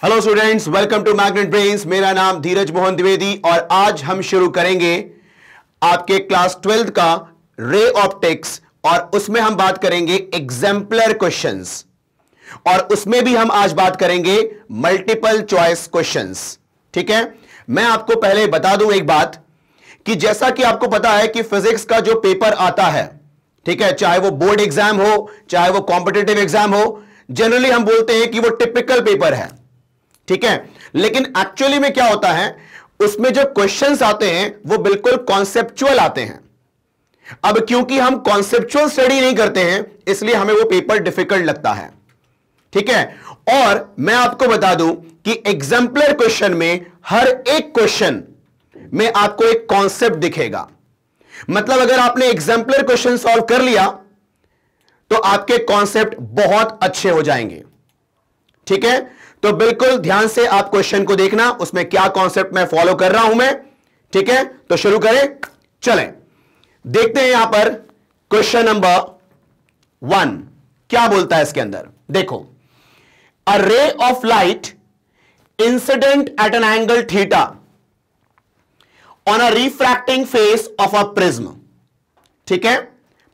Hello students, welcome to magnet brains. मेरा नाम धीरज मोहन द्विवेदी और आज हम शुरू करेंगे आपके क्लास 12th का रे ऑप्टिक्स और उसमें हम बात करेंगे एग्जाम्पलर क्वेश्चंस और उसमें भी हम आज बात करेंगे मल्टीपल चॉइस क्वेश्चंस। ठीक है, मैं आपको पहले बता दूं एक बात कि जैसा कि आपको पता है कि फिजिक्स का जो पेपर आता है, ठीक है, चाहे वो बोर्ड एग्जाम हो चाहे वो कॉम्पिटिटिव एग्जाम हो, जनरली हम बोलते हैं कि वो टिपिकल पेपर है। ठीक है, लेकिन एक्चुअली में क्या होता है, उसमें जो क्वेश्चंस आते हैं वो बिल्कुल कॉन्सेप्चुअल आते हैं। अब क्योंकि हम कॉन्सेप्चुअल स्टडी नहीं करते हैं इसलिए हमें वो पेपर डिफिकल्ट लगता है। ठीक है, और मैं आपको बता दूं कि एग्जाम्पलर क्वेश्चन में हर एक क्वेश्चन में आपको एक कॉन्सेप्ट दिखेगा। मतलब अगर आपने एग्जाम्पलर क्वेश्चन सॉल्व कर लिया तो आपके कॉन्सेप्ट बहुत अच्छे हो जाएंगे। ठीक है, तो बिल्कुल ध्यान से आप क्वेश्चन को देखना, उसमें क्या कॉन्सेप्ट मैं फॉलो कर रहा हूं मैं। ठीक है, तो शुरू करें, चलें देखते हैं यहां पर क्वेश्चन नंबर 1 क्या बोलता है इसके अंदर। देखो, a ray of light incident at an angle theta on a refracting face of a prism. ठीक है,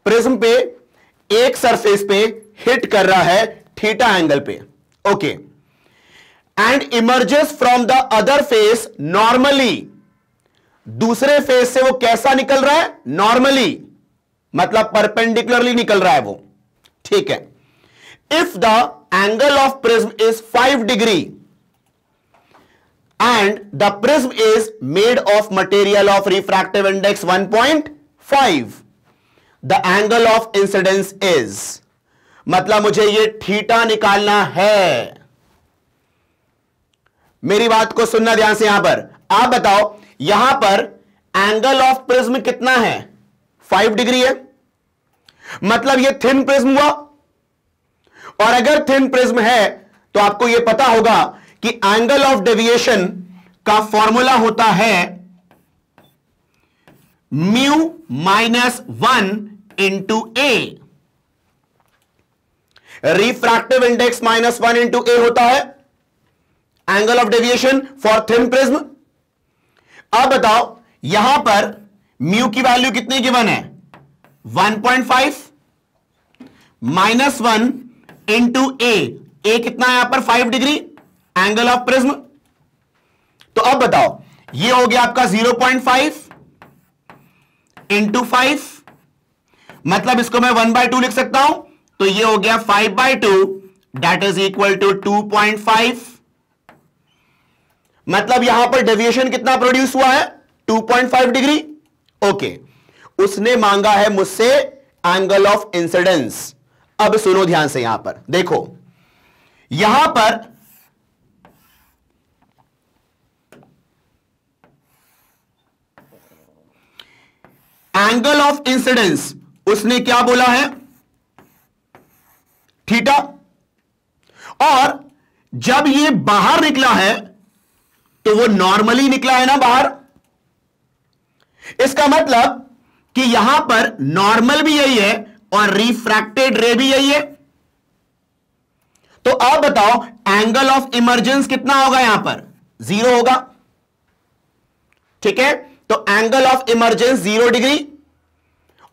प्रिज्म पे एक सरफेस पे हिट कर रहा है थीटा एंगल पे। Okay, and emerges from the other face normally. दूसरे फेस से वो कैसा निकल रहा है? नॉर्मली, मतलब परपेंडिकुलरली निकल रहा है वो। ठीक है, if the angle of prism is 5 degree and the prism is made of material of refractive index 1.5, the angle of incidence is, मतलब मुझे ये थीटा निकालना है। मेरी बात को सुनना ध्यान से। यहां पर आप बताओ, यहां पर एंगल ऑफ प्रिज्म कितना है? 5 डिग्री है, मतलब ये थिन प्रिज्म हुआ। और अगर थिन प्रिज्म है तो आपको यह पता होगा कि एंगल ऑफ डेविएशन का फॉर्मूला होता है म्यू -1 इंटू ए। रिफ्रैक्टिव इंडेक्स -1 इंटू ए होता है angle of deviation for thin prism. अब बताओ, यहां पर म्यू की वैल्यू कितनी गिवन है? 1.5 -1 इंटू ए कितना है यहां पर? 5 डिग्री एंगल ऑफ प्रिज्म। तो अब बताओ, ये हो गया आपका 0.5 इंटू 5, मतलब इसको मैं 1/2 लिख सकता हूं, तो ये हो गया 5/2 दैट इज इक्वल टू 2.5। मतलब यहां पर डेविएशन कितना प्रोड्यूस हुआ है? 2.5 डिग्री। ओके, उसने मांगा है मुझसे एंगल ऑफ इंसिडेंस। अब सुनो ध्यान से, यहां पर देखो, यहां पर एंगल ऑफ इंसिडेंस उसने क्या बोला है? थीटा। और जब ये बाहर निकला है तो वो नॉर्मली निकला है ना बाहर। इसका मतलब कि यहां पर नॉर्मल भी यही है और रिफ्रैक्टेड रे भी यही है। तो अब बताओ, एंगल ऑफ इमर्जेंस कितना होगा? यहां पर 0 होगा। ठीक है, तो एंगल ऑफ इमर्जेंस 0 डिग्री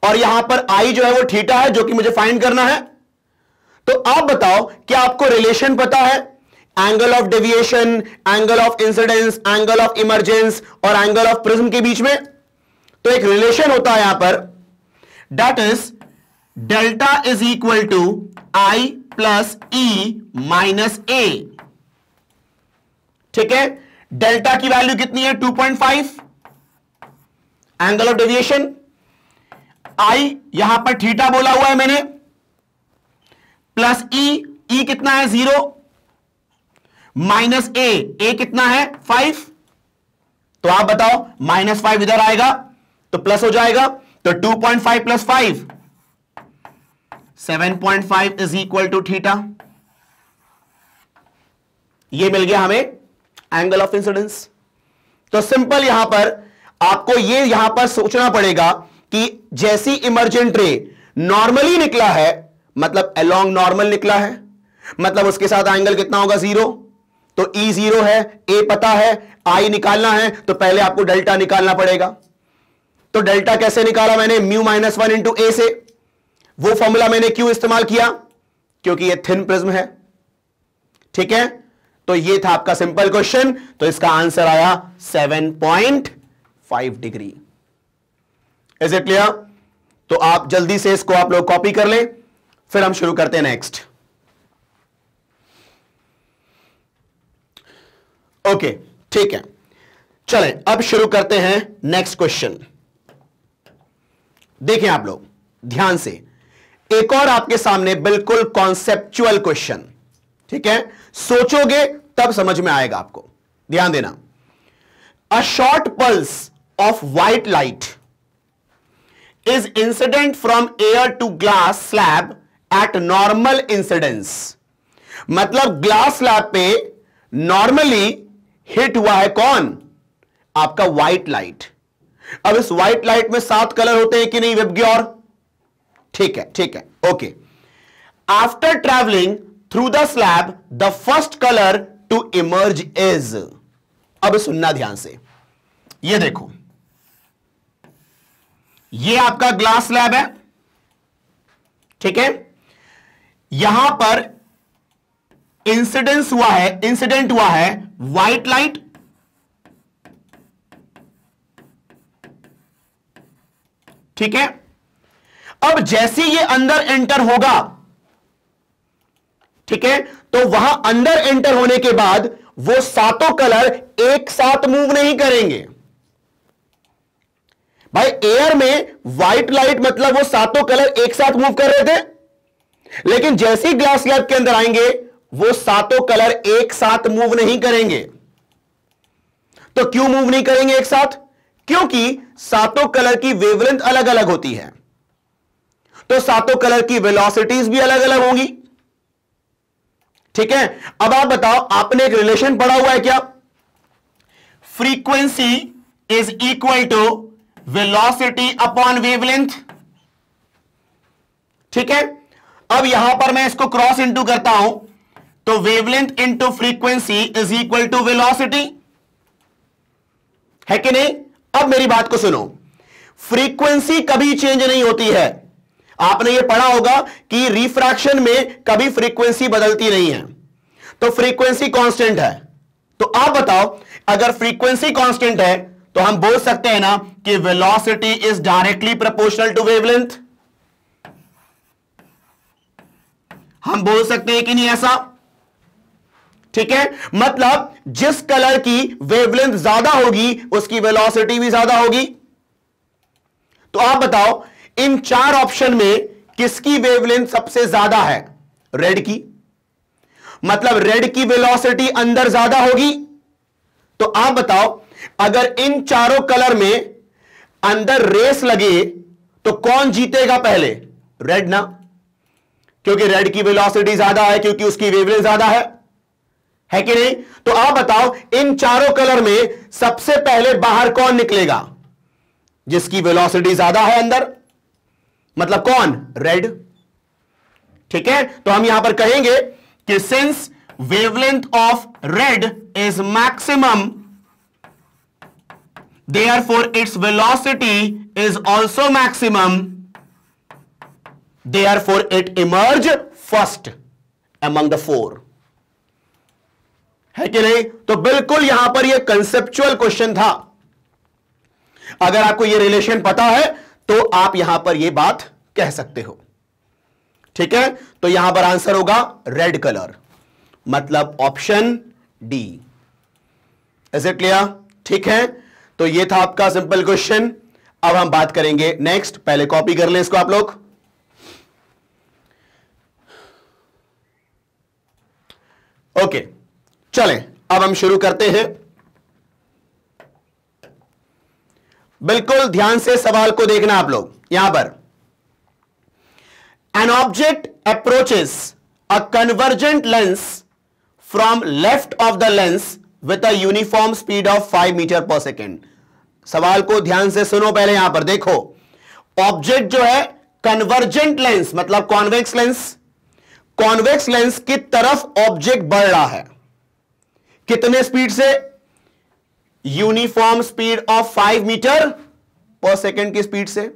और यहां पर आई जो है वो थीटा है, जो कि मुझे फाइंड करना है। तो आप बताओ, क्या आपको रिलेशन पता है angle of deviation, angle of incidence, angle of emergence और एंगल ऑफ प्रिज्म के बीच में? तो एक रिलेशन होता है यहां पर, that is delta is equal to I plus E minus A. ठीक है, डेल्टा की वैल्यू कितनी है? 2.5 एंगल ऑफ डेविएशन, आई यहां पर थीटा बोला हुआ है मैंने, प्लस ई कितना है? 0 माइनस ए कितना है? 5। तो आप बताओ, -5 इधर आएगा तो प्लस हो जाएगा, तो 2.5 plus 5 7.5 is equal to theta. ये मिल गया हमें एंगल ऑफ इंसिडेंस। तो सिंपल यहां पर आपको ये यहां पर सोचना पड़ेगा कि जैसी इमर्जेंट रे नॉर्मली निकला है, मतलब अलोंग नॉर्मल निकला है, मतलब उसके साथ एंगल कितना होगा? 0। तो E0 है, A पता है, I निकालना है, तो पहले आपको डेल्टा निकालना पड़ेगा। तो डेल्टा कैसे निकाला मैंने? म्यू माइनस 1 इंटू ए से। वो फॉर्मूला मैंने क्यों इस्तेमाल किया? क्योंकि ये थिन प्रिज्म है। ठीक है, तो ये था आपका सिंपल क्वेश्चन। तो इसका आंसर आया 7.5 डिग्री। Is it clear? तो आप जल्दी से इसको आप लोग कॉपी कर लें, फिर हम शुरू करते हैं नेक्स्ट। ओके, ठीक है, चलें अब शुरू करते हैं नेक्स्ट क्वेश्चन। देखें आप लोग ध्यान से, एक और आपके सामने बिल्कुल कॉन्सेप्चुअल क्वेश्चन। ठीक है, सोचोगे तब समझ में आएगा आपको। ध्यान देना। A short pulse of white light is incident from air to glass slab at normal incidence. मतलब ग्लास स्लैब पे नॉर्मली हिट हुआ है कौन? आपका व्हाइट लाइट। अब इस व्हाइट लाइट में 7 कलर होते हैं कि नहीं विबग्योर? ठीक है, ठीक है, okay. After travelling through the slab the first colour to emerge is. अब सुनना ध्यान से, ये देखो, ये आपका ग्लास स्लैब है। ठीक है, यहां पर इंसिडेंट हुआ है व्हाइट लाइट। ठीक है, अब जैसे ये अंदर एंटर होगा, ठीक है, तो वहां अंदर एंटर होने के बाद वो सातों कलर एक साथ मूव नहीं करेंगे। भाई एयर में व्हाइट लाइट मतलब वो सातों कलर एक साथ मूव कर रहे थे, लेकिन जैसे ही ग्लास स्लैब के अंदर आएंगे वो सातों कलर एक साथ मूव नहीं करेंगे। तो क्यों मूव नहीं करेंगे एक साथ? क्योंकि सातों कलर की वेवलेंथ अलग अलग होती है, तो सातों कलर की वेलोसिटीज भी अलग अलग होंगी। ठीक है, अब आप बताओ, आपने एक रिलेशन पढ़ा हुआ है क्या? Frequency is equal to velocity upon wavelength. ठीक है, अब यहां पर मैं इसको क्रॉस इंटू करता हूं, तो wavelength into frequency is equal to velocity, है कि नहीं? अब मेरी बात को सुनो, फ्रीक्वेंसी कभी चेंज नहीं होती है। आपने ये पढ़ा होगा कि रिफ्रैक्शन में कभी फ्रीक्वेंसी बदलती नहीं है, तो फ्रीक्वेंसी कांस्टेंट है। तो आप बताओ, अगर फ्रीक्वेंसी कांस्टेंट है तो हम बोल सकते हैं ना कि velocity is directly proportional to wavelength. हम बोल सकते हैं कि नहीं ऐसा? ठीक है, मतलब जिस कलर की वेवलेंथ ज्यादा होगी उसकी वेलोसिटी भी ज्यादा होगी। तो आप बताओ, इन 4 ऑप्शन में किसकी वेवलेंथ सबसे ज्यादा है? रेड की, मतलब रेड की वेलोसिटी अंदर ज्यादा होगी। तो आप बताओ, अगर इन चारों कलर में अंदर रेस लगे तो कौन जीतेगा पहले? रेड ना, क्योंकि रेड की वेलोसिटी ज्यादा है, क्योंकि उसकी वेवलेंथ ज्यादा है कि नहीं? तो आप बताओ, इन चारों कलर में सबसे पहले बाहर कौन निकलेगा? जिसकी वेलोसिटी ज्यादा है अंदर, मतलब कौन? रेड। ठीक है, तो हम यहां पर कहेंगे कि since wavelength of red is maximum, therefore its velocity is also maximum, therefore it emerge first among the 4, है कि नहीं? तो बिल्कुल यहां पर यह कंसेप्चुअल क्वेश्चन था। अगर आपको यह रिलेशन पता है तो आप यहां पर यह बात कह सकते हो। ठीक है, तो यहां पर आंसर होगा रेड कलर, मतलब option D. Is it clear? ठीक है, तो यह था आपका सिंपल क्वेश्चन। अब हम बात करेंगे नेक्स्ट। पहले कॉपी कर लें इसको आप लोग। ओके, चलें अब हम शुरू करते हैं। बिल्कुल ध्यान से सवाल को देखना आप लोग। यहां पर an object approaches a convergent lens from left of the lens with a uniform speed of 5 metre per second. सवाल को ध्यान से सुनो। पहले यहां पर देखो, ऑब्जेक्ट जो है कन्वर्जेंट लेंस मतलब कॉन्वेक्स लेंस, कॉन्वेक्स लेंस की तरफ ऑब्जेक्ट बढ़ रहा है। कितने स्पीड से? Uniform speed of 5 metre per second की स्पीड से।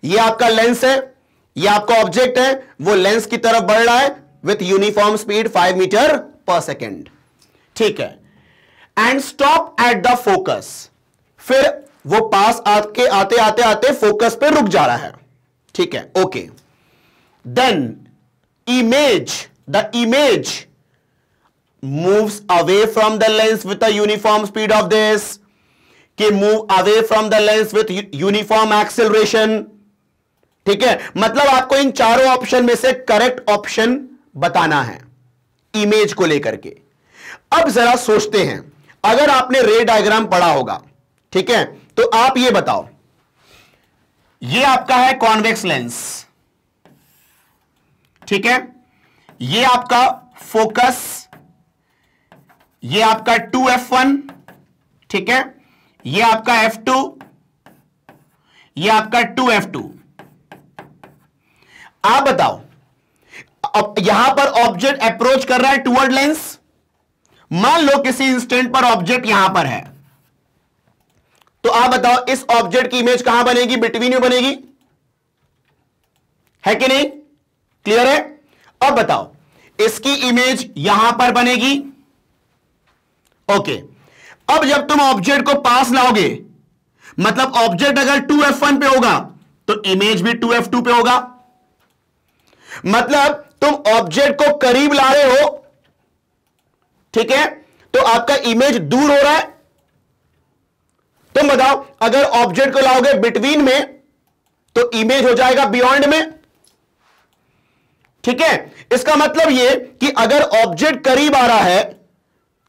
यह आपका लेंस है, यह आपका ऑब्जेक्ट है, वो लेंस की तरफ बढ़ रहा है with uniform speed 5 metre per second. ठीक है, and stop at the focus. फिर वो पास आते आते आते आते फोकस पे रुक जा रहा है। ठीक है, okay. Then the image moves away from the lens with a uniform speed of this, कि move away from the lens with uniform acceleration। ठीक है, मतलब आपको इन चारों ऑप्शन में से करेक्ट ऑप्शन बताना है इमेज को लेकर के। अब जरा सोचते हैं, अगर आपने रे डायग्राम पढ़ा होगा, ठीक है, तो आप ये बताओ, ये आपका है कॉन्वेक्स लेंस, ठीक है, ये आपका फोकस, ये आपका 2f1, ठीक है, ये आपका f2, ये आपका 2f2। आप बताओ, अब यहां पर ऑब्जेक्ट अप्रोच कर रहा है टुवर्ड लेंस। मान लो किसी इंस्टेंट पर ऑब्जेक्ट यहां पर है, तो आप बताओ इस ऑब्जेक्ट की इमेज कहां बनेगी? बिटवीन में बनेगी, है कि नहीं? क्लियर है? अब बताओ, इसकी इमेज यहां पर बनेगी। ओके, अब जब तुम ऑब्जेक्ट को पास लाओगे, मतलब ऑब्जेक्ट अगर 2f1 पे होगा तो इमेज भी 2f2 पे होगा। मतलब तुम ऑब्जेक्ट को करीब ला रहे हो, ठीक है, तो आपका इमेज दूर हो रहा है। तुम बताओ, अगर ऑब्जेक्ट को लाओगे बिटवीन में तो इमेज हो जाएगा बियॉन्ड में। ठीक है, इसका मतलब यह कि अगर ऑब्जेक्ट करीब आ रहा है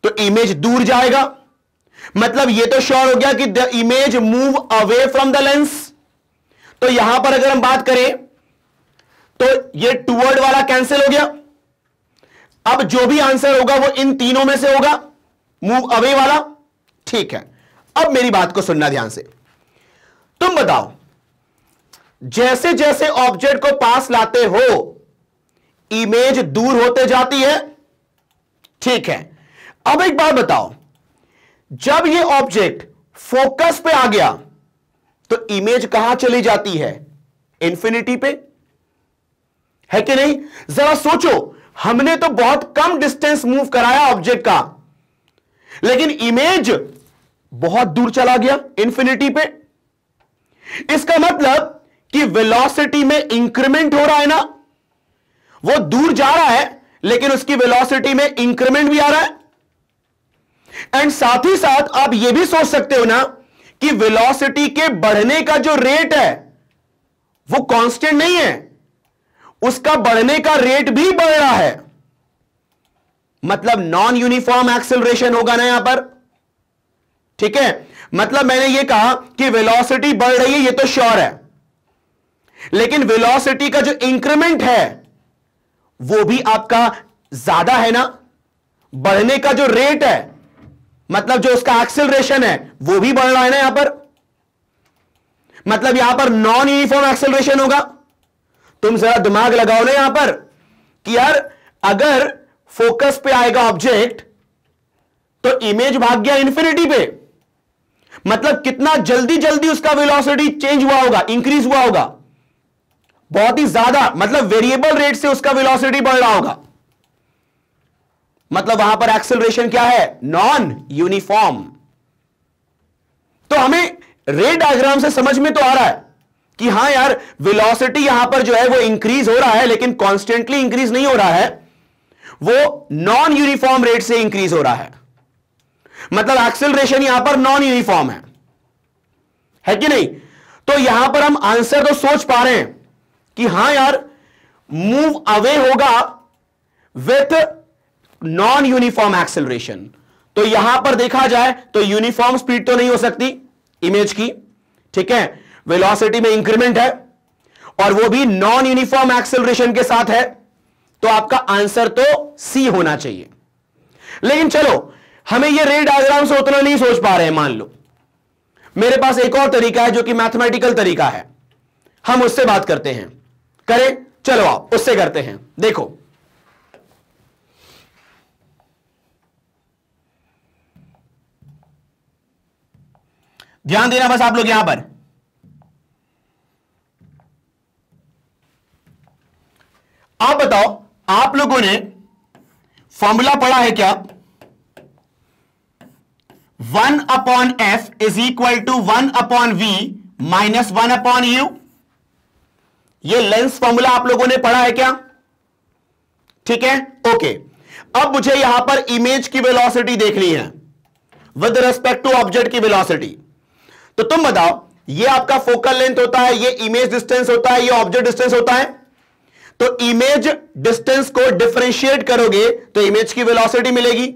तो इमेज दूर जाएगा। मतलब यह तो श्योर हो गया कि the image move away from the lens. तो यहां पर अगर हम बात करें तो यह टुवर्ड वाला कैंसिल हो गया। अब जो भी आंसर होगा वो इन तीनों में से होगा, मूव अवे वाला। ठीक है, अब मेरी बात को सुनना ध्यान से। तुम बताओ, जैसे जैसे ऑब्जेक्ट को पास लाते हो इमेज दूर होते जाती है। ठीक है, अब एक बात बताओ, जब ये ऑब्जेक्ट फोकस पे आ गया तो इमेज कहां चली जाती है? इंफिनिटी पे, है कि नहीं? जरा सोचो, हमने तो बहुत कम डिस्टेंस मूव कराया ऑब्जेक्ट का, लेकिन इमेज बहुत दूर चला गया, इंफिनिटी पे। इसका मतलब कि वेलोसिटी में इंक्रीमेंट हो रहा है ना, वो दूर जा रहा है लेकिन उसकी वेलोसिटी में इंक्रीमेंट भी आ रहा है। एंड साथ ही साथ आप यह भी सोच सकते हो ना कि वेलोसिटी के बढ़ने का जो रेट है वो कांस्टेंट नहीं है, उसका बढ़ने का रेट भी बढ़ रहा है। मतलब नॉन यूनिफॉर्म एक्सेलरेशन होगा ना यहां पर। ठीक है, मतलब मैंने यह कहा कि वेलोसिटी बढ़ रही है, यह तो श्योर है, लेकिन वेलोसिटी का जो इंक्रीमेंट है वो भी आपका ज्यादा है ना। बढ़ने का जो रेट है, मतलब जो उसका एक्सेलरेशन है वो भी बढ़ रहा है ना यहां पर। मतलब यहां पर नॉन यूनिफॉर्म एक्सेलरेशन होगा। तुम जरा दिमाग लगाओ ना यहां पर कि यार अगर फोकस पे आएगा ऑब्जेक्ट तो इमेज भाग गया इंफिनिटी पे, मतलब कितना जल्दी जल्दी उसका वेलोसिटी चेंज हुआ होगा, इंक्रीज हुआ होगा, बहुत ही ज्यादा, मतलब वेरिएबल रेट से उसका वेलोसिटी बढ़ रहा होगा। मतलब वहां पर एक्सेलरेशन क्या है? Non uniform. तो हमें रे डायग्राम से समझ में तो आ रहा है कि हां यार वेलोसिटी यहां पर जो है वो इंक्रीज हो रहा है, लेकिन कॉन्स्टेंटली इंक्रीज नहीं हो रहा है, वो नॉन यूनिफॉर्म रेट से इंक्रीज हो रहा है। मतलब एक्सेलरेशन यहां पर नॉन यूनिफॉर्म है कि नहीं? तो यहां पर हम आंसर तो सोच पा रहे हैं कि हां यार मूव अवे होगा विथ नॉन यूनिफॉर्म एक्सेलरेशन। तो यहां पर देखा जाए तो यूनिफॉर्म स्पीड तो नहीं हो सकती इमेज की, ठीक है, वेलोसिटी में इंक्रीमेंट है और वो भी नॉन यूनिफॉर्म एक्सेलरेशन के साथ है। तो आपका आंसर तो सी होना चाहिए। लेकिन चलो, हमें ये रे डायग्राम से उतना नहीं सोच पा रहे हैं। मान लो मेरे पास एक और तरीका है जो कि मैथमेटिकल तरीका है, हम उससे बात करते हैं। करें? चलो आप उससे करते हैं। देखो, ध्यान देना बस आप लोग यहां पर। आप बताओ, आप लोगों ने फॉर्मूला पढ़ा है क्या? 1/f is equal to 1/v minus 1/u। ये लेंस फॉर्मूला आप लोगों ने पढ़ा है क्या? ठीक है, ओके। अब मुझे यहां पर इमेज की वेलोसिटी देखनी है विद रिस्पेक्ट टू ऑब्जेक्ट की वेलोसिटी। तो तुम बताओ, ये आपका फोकल लेंथ होता है, ये इमेज डिस्टेंस होता है, ये ऑब्जेक्ट डिस्टेंस होता है। तो इमेज डिस्टेंस को डिफरेंशिएट करोगे तो इमेज की वेलोसिटी मिलेगी,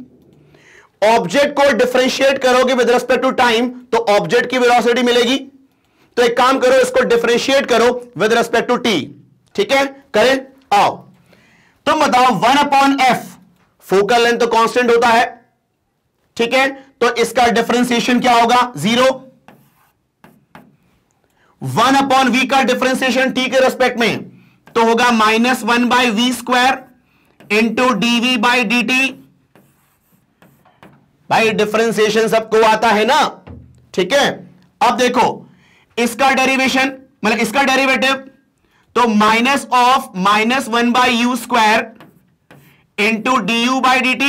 ऑब्जेक्ट को डिफरेंशिएट करोगे विद रिस्पेक्ट टू टाइम तो ऑब्जेक्ट की वेलोसिटी मिलेगी। तो एक काम करो, इसको डिफरेंशिएट करो विद रिस्पेक्ट टू टी। ठीक है, करें, आओ। तुम बताओ 1/f, फोकल लेंथ तो कांस्टेंट होता है, ठीक है, तो इसका डिफरेंशिएशन क्या होगा? 0। 1/v का डिफरेंशिएशन टी के रेस्पेक्ट में तो होगा -1/v² इंटू dv/dt। भाई डिफरेंशिएशन सबको आता है ना, ठीक है। अब देखो इसका डेरिवेशन, मतलब इसका डेरिवेटिव, तो -1/u² इंटू du/dt।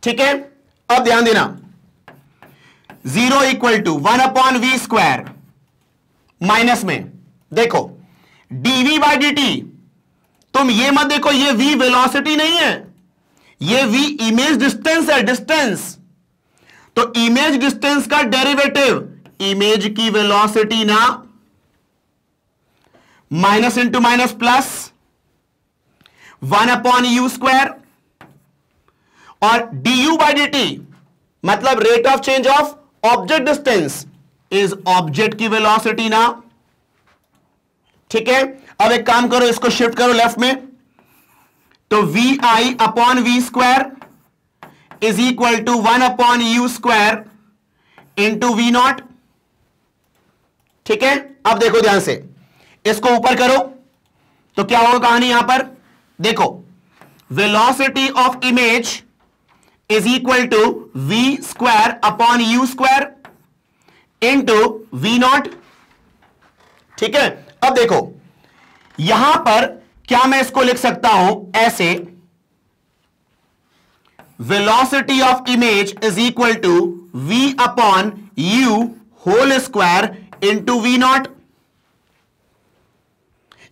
ठीक है, अब ध्यान देना, 0 इक्वल टू 1/v² माइनस में देखो dv/dt। तुम ये मत देखो, ये v वेलोसिटी नहीं है, ये v इमेज डिस्टेंस है, डिस्टेंस। तो इमेज डिस्टेंस का डेरिवेटिव इमेज की वेलोसिटी ना, minus into minus plus 1/u² और du/dt मतलब rate of change of object distance is object की वेलोसिटी ना। ठीक है, अब एक काम करो, इसको शिफ्ट करो लेफ्ट में, तो vi/v² is equal to 1/u² into v0। ठीक है, अब देखो ध्यान से, इसको ऊपर करो तो क्या होगा कहानी यहां पर देखो, velocity of image is equal to v²/u² into v0। ठीक है, अब देखो यहां पर क्या मैं इसको लिख सकता हूं ऐसे, velocity of image is equal to v/u² into v0।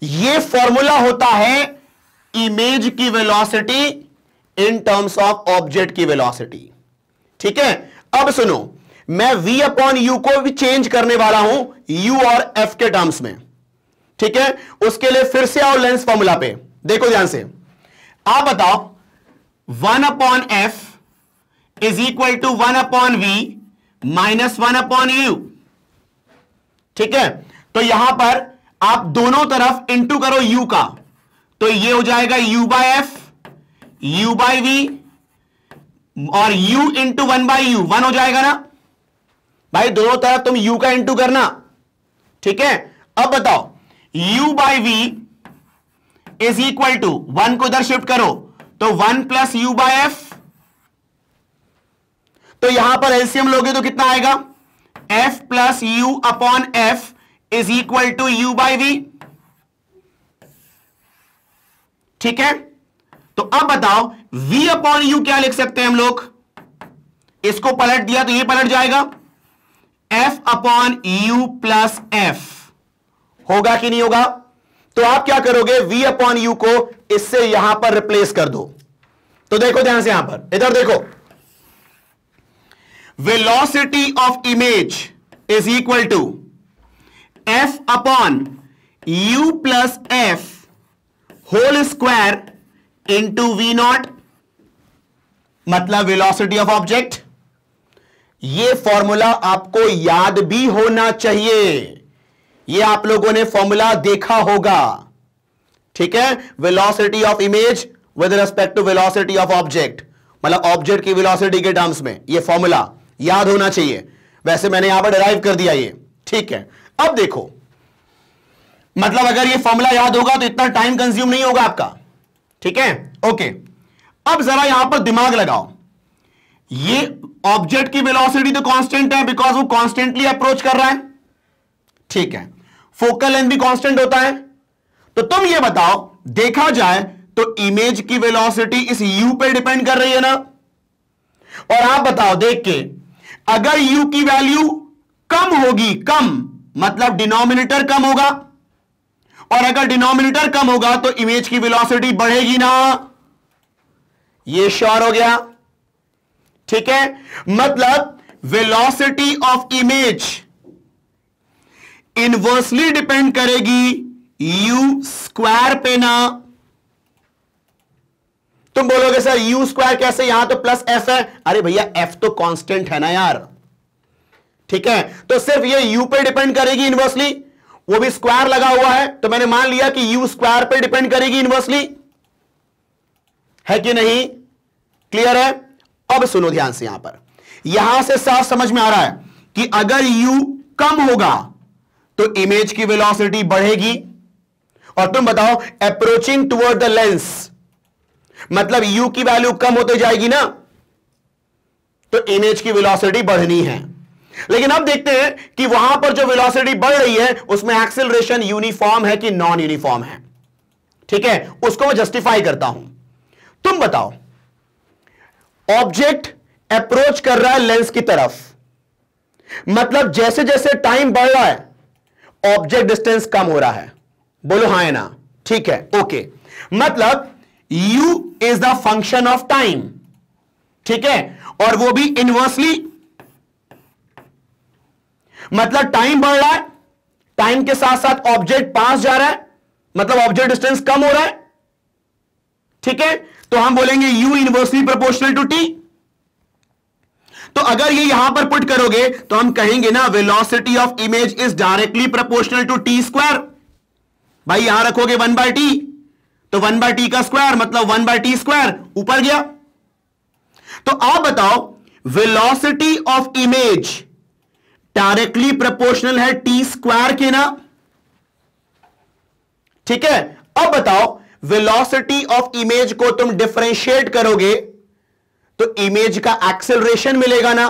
यह फॉर्मूला होता है इमेज की velocity in terms of object की वेलोसिटी। ठीक है, अब सुनो, मैं v/u को भी चेंज करने वाला हूं u और f के टर्म्स में। ठीक है, उसके लिए फिर से आओ लेंस फॉर्मूला पे, देखो ध्यान से। आप बताओ 1/f is equal to 1/v minus 1/u। ठीक है, तो यहां पर आप दोनों तरफ इंटू करो u का, तो ये हो जाएगा u/f u/v और u इंटू 1/u, 1 हो जाएगा ना भाई, दोनों तरफ तुम u का इंटू करना। ठीक है, अब बताओ u/v इज इक्वल टू 1 को इधर शिफ्ट करो तो 1 प्लस u/f, तो यहां पर एलसीएम लोगे तो कितना आएगा, f plus u/f is equal to u/v। ठीक है, तो अब बताओ v/u क्या लिख सकते हैं हम लोग, इसको पलट दिया तो ये पलट जाएगा f/u प्लस f, होगा कि नहीं होगा? तो आप क्या करोगे, v/u को इससे यहां पर रिप्लेस कर दो। तो देखो ध्यान से, यहां पर इधर देखो, velocity of image is equal to f/u plus f whole square into v0 मतलब वेलोसिटी ऑफ ऑब्जेक्ट। यह फॉर्मूला आपको याद भी होना चाहिए, यह आप लोगों ने फॉर्मूला देखा होगा। ठीक है, velocity of image with respect to velocity of object, मतलब ऑब्जेक्ट की वेलोसिटी के टर्म्स में यह फॉर्मूला याद होना चाहिए। वैसे मैंने यहां पर डिराइव कर दिया ये। ठीक है, अब देखो, मतलब अगर ये फॉर्मूला याद होगा तो इतना टाइम कंज्यूम नहीं होगा आपका। ठीक है, ओके। अब जरा यहां पर दिमाग लगाओ, ये ऑब्जेक्ट की वेलोसिटी तो कांस्टेंट है बिकॉज वो कॉन्स्टेंटली अप्रोच कर रहा है, ठीक है। फोकल लेंथ भी कांस्टेंट होता है। तो तुम ये बताओ, देखा जाए तो इमेज की वेलोसिटी इस u पे डिपेंड कर रही है ना। और आप बताओ देख के, अगर u की वैल्यू कम होगी, कम मतलब डिनोमिनेटर कम होगा, और अगर डिनोमिनेटर कम होगा तो इमेज की वेलोसिटी बढ़ेगी ना। ये श्योर हो गया, ठीक है। मतलब velocity of image inversely depend करेगी u स्क्वायर पे ना। तुम बोलोगे सर u स्क्वायर कैसे, यहां तो प्लस f है। अरे भैया f तो कांस्टेंट है ना यार, ठीक है। तो सिर्फ ये u पे डिपेंड करेगी इनवर्सली, वो भी स्क्वायर लगा हुआ है, तो मैंने मान लिया कि u स्क्वायर पे डिपेंड करेगी इनवर्सली, है कि नहीं? क्लियर है? अब सुनो ध्यान से, यहां से साफ समझ में आ रहा है कि अगर u कम होगा तो इमेज की वेलोसिटी बढ़ेगी। और तुम बताओ, अप्रोचिंग टुवर्ड द लेंस मतलब u की वैल्यू कम होते जाएगी ना, तो इमेज की वेलोसिटी बढ़नी है। लेकिन अब देखते हैं कि वहां पर जो वेलोसिटी बढ़ रही है उसमें एक्सेलरेशन यूनिफॉर्म है कि नॉन यूनिफॉर्म है, ठीक है। उसको मैं जस्टिफाई करता हूं। तुम बताओ, ऑब्जेक्ट अप्रोच कर रहा है लेंस की तरफ, मतलब जैसे जैसे टाइम बढ़ रहा है ऑब्जेक्ट डिस्टेंस कम हो रहा है। बोलो हाँ है ना, ठीक है, ओके। मतलब u is the function of time, ठीक है, और वो भी इनवर्सली, मतलब टाइम बढ़ रहा है, टाइम के साथ साथ ऑब्जेक्ट पास जा रहा है, मतलब ऑब्जेक्ट डिस्टेंस कम हो रहा है, ठीक है। तो हम बोलेंगे u inversely proportional to t। तो अगर ये यहां पर पुट करोगे तो हम कहेंगे ना velocity of image is directly proportional to t square. भाई यहां रखोगे 1/t, तो 1/t का स्क्वायर मतलब 1/t स्क्वायर ऊपर गया। तो आप बताओ, velocity of image directly proportional है t स्क्वायर के ना, ठीक है। अब बताओ, वेलोसिटी ऑफ इमेज को तुम डिफरेंशिएट करोगे तो इमेज का एक्सेलरेशन मिलेगा ना,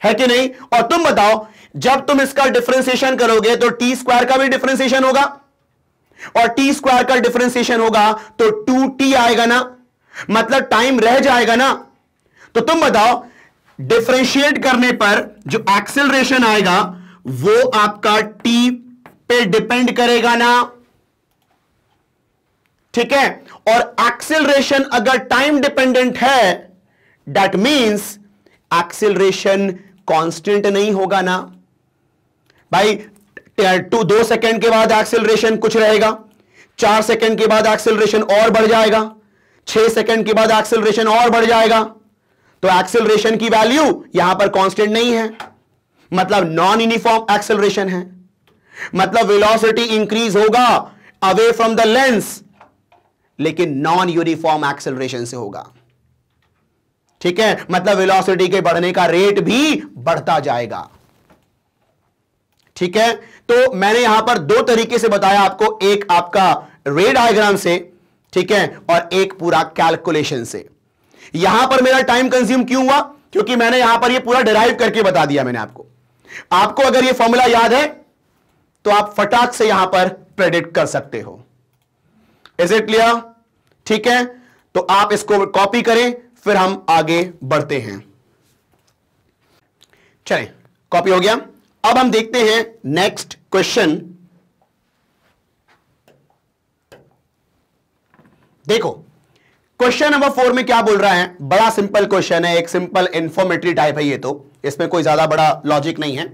है कि नहीं? और तुम बताओ, जब तुम इसका डिफरेंशिएशन करोगे तो टी स्क्वायर का भी डिफरेंशिएशन होगा, और टी स्क्वायर का डिफरेंशिएशन होगा तो 2t आएगा ना, मतलब टाइम रह जाएगा ना। तो तुम बताओ, डिफरेंशिएट करने पर जो एक्सेलरेशन आएगा वो आपका t पे डिपेंड करेगा ना, ठीक है। और एक्सेलरेशन अगर टाइम डिपेंडेंट है, दैट मींस एक्सेलरेशन कांस्टेंट नहीं होगा ना। भाई 2 सेकंड के बाद एक्सेलरेशन कुछ रहेगा, 4 सेकंड के बाद एक्सेलरेशन और बढ़ जाएगा, 6 सेकंड के बाद एक्सेलरेशन और बढ़ जाएगा। तो एक्सेलरेशन की वैल्यू यहां पर कांस्टेंट नहीं है, मतलब नॉन यूनिफॉर्म एक्सेलरेशन है। मतलब वेलोसिटी इंक्रीज होगा अवे फ्रॉम द लेंस, लेकिन नॉन यूनिफॉर्म एक्सेलरेशन से होगा, ठीक है। मतलब वेलोसिटी के बढ़ने का रेट भी बढ़ता जाएगा, ठीक है। तो मैंने यहां पर 2 तरीके से बताया आपको, एक आपका रे डायग्राम से, ठीक है, और एक पूरा कैलकुलेशन से। यहां पर मेरा टाइम कंज्यूम क्यों हुआ? क्योंकि मैंने यहां पर ये पूरा डिराइव करके बता दिया मैंने आपको अगर ये फॉर्मूला याद है तो आप फटाक से यहां पर प्रेडिक्ट कर सकते हो। Is it clear? ठीक है, तो आप इसको कॉपी करें, फिर हम आगे बढ़ते हैं। चलें, कॉपी हो गया। अब हम देखते हैं नेक्स्ट क्वेश्चन। देखो क्वेश्चन नंबर 4 में क्या बोल रहा है। बड़ा सिंपल क्वेश्चन है, एक सिंपल इंफॉर्मेटरी टाइप है ये, तो इसमें कोई ज्यादा बड़ा लॉजिक नहीं है।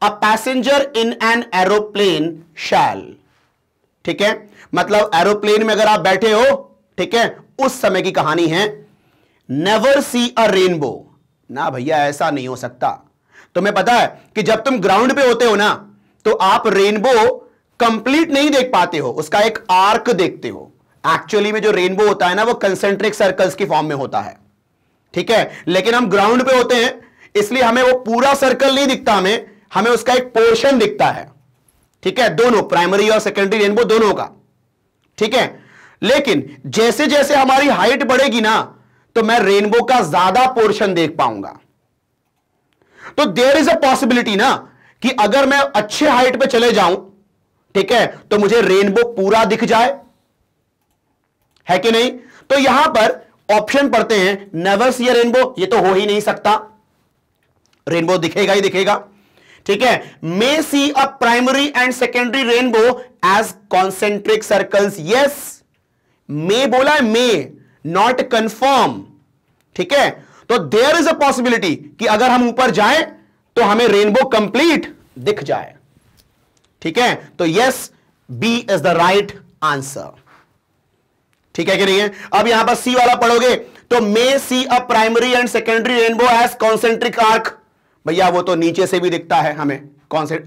A passenger in an aeroplane shall, ठीक है, मतलब एरोप्लेन में अगर आप बैठे हो, ठीक है, उस समय की कहानी है। नेवर सी अ रेनबो, ना भैया ऐसा नहीं हो सकता। तुम्हें पता है कि जब तुम ग्राउंड पे होते हो ना, तो आप रेनबो कंप्लीट नहीं देख पाते हो, उसका एक आर्क देखते हो। एक्चुअली में जो रेनबो होता है ना, वो कंसेंट्रिक सर्कल्स की फॉर्म में होता है, ठीक है। लेकिन हम ग्राउंड पे होते हैं, इसलिए हमें वो पूरा सर्कल नहीं दिखता, हमें उसका एक पोर्शन दिखता है, ठीक है, दोनों प्राइमरी और सेकेंडरी रेनबो दोनों का, ठीक है। लेकिन जैसे जैसे हमारी हाइट बढ़ेगी ना, तो मैं रेनबो का ज्यादा पोर्शन देख पाऊंगा। तो देयर इज अ पॉसिबिलिटी ना कि अगर मैं अच्छे हाइट पे चले जाऊं, ठीक है, तो मुझे रेनबो पूरा दिख जाए, है कि नहीं? तो यहां पर ऑप्शन पढ़ते हैं, नेवर सी अ रेनबो, ये तो हो ही नहीं सकता, रेनबो दिखेगा ही दिखेगा, ठीक है। May see a primary and secondary rainbow as concentric circles, yes, may बोला है, मे, नॉट कंफर्म, ठीक है। तो देयर इज अ पॉसिबिलिटी कि अगर हम ऊपर जाएं तो हमें रेनबो कंप्लीट दिख जाए, ठीक है। तो yes, B is the right answer, ठीक है कि नहीं है? अब यहां पर सी वाला पढ़ोगे तो may see a primary and secondary rainbow as concentric arc, भैया वो तो नीचे से भी दिखता है हमें,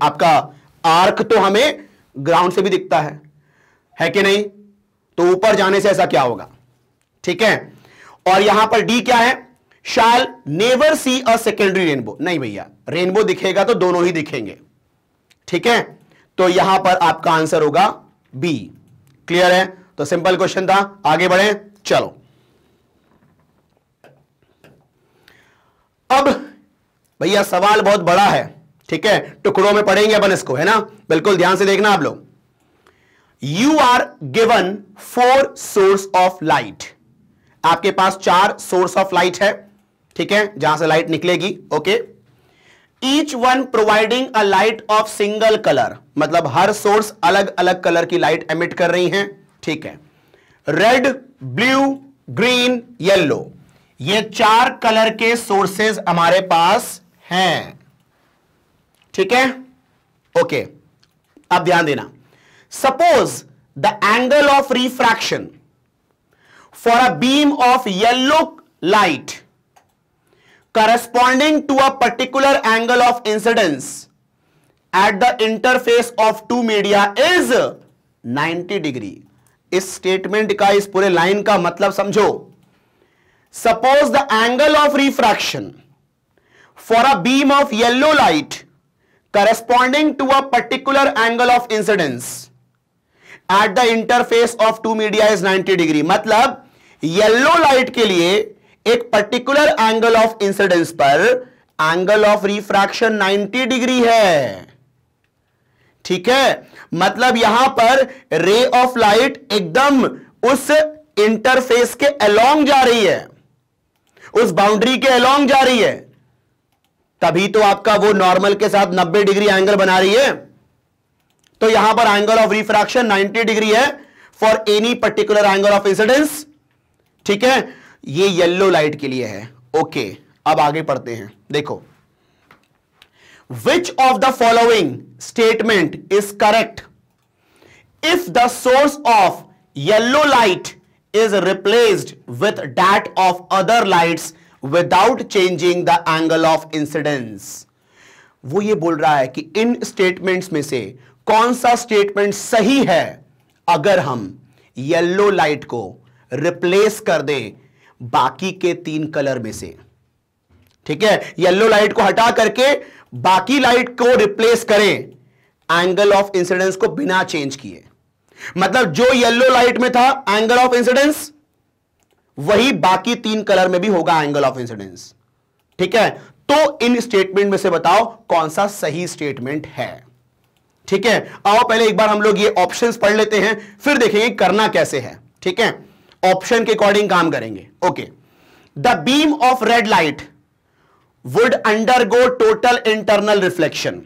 आपका आर्क तो हमें ग्राउंड से भी दिखता है कि नहीं? तो ऊपर जाने से ऐसा क्या होगा, ठीक है। और यहां पर डी क्या है, शैल never see a secondary rainbow, नहीं भैया, रेनबो दिखेगा तो दोनों ही दिखेंगे, ठीक है। तो यहां पर आपका आंसर होगा बी, क्लियर है? तो सिंपल क्वेश्चन था, आगे बढ़े, चलो। अब भैया सवाल बहुत बड़ा है, ठीक है, टुकड़ों में पढ़ेंगे अपन इसको, है ना, बिल्कुल ध्यान से देखना आप लोग। You are given 4 source of light, आपके पास 4 सोर्स ऑफ लाइट है, ठीक है, जहां से लाइट निकलेगी, okay. Each one providing a light of single colour, मतलब हर सोर्स अलग अलग कलर की लाइट एमिट कर रही हैं, ठीक है। रेड, ब्लू, ग्रीन, येलो, ये 4 कलर के सोर्सेज हमारे पास हैं, ठीक है, ओके। अब ध्यान देना, suppose the angle of refraction for a beam of yellow light corresponding to a particular angle of incidence at the interface of two media is 90 degree. इस स्टेटमेंट का, इस पूरे लाइन का मतलब समझो। Suppose the angle of refraction for a beam of yellow light corresponding to a particular angle of incidence at the interface of two media is 90 degree, मतलब yellow light के लिए एक पर्टिकुलर एंगल ऑफ इंसिडेंस पर angle of refraction 90 degree है, ठीक है। मतलब यहां पर रे ऑफ लाइट एकदम उस इंटरफेस के अलोंग जा रही है, उस बाउंड्री के अलोंग जा रही है, तभी तो आपका वो नॉर्मल के साथ 90 डिग्री एंगल बना रही है। तो यहां पर एंगल ऑफ रिफ्रैक्शन 90 डिग्री है for any particular angle of incidence, ठीक है। ये येलो लाइट के लिए है, ओके। अब आगे पढ़ते हैं, देखो, which of the following statement is correct if the source of yellow light is replaced with that of other lights without changing the angle of incidence. वो ये बोल रहा है कि इन स्टेटमेंट्स में से कौन सा स्टेटमेंट सही है अगर हम येलो लाइट को रिप्लेस कर दें बाकी के 3 कलर में से, ठीक है। येलो लाइट को हटा करके बाकी लाइट को रिप्लेस करें एंगल ऑफ इंसिडेंस को बिना चेंज किए, मतलब जो येलो लाइट में था एंगल ऑफ इंसिडेंस वही बाकी 3 कलर में भी होगा एंगल ऑफ इंसिडेंस, ठीक है। तो इन स्टेटमेंट में से बताओ कौन सा सही स्टेटमेंट है, ठीक है। आओ पहले एक बार हम लोग ये ऑप्शंस पढ़ लेते हैं, फिर देखेंगे करना कैसे है, ठीक है। ऑप्शन के अकॉर्डिंग काम करेंगे, okay. The beam of red light would undergo total internal reflection,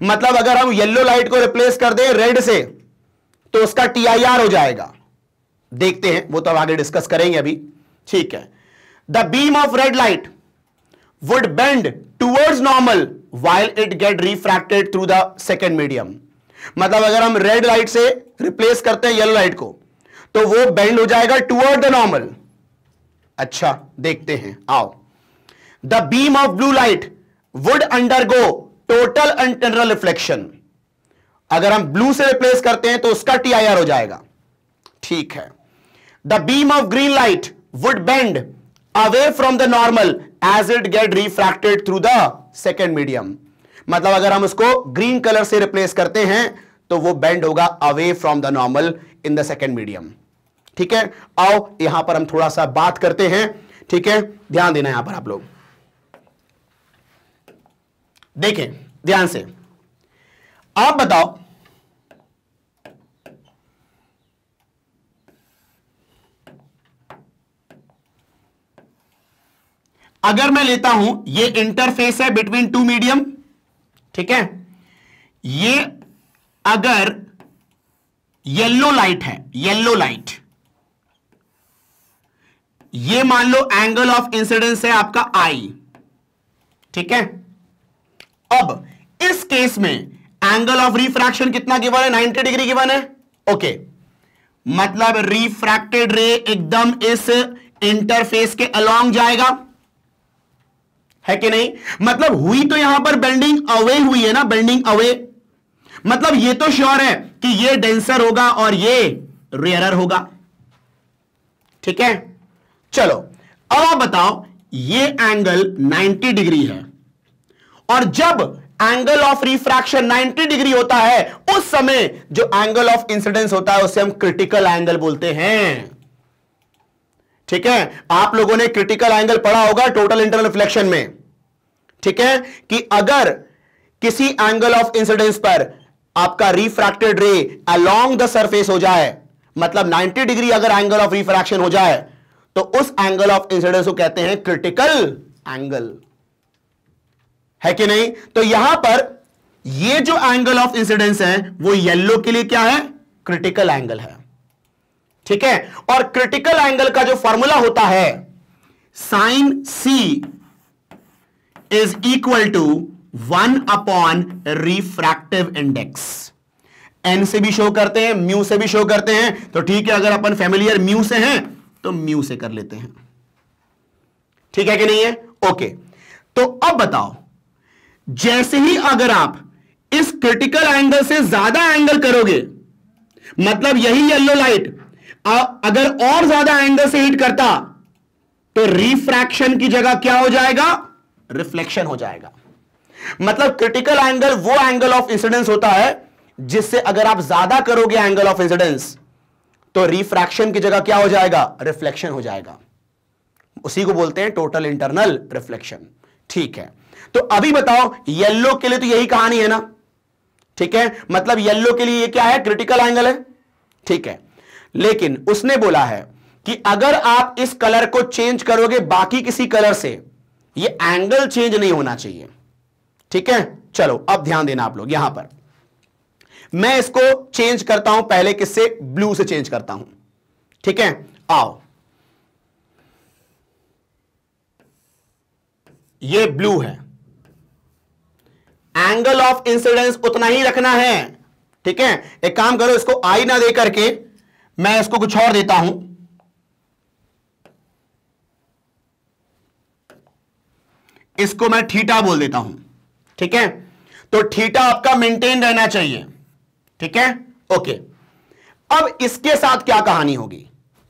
मतलब अगर हम येलो लाइट को रिप्लेस कर दें रेड से तो उसका TIR हो जाएगा, देखते हैं, वो तो आगे डिस्कस करेंगे अभी, ठीक है। The beam of red light would bend towards normal while it get refracted through the second medium, मतलब अगर हम रेड लाइट से रिप्लेस करते हैं येलो लाइट को तो वो बेंड हो जाएगा टुवर्ड द नॉर्मल। अच्छा देखते हैं, आओ। The beam of blue light would undergo total internal reflection, अगर हम ब्लू से रिप्लेस करते हैं तो उसका TIR हो जाएगा, ठीक है। The beam of green light would bend away from the normal as it get refracted through the second medium, मतलब अगर हम उसको ग्रीन कलर से रिप्लेस करते हैं तो वो बेंड होगा away from the normal in the second medium, ठीक है, आओ यहां पर हम थोड़ा सा बात करते हैं। ठीक है, ध्यान देना यहां पर आप लोग देखें ध्यान से। आप बताओ, अगर मैं लेता हूं ये इंटरफेस है बिटवीन टू मीडियम, ठीक है, ये अगर येलो लाइट है, येलो लाइट, ये मान लो एंगल ऑफ इंसिडेंस है आपका आई, ठीक है। अब इस केस में एंगल ऑफ रिफ्रैक्शन कितना गिवन है? 90 डिग्री गिवन है। ओके, मतलब रिफ्रैक्टेड रे एकदम इस इंटरफेस के अलोंग जाएगा, है कि नहीं? मतलब हुई तो यहां पर बेंडिंग अवे हुई है ना, बेंडिंग अवे, मतलब ये तो श्योर है कि ये डेंसर होगा और ये रेयरर होगा, ठीक है। चलो अब आप बताओ, ये एंगल 90 डिग्री है और जब एंगल ऑफ रिफ्रैक्शन 90 डिग्री होता है उस समय जो एंगल ऑफ इंसिडेंस होता है उसे हम क्रिटिकल एंगल बोलते हैं, ठीक है। आप लोगों ने क्रिटिकल एंगल पढ़ा होगा टोटल इंटरनल रिफ्लेक्शन में, ठीक है, कि अगर किसी एंगल ऑफ इंसिडेंस पर आपका रिफ्रैक्टेड रे अलोंग द सरफेस हो जाए, मतलब 90 डिग्री अगर एंगल ऑफ रिफ्रैक्शन हो जाए तो उस एंगल ऑफ इंसिडेंस को कहते हैं क्रिटिकल एंगल, है कि नहीं? तो यहां पर ये जो एंगल ऑफ इंसिडेंस है वो येलो के लिए क्या है? क्रिटिकल एंगल है, ठीक है। और क्रिटिकल एंगल का जो फॉर्मूला होता है sine C is equal to 1 upon refractive index. N से भी शो करते हैं, म्यू से भी शो करते हैं, तो ठीक है, अगर अपन फैमिलियर म्यू से हैं तो म्यू से कर लेते हैं, ठीक है कि नहीं है? ओके, तो अब बताओ, जैसे ही अगर आप इस क्रिटिकल एंगल से ज्यादा एंगल करोगे, मतलब यही येलो लाइट अगर और ज्यादा एंगल से हिट करता तो रिफ्रैक्शन की जगह क्या हो जाएगा? रिफ्लेक्शन हो जाएगा। मतलब क्रिटिकल एंगल वो एंगल ऑफ इंसिडेंस होता है जिससे अगर आप ज्यादा करोगे एंगल ऑफ इंसिडेंस तो रिफ्रैक्शन की जगह क्या हो जाएगा? रिफ्लेक्शन हो जाएगा। उसी को बोलते हैं टोटल इंटरनल रिफ्लेक्शन, ठीक है। तो अभी बताओ, येलो के लिए तो यही कहानी है ना, ठीक है, मतलब येलो के लिए ये क्या है? क्रिटिकल एंगल है, ठीक है। लेकिन उसने बोला है कि अगर आप इस कलर को चेंज करोगे बाकी किसी कलर से, ये एंगल चेंज नहीं होना चाहिए, ठीक है। चलो अब ध्यान देना आप लोग, यहां पर मैं इसको चेंज करता हूं, पहले किससे? ब्लू से चेंज करता हूं, ठीक है। आओ, ये ब्लू है, एंगल ऑफ इंसिडेंस उतना ही रखना है, ठीक है। एक काम करो, इसको आई ना दे करके मैं इसको कुछ और देता हूं, इसको मैं थीटा बोल देता हूं, ठीक है। तो थीटा आपका मेंटेन रहना चाहिए, ठीक है, ओके। अब इसके साथ क्या कहानी होगी,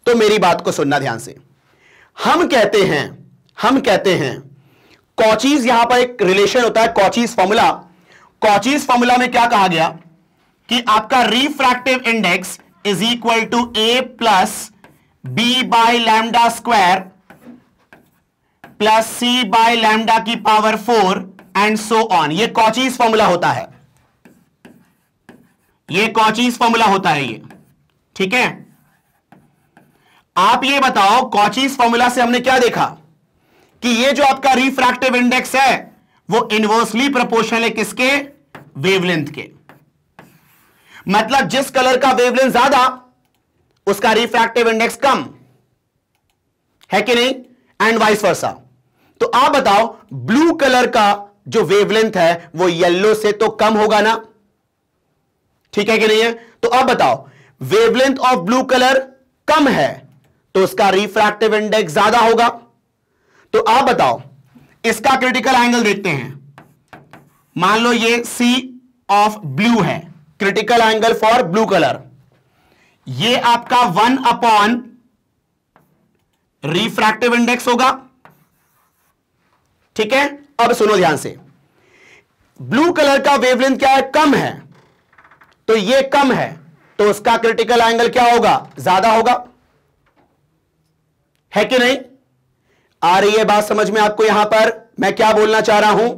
तो मेरी बात को सुनना ध्यान से। हम कहते हैं कॉचीज, यहां पर एक रिलेशन होता है कॉचीज फॉर्मूला। कॉचीज फॉर्मूला में क्या कहा गया कि आपका refractive index is equal to A plus B by lambda square plus C by lambda की पावर 4 एंड सो ऑन। ये कॉचीज फॉर्मूला होता है, ये कॉचीज फॉर्मूला होता है ये, ठीक है। आप ये बताओ, कॉचीज फॉर्मूला से हमने क्या देखा कि ये जो आपका रिफ्रैक्टिव इंडेक्स है वो इनवर्सली प्रोपोर्शनल है किसके? वेवलेंथ के। मतलब जिस कलर का वेवलेंथ ज्यादा उसका रिफ्रैक्टिव इंडेक्स कम, है कि नहीं? And vice versa. तो आप बताओ, ब्लू कलर का जो वेवलेंथ है वो येलो से तो कम होगा ना, ठीक है कि नहीं है? तो अब बताओ, वेवलेंथ ऑफ ब्लू कलर कम है तो उसका रिफ्रैक्टिव इंडेक्स ज्यादा होगा। तो आप बताओ, इसका क्रिटिकल एंगल देखते हैं। मान लो ये C ऑफ ब्लू है, critical angle for blue colour, ये आपका 1 अपॉन रिफ्रैक्टिव इंडेक्स होगा, ठीक है। अब सुनो ध्यान से, ब्लू कलर का वेवलेंथ क्या है? कम है, तो ये कम है तो उसका क्रिटिकल एंगल क्या होगा? ज्यादा होगा, है कि नहीं? आ रही है बात समझ में आपको? यहां पर मैं क्या बोलना चाह रहा हूं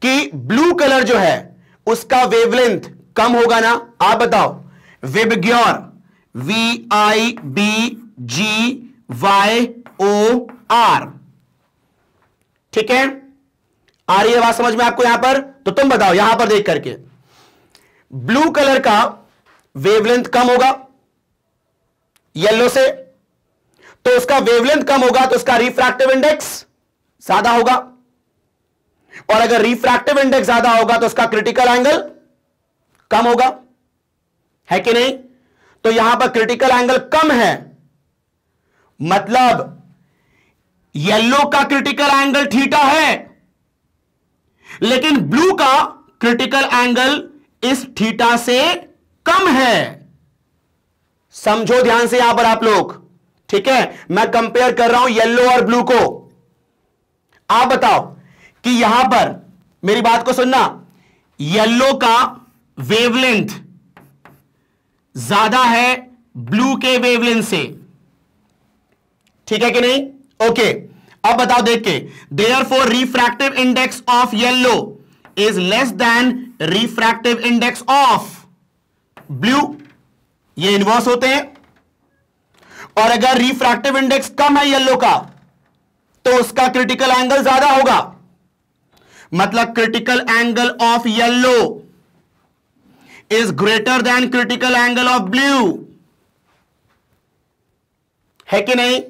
कि ब्लू कलर जो है उसका वेवलेंथ कम होगा ना? आप बताओ। विबग्योर, VIBGYOR, ठीक है? आ रही है बात समझ में आपको यहां पर? तो तुम बताओ यहां पर देख करके, ब्लू कलर का वेवलेंथ कम होगा येलो से, तो उसका वेवलेंथ कम होगा तो उसका रिफ्रैक्टिव इंडेक्स ज्यादा होगा, और अगर रिफ्रैक्टिव इंडेक्स ज्यादा होगा तो उसका क्रिटिकल एंगल कम होगा, है कि नहीं? तो यहां पर क्रिटिकल एंगल कम है, मतलब येलो का क्रिटिकल एंगल थीटा है, लेकिन ब्लू का क्रिटिकल एंगल इस थीटा से कम है। समझो ध्यान से यहां पर आप लोग, ठीक है? मैं कंपेयर कर रहा हूं येलो और ब्लू को। आप बताओ कि यहां पर मेरी बात को सुनना, येलो का वेवलेंथ ज्यादा है ब्लू के वेवलेंथ से, ठीक है कि नहीं? ओके, अब बताओ देख के, therefore refractive index of yellow is less than refractive index of blue. ये इन्वर्स होते हैं, और अगर रिफ्रैक्टिव इंडेक्स कम है येलो का तो उसका क्रिटिकल एंगल ज्यादा होगा, मतलब critical angle of yellow is greater than critical angle of blue, है कि नहीं?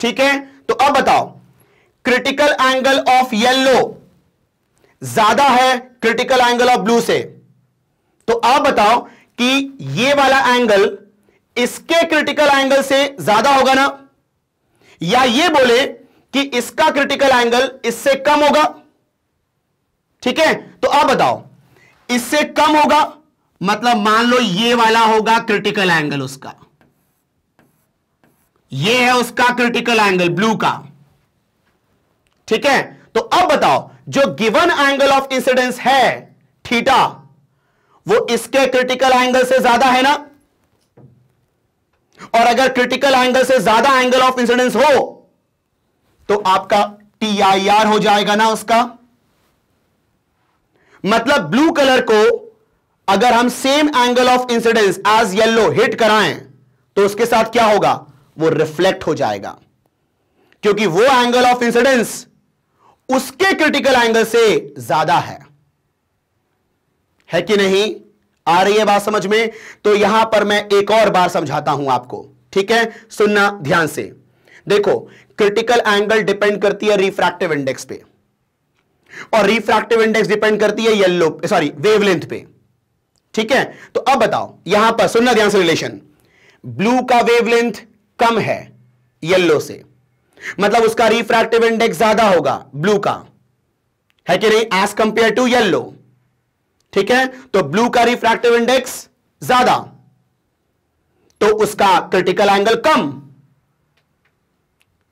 ठीक है, तो अब बताओ क्रिटिकल एंगल ऑफ येलो ज्यादा है क्रिटिकल एंगल ऑफ ब्लू से, तो आप बताओ कि ये वाला एंगल इसके क्रिटिकल एंगल से ज्यादा होगा ना, या ये बोले कि इसका क्रिटिकल एंगल इससे कम होगा? ठीक है, तो आप बताओ इससे कम होगा, मतलब मान लो ये वाला होगा क्रिटिकल एंगल उसका, ये है उसका क्रिटिकल एंगल ब्लू का, ठीक है? तो अब बताओ जो गिवन एंगल ऑफ इंसिडेंस है थीटा, वो इसके क्रिटिकल एंगल से ज्यादा है ना? और अगर क्रिटिकल एंगल से ज्यादा एंगल ऑफ इंसिडेंस हो तो आपका TIR हो जाएगा ना उसका। मतलब ब्लू कलर को अगर हम same angle of incidence as yellow hit कराएं तो उसके साथ क्या होगा? वो रिफ्लेक्ट हो जाएगा, क्योंकि वो एंगल ऑफ इंसिडेंस उसके क्रिटिकल एंगल से ज्यादा है कि नहीं? आ रही है बात समझ में? तो यहां पर मैं एक और बार समझाता हूं आपको, ठीक है? सुनना ध्यान से। देखो, क्रिटिकल एंगल डिपेंड करती है रिफ्रैक्टिव इंडेक्स पे, और रिफ्रैक्टिव इंडेक्स डिपेंड करती है वेवलेंथ पे, ठीक है? तो अब बताओ यहां पर सुनना ध्यान से रिलेशन, ब्लू का वेवलेंथ कम है येलो से, मतलब उसका रिफ्रैक्टिव इंडेक्स ज्यादा होगा ब्लू का, है कि नहीं? एज कंपेयर टू येलो, ठीक है? तो ब्लू का रिफ्रैक्टिव इंडेक्स ज्यादा, तो उसका क्रिटिकल एंगल कम,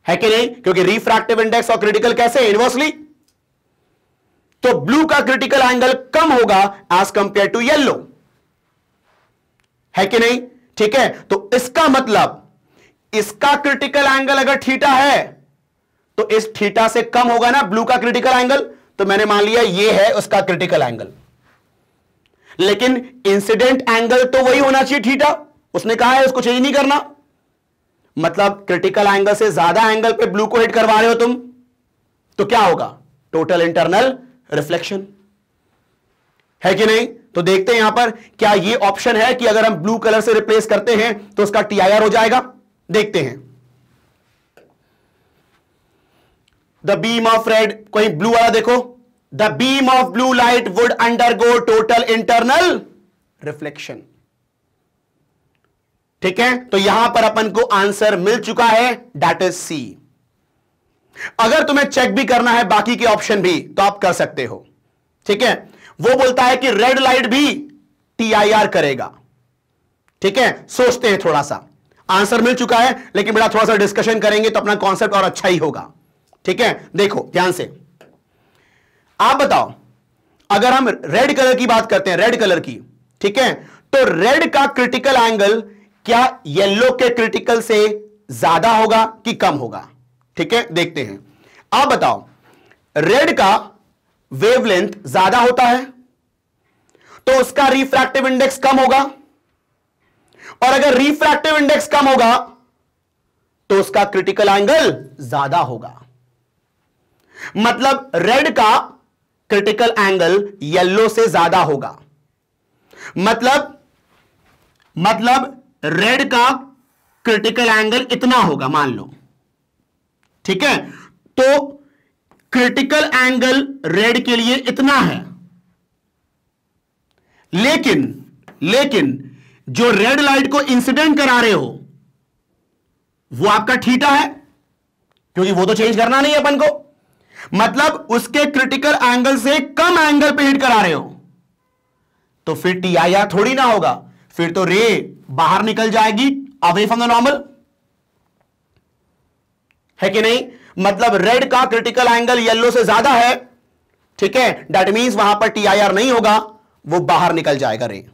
है कि नहीं? क्योंकि रिफ्रैक्टिव इंडेक्स और क्रिटिकल कैसे? इनवर्सली। तो ब्लू का क्रिटिकल एंगल कम होगा एज कंपेयर टू येलो, है कि नहीं? ठीक है, तो इसका मतलब इसका क्रिटिकल एंगल अगर थीटा है तो इस थीटा से कम होगा ना ब्लू का क्रिटिकल एंगल, तो मैंने मान लिया ये है उसका क्रिटिकल एंगल, लेकिन इंसिडेंट एंगल तो वही होना चाहिए थीटा, उसने कहा है उसको चेंज नहीं करना। मतलब क्रिटिकल एंगल से ज्यादा एंगल पे ब्लू को हिट करवा रहे हो तुम, तो क्या होगा? टोटल इंटरनल रिफ्लेक्शन, है कि नहीं? तो देखते हैं यहां पर क्या ये ऑप्शन है कि अगर हम ब्लू कलर से रिप्लेस करते हैं तो उसका TIR हो जाएगा। देखते हैं, द बीम ऑफ रेड, कोई ब्लू वाला देखो, the beam of blue light would undergo total internal reflection, ठीक है? तो यहां पर अपन को आंसर मिल चुका है, दैट इज C। अगर तुम्हें चेक भी करना है बाकी के ऑप्शन भी तो आप कर सकते हो, ठीक है? वो बोलता है कि रेड लाइट भी TIR करेगा, ठीक है? सोचते हैं थोड़ा सा, आंसर मिल चुका है लेकिन बेटा थोड़ा सा डिस्कशन करेंगे तो अपना कॉन्सेप्ट और अच्छा ही होगा, ठीक है? देखो ध्यान से, आप बताओ अगर हम रेड कलर की बात करते हैं, रेड कलर की, ठीक है? तो रेड का क्रिटिकल एंगल क्या येलो के क्रिटिकल से ज्यादा होगा कि कम होगा? ठीक है, देखते हैं। आप बताओ, रेड का वेवलेंथ ज्यादा होता है तो उसका रिफ्रैक्टिव इंडेक्स कम होगा, और अगर रिफ्रैक्टिव इंडेक्स कम होगा तो उसका क्रिटिकल एंगल ज्यादा होगा। मतलब रेड का क्रिटिकल एंगल येलो से ज्यादा होगा। मतलब रेड का क्रिटिकल एंगल इतना होगा, मान लो, ठीक है, तो क्रिटिकल एंगल रेड के लिए इतना है, लेकिन जो रेड लाइट को इंसिडेंट करा रहे हो वो आपका थीटा है, क्योंकि वो तो चेंज करना नहीं है अपन को। मतलब उसके क्रिटिकल एंगल से कम एंगल पे हिट करा रहे हो, तो फिर टीआईआर थोड़ी ना होगा, फिर तो रे बाहर निकल जाएगी, अवे फ्रॉम द नॉर्मल, है कि नहीं? मतलब रेड का क्रिटिकल एंगल येलो से ज्यादा है, ठीक है, दैट मींस वहां पर टीआईआर नहीं होगा, वो बाहर निकल जाएगा रे।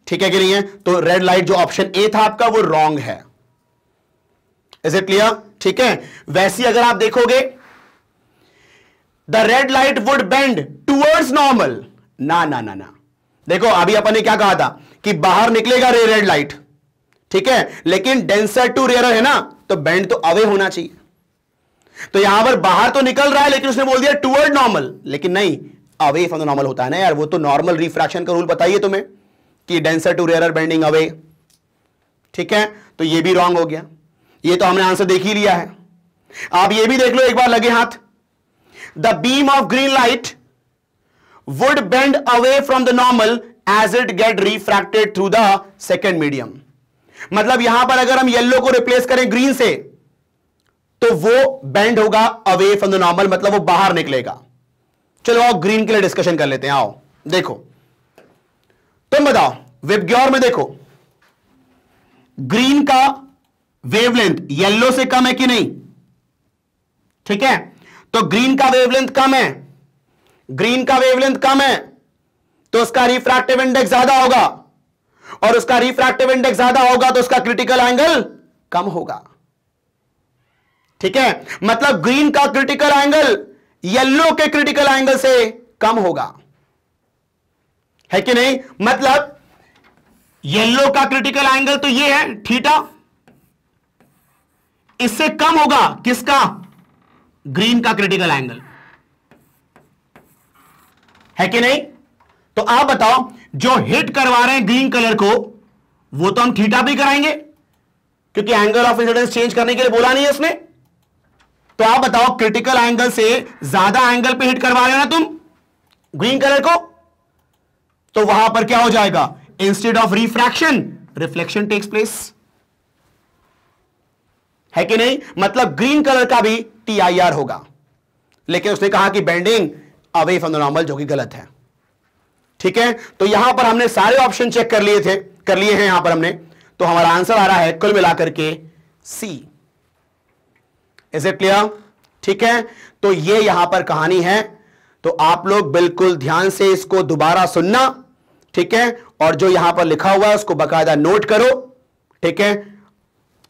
ठीक है कि नहीं है? तो रेड लाइट जो ऑप्शन ए था आपका वो रॉन्ग है। Is it clear? ठीक है। वैसे अगर आप देखोगे, the red light would bend towards normal, ना ना ना ना, देखो अभी अपन ने क्या कहा था कि बाहर निकलेगा रे रेड लाइट, ठीक है, लेकिन डेंसर टू रेयर है ना, तो बेंड तो अवे होना चाहिए। तो यहां पर बाहर तो निकल रहा है, लेकिन उसने बोल दिया टुवर्ड नॉर्मल, लेकिन नहीं, अवे फ्रॉम द नॉर्मल होता है ना यार, वो तो नॉर्मल रिफ्रैक्शन का रूल बताइए तुम्हें कि denser to rare bending away. ठीक है, तो ये भी रॉन्ग हो गया। ये तो हमने आंसर देख ही लिया है। आप ये भी देख लो एक बार लगे हाथ, the beam of green light would bend away from the normal as it get refracted through the second medium. मतलब यहां पर अगर हम येलो को रिप्लेस करें ग्रीन से, तो वो बेंड होगा अवे फ्रॉम द नॉर्मल, मतलब वो बाहर निकलेगा। चलो आओ ग्रीन के लिए डिस्कशन कर लेते हैं। आओ देखो, तुम बताओ विबग्योर में देखो, ग्रीन का वेवलेंथ येलो से कम है कि नहीं? ठीक है, तो ग्रीन का वेवलेंथ कम है, ग्रीन का वेवलेंथ कम है तो उसका रिफ्रैक्टिव इंडेक्स ज्यादा होगा, और उसका रिफ्रैक्टिव इंडेक्स ज्यादा होगा तो उसका क्रिटिकल एंगल कम होगा। ठीक है, मतलब ग्रीन का क्रिटिकल एंगल येलो के क्रिटिकल एंगल से कम होगा, है कि नहीं? मतलब येलो का क्रिटिकल एंगल तो ये है थीटा, इससे कम होगा किसका? ग्रीन का क्रिटिकल एंगल, है कि नहीं? तो आप बताओ, जो हिट करवा रहे हैं ग्रीन कलर को, वो तो हम थीटा भी कराएंगे, क्योंकि एंगल ऑफ इंसिडेंस चेंज करने के लिए बोला नहीं है उसने। तो आप बताओ, क्रिटिकल एंगल से ज्यादा एंगल पे हिट करवा रहे हो ना तुम ग्रीन कलर को, तो वहां पर क्या हो जाएगा? Instead of refraction, reflection takes place, है कि नहीं? मतलब ग्रीन कलर का भी टीआईआर होगा, लेकिन उसने कहा कि bending away from the normal, जो कि गलत है। ठीक है, तो यहां पर हमने सारे ऑप्शन चेक कर लिए हैं यहां पर हमने, तो हमारा आंसर आ रहा है कुल मिलाकर के सी। Is it clear? ठीक है, तो ये यहां पर कहानी है, तो आप लोग बिल्कुल ध्यान से इसको दोबारा सुनना, ठीक है, और जो यहां पर लिखा हुआ है उसको बकायदा नोट करो। ठीक है,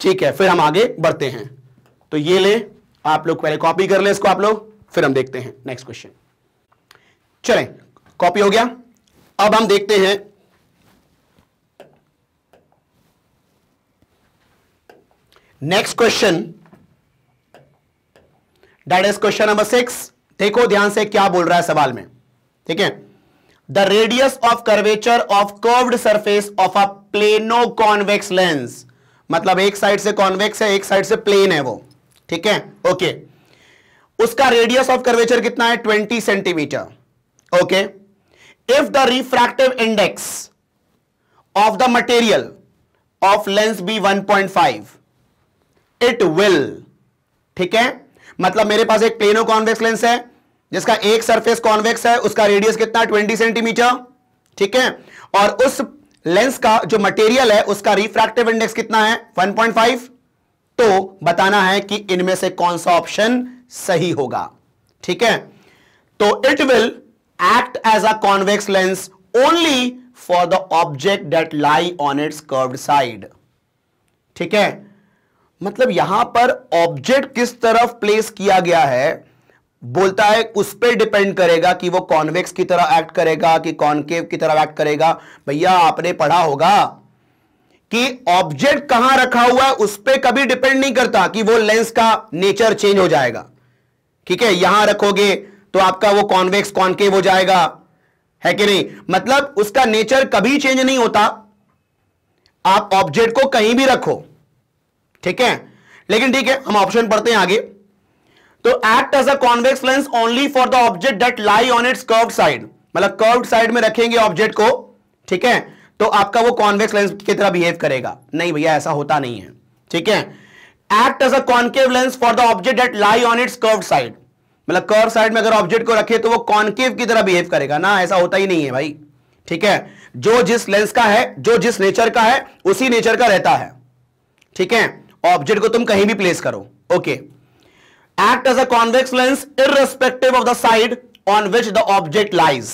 ठीक है, फिर हम आगे बढ़ते हैं। तो ये ले, आप लोग पहले कॉपी कर ले इसको आप लोग, फिर हम देखते हैं नेक्स्ट क्वेश्चन। चलें, कॉपी हो गया। अब हम देखते हैं next question, that is question number 6। देखो ध्यान से क्या बोल रहा है सवाल में। ठीक है, the radius of curvature of curved surface of a plano convex lens, मतलब एक साइड से कॉन्वेक्स है, एक साइड से प्लेन है वो। ठीक है, ओके, उसका रेडियस ऑफ कर्वेचर कितना है? 20 centimetre. Okay, if the refractive index of the material of lens be 1.5, it will, ठीक है, मतलब मेरे पास एक प्लेनो कॉन्वेक्स लेंस है जिसका एक सरफेस कॉन्वेक्स है, उसका रेडियस कितना? 20 सेंटीमीटर। ठीक है, और उस लेंस का जो मटेरियल है उसका रिफ्रैक्टिव इंडेक्स कितना है? 1.5। तो बताना है कि इनमें से कौन सा ऑप्शन सही होगा। ठीक है, तो it will act as a convex lens only for the object that lie on its curved side. ठीक है, मतलब यहां पर ऑब्जेक्ट किस तरफ प्लेस किया गया है, बोलता है उस पर डिपेंड करेगा कि वो कॉन्वेक्स की तरह एक्ट करेगा कि कॉनकेव की तरह एक्ट करेगा। भैया आपने पढ़ा होगा कि ऑब्जेक्ट कहां रखा हुआ है उस पर कभी डिपेंड नहीं करता कि वो लेंस का नेचर चेंज हो जाएगा। ठीक है, यहां रखोगे तो आपका वो कॉन्वेक्स कॉनकेव हो जाएगा, है कि नहीं। मतलब उसका नेचर कभी चेंज नहीं होता, आप ऑब्जेक्ट को कहीं भी रखो। ठीक है, लेकिन ठीक है, हम ऑप्शन पढ़ते हैं आगे। तो act as a convex lens only for the object that lie on its curved side, मतलब कर्व्ड साइड में रखेंगे ऑब्जेक्ट को, ठीक है, तो आपका वो कॉन्वेक्स लेंस की तरह बिहेव करेगा। नहीं भैया, ऐसा होता नहीं है। ठीक है, act as a concave lens for the object that lie on its curved side, मतलब कर्व साइड में अगर ऑब्जेक्ट को रखे तो वो कॉन्केव की तरह बिहेव करेगा ना, ऐसा होता ही नहीं है भाई। ठीक है, जो जिस लेंस का है, जो जिस नेचर का है उसी नेचर का रहता है। ठीक है, ऑब्जेक्ट को तुम कहीं भी प्लेस करो। Okay, act as a convex lens irrespective of the side on which the object lies.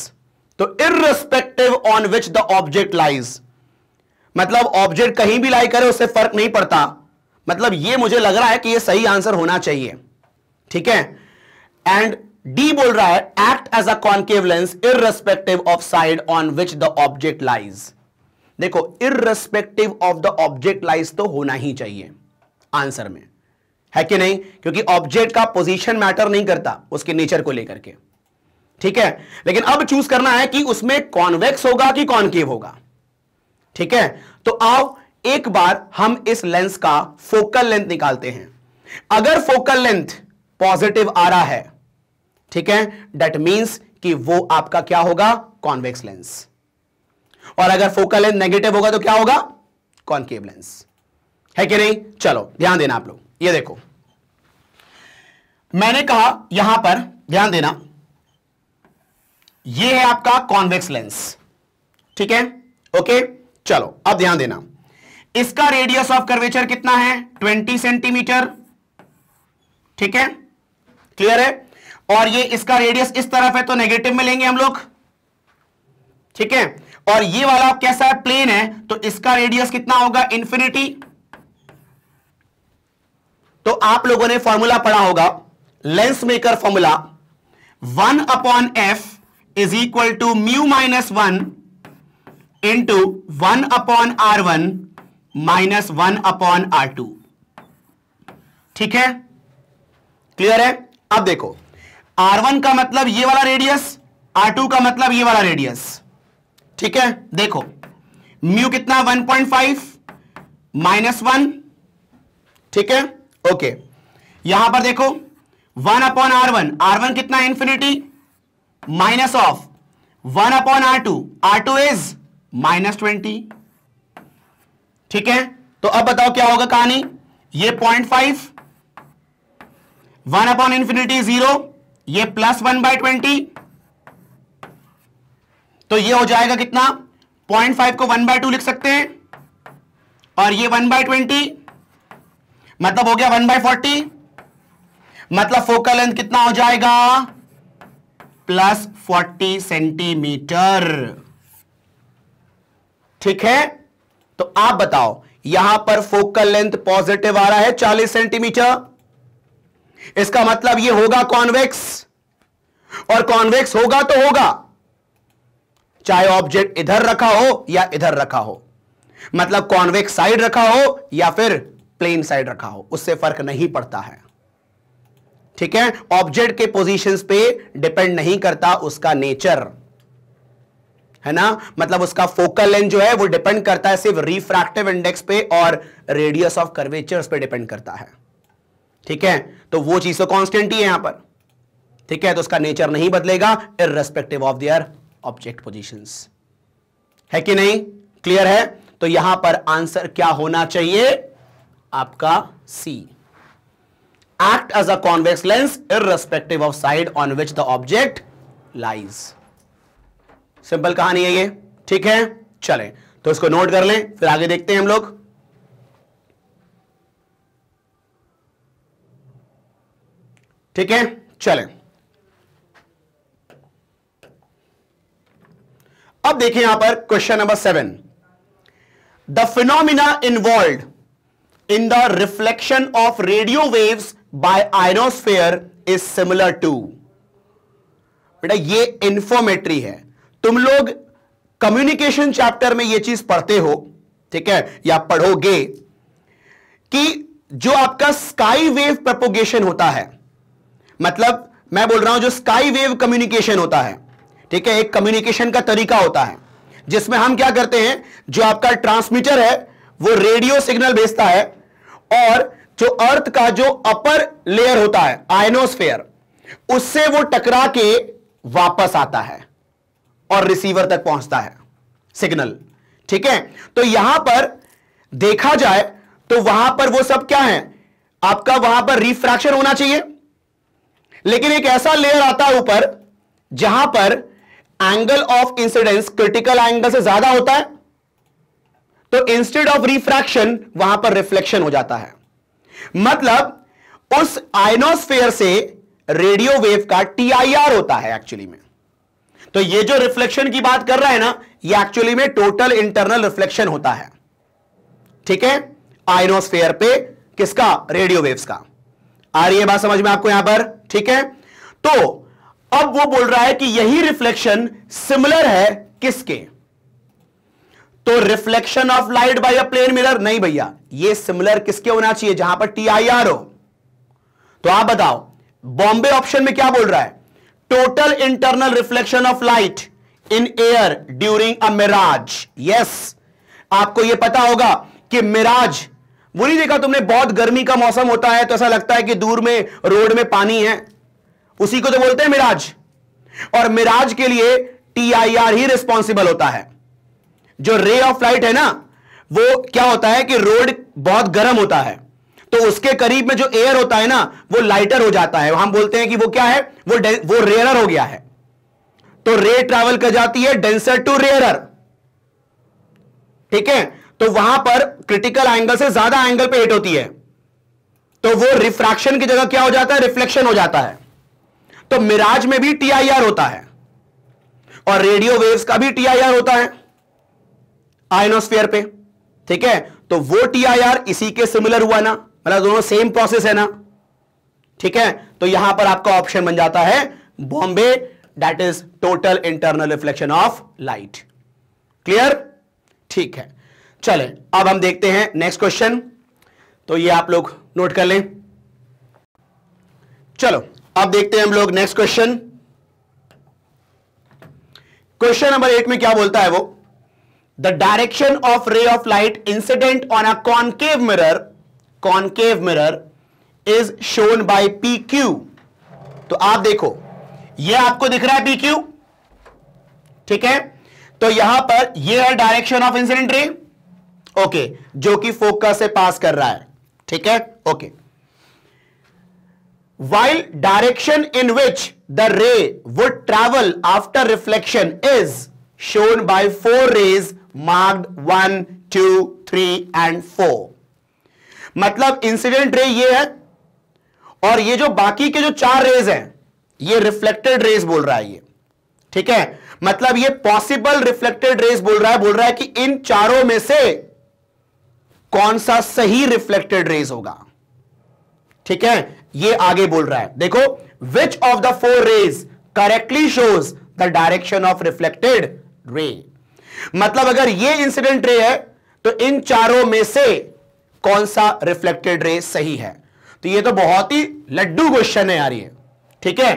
तो irrespective on which the object lies, मतलब ऑब्जेक्ट कहीं भी लाई करे उससे फर्क नहीं पड़ता। मतलब ये मुझे लग रहा है कि ये सही आंसर होना चाहिए। ठीक है, एंड डी बोल रहा है act as a concave lens irrespective of side on which the object lies. देखो, irrespective of the object lies तो होना ही चाहिए आंसर में, है कि नहीं, क्योंकि ऑब्जेक्ट का पोजीशन मैटर नहीं करता उसके नेचर को लेकर के। ठीक है, लेकिन अब चूज करना है कि उसमें कॉन्वेक्स होगा कि कॉन्केव होगा। ठीक है, तो आओ एक बार हम इस लेंस का फोकल लेंथ निकालते हैं। अगर फोकल लेंथ पॉजिटिव आ रहा है, ठीक है, दैट मींस कि वो आपका क्या होगा, कॉन्वेक्स लेंस। और अगर फोकल लेंथ नेगेटिव होगा तो क्या होगा, कॉन्केव लेंस, है कि नहीं। चलो ध्यान देना आप लोग, ये देखो मैंने कहा यहां पर ध्यान देना, ये है आपका कॉन्वेक्स लेंस। ठीक है, ओके, चलो अब ध्यान देना, इसका रेडियस ऑफ कर्वेचर कितना है, 20 सेंटीमीटर। ठीक है, क्लियर है, और ये इसका रेडियस इस तरफ है तो नेगेटिव में लेंगे हम लोग। ठीक है, और ये वाला कैसा है, प्लेन है, तो इसका रेडियस कितना होगा, इंफिनिटी। तो आप लोगों ने फॉर्मूला पढ़ा होगा, lens maker formula 1/f is equal to mu minus 1 into 1/r1 minus 1/r2। ठीक है, क्लियर है। अब देखो, R1 का मतलब ये वाला रेडियस, R2 का मतलब ये वाला रेडियस। ठीक है, देखो म्यू कितना, 1.5 माइनस 1। ठीक है, ओके, यहां पर देखो 1/r1, R1 कितना, infinity, minus of 1/r2, R2 is minus 20। ठीक है, तो अब बताओ क्या होगा कहानी, ये 0.5, 1/इंफिनिटी 0, ये प्लस 1/20, तो ये हो जाएगा कितना, 0.5 को 1/2 लिख सकते हैं, और ये 1/20 मतलब हो गया 1/40, मतलब फोकल लेंथ कितना हो जाएगा, प्लस 40 सेंटीमीटर। ठीक है, तो आप बताओ यहां पर फोकल लेंथ पॉजिटिव आ रहा है 40 सेंटीमीटर, इसका मतलब ये होगा कॉन्वेक्स, और कॉन्वेक्स होगा तो होगा चाहे ऑब्जेक्ट इधर रखा हो या इधर रखा हो, मतलब कॉन्वेक्स साइड रखा हो या फिर प्लेन साइड रखा हो, उससे फर्क नहीं पड़ता है। ठीक है, ऑब्जेक्ट के पोजीशंस पे डिपेंड नहीं करता उसका नेचर, है ना, मतलब उसका फोकल लेंथ जो है वो डिपेंड करता है सिर्फ रिफ्रैक्टिव इंडेक्स पे और रेडियस ऑफ कर्वेचर्स पे डिपेंड करता है। ठीक है, तो वो चीज तो कांस्टेंट ही है यहां पर। ठीक है, तो उसका नेचर नहीं बदलेगा irrespective of their object positions, है कि नहीं, क्लियर है। तो यहां पर आंसर क्या होना चाहिए आपका, C, act as a convex lens irrespective of side on which the object lies. Simple कहानी है ये। ठीक है, चलें तो इसको नोट कर लें, फिर आगे देखते हैं हम लोग। ठीक है, चलें, अब देखिए यहां पर question number 7, the phenomena involve in the reflection of radio waves by ionosphere is similar to. बेटा ये इंफॉर्मेटरी है, तुम लोग कम्युनिकेशन चैप्टर में ये चीज पढ़ते हो, ठीक है, या पढ़ोगे कि जो आपका स्काई वेव प्रोपोगेशन होता है, मतलब मैं बोल रहा हूं जो स्काई वेव कम्युनिकेशन होता है, ठीक है, एक कम्युनिकेशन का तरीका होता है जिसमें हम क्या करते हैं, जो आपका ट्रांसमीटर है वो रेडियो सिग्नल भेजता है और जो अर्थ का जो अपर लेयर होता है आयनोस्फेयर, उससे वो टकरा के वापस आता है और रिसीवर तक पहुंचता है सिग्नल, ठीक है। तो यहां पर देखा जाए तो वहां पर वो सब क्या है, आपका वहां पर रिफ्रैक्शन होना चाहिए, लेकिन एक ऐसा लेयर आता है ऊपर जहां पर angle of incidence critical angle से ज्यादा होता है, तो इंस्टेड ऑफ रिफ्रैक्शन वहां पर रिफ्लेक्शन हो जाता है। मतलब उस आयनोस्फेयर से रेडियो वेव का TIR होता है एक्चुअली में। तो ये जो रिफ्लेक्शन की बात कर रहा है ना, ये एक्चुअली में टोटल इंटरनल रिफ्लेक्शन होता है, ठीक है, आयनोस्फेयर पे, किसका, रेडियो वेव्स का। आ रही है बात समझ में आपको यहां पर, ठीक है। तो अब वो बोल रहा है कि यही रिफ्लेक्शन सिमिलर है किसके, तो reflection of light by a plane mirror नहीं भैया, ये सिमिलर किसके होना चाहिए, जहां पर TIR हो। तो आप बताओ बॉम्बे ऑप्शन में क्या बोल रहा है, total internal reflection of light in air during a mirage. Yes, आपको यह पता होगा कि मिराज, वो नहीं देखा तुमने, बहुत गर्मी का मौसम होता है तो ऐसा लगता है कि दूर में रोड में पानी है, उसी को तो बोलते हैं मिराज। और मिराज के लिए TIR ही रिस्पॉन्सिबल होता है। जो रे ऑफ लाइट है ना, वो क्या होता है कि रोड बहुत गर्म होता है तो उसके करीब में जो एयर होता है ना वो लाइटर हो जाता है, हम बोलते हैं कि वो क्या है, वो रेयरर हो गया है। तो रे ट्रैवल कर जाती है डेंसर टू रेयरर, ठीक है, तो वहां पर क्रिटिकल एंगल से ज्यादा एंगल पे हिट होती है, तो वो रिफ्रैक्शन की जगह क्या हो जाता है, रिफ्लेक्शन हो जाता है। तो मिराज में भी TIR होता है और रेडियो वेव्स का भी TIR होता है आयनोस्फेयर पे, ठीक है। तो वो TIR इसी के सिमिलर हुआ ना, मतलब दोनों सेम प्रोसेस है ना, ठीक है। तो यहां पर आपका ऑप्शन बन जाता है Bombay, that is total internal reflection of light. Clear, ठीक है। चले अब हम देखते हैं नेक्स्ट क्वेश्चन, तो ये आप लोग नोट कर लें। चलो अब देखते हैं हम लोग नेक्स्ट क्वेश्चन। क्वेश्चन नंबर 8 में क्या बोलता है वो, द डायरेक्शन ऑफ रे of light incident on a concave mirror is shown by PQ। तो आप देखो ये आपको दिख रहा है PQ, ठीक है, तो यहां पर ये है direction of incident ray, okay, जो कि फोकस से पास कर रहा है, ठीक है, okay. while direction in which the ray would travel after reflection is shown by 4 rays marked 1, 2, 3 and 4। मतलब इंसिडेंट रे ये है और ये जो बाकी के जो 4 रेज हैं ये रिफ्लेक्टेड रेज बोल रहा है ये, ठीक है, मतलब ये पॉसिबल रिफ्लेक्टेड रेज बोल रहा है कि इन चारों में से कौन सा सही रिफ्लेक्टेड रेज होगा, ठीक है, ये आगे बोल रहा है। देखो, which of the 4 rays correctly shows the direction of reflected ray. मतलब अगर ये इंसिडेंट रे है तो इन चारों में से कौन सा रिफ्लेक्टेड रे सही है। तो ये तो बहुत ही लड्डू क्वेश्चन है यार ये, ठीक है,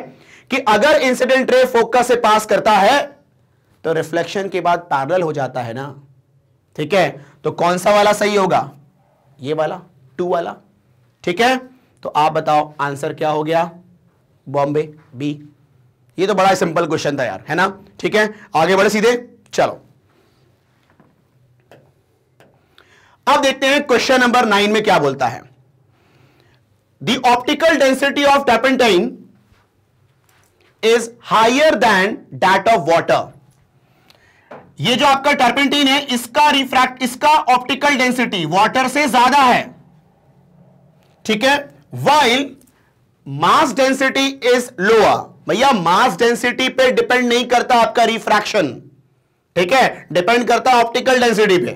कि अगर इंसिडेंट रे फोकस से पास करता है तो रिफ्लेक्शन के बाद पैरेलल हो जाता है ना, ठीक है, तो कौन सा वाला सही होगा, ये वाला 2 वाला, ठीक है। तो आप बताओ आंसर क्या हो गया, बॉम्बे बी। ये तो बड़ा सिंपल क्वेश्चन था यार, है ना, ठीक है, आगे बढ़े सीधे। चलो अब देखते हैं क्वेश्चन नंबर 9 में क्या बोलता है, the optical density of turpentine is higher than that of water. ये जो आपका टर्पेंटाइन है इसका ऑप्टिकल डेंसिटी वाटर से ज्यादा है, ठीक है, while mass density is lower. भैया मास डेंसिटी पे डिपेंड नहीं करता आपका रिफ्रैक्शन, ठीक है, डिपेंड करता ऑप्टिकल डेंसिटी पे।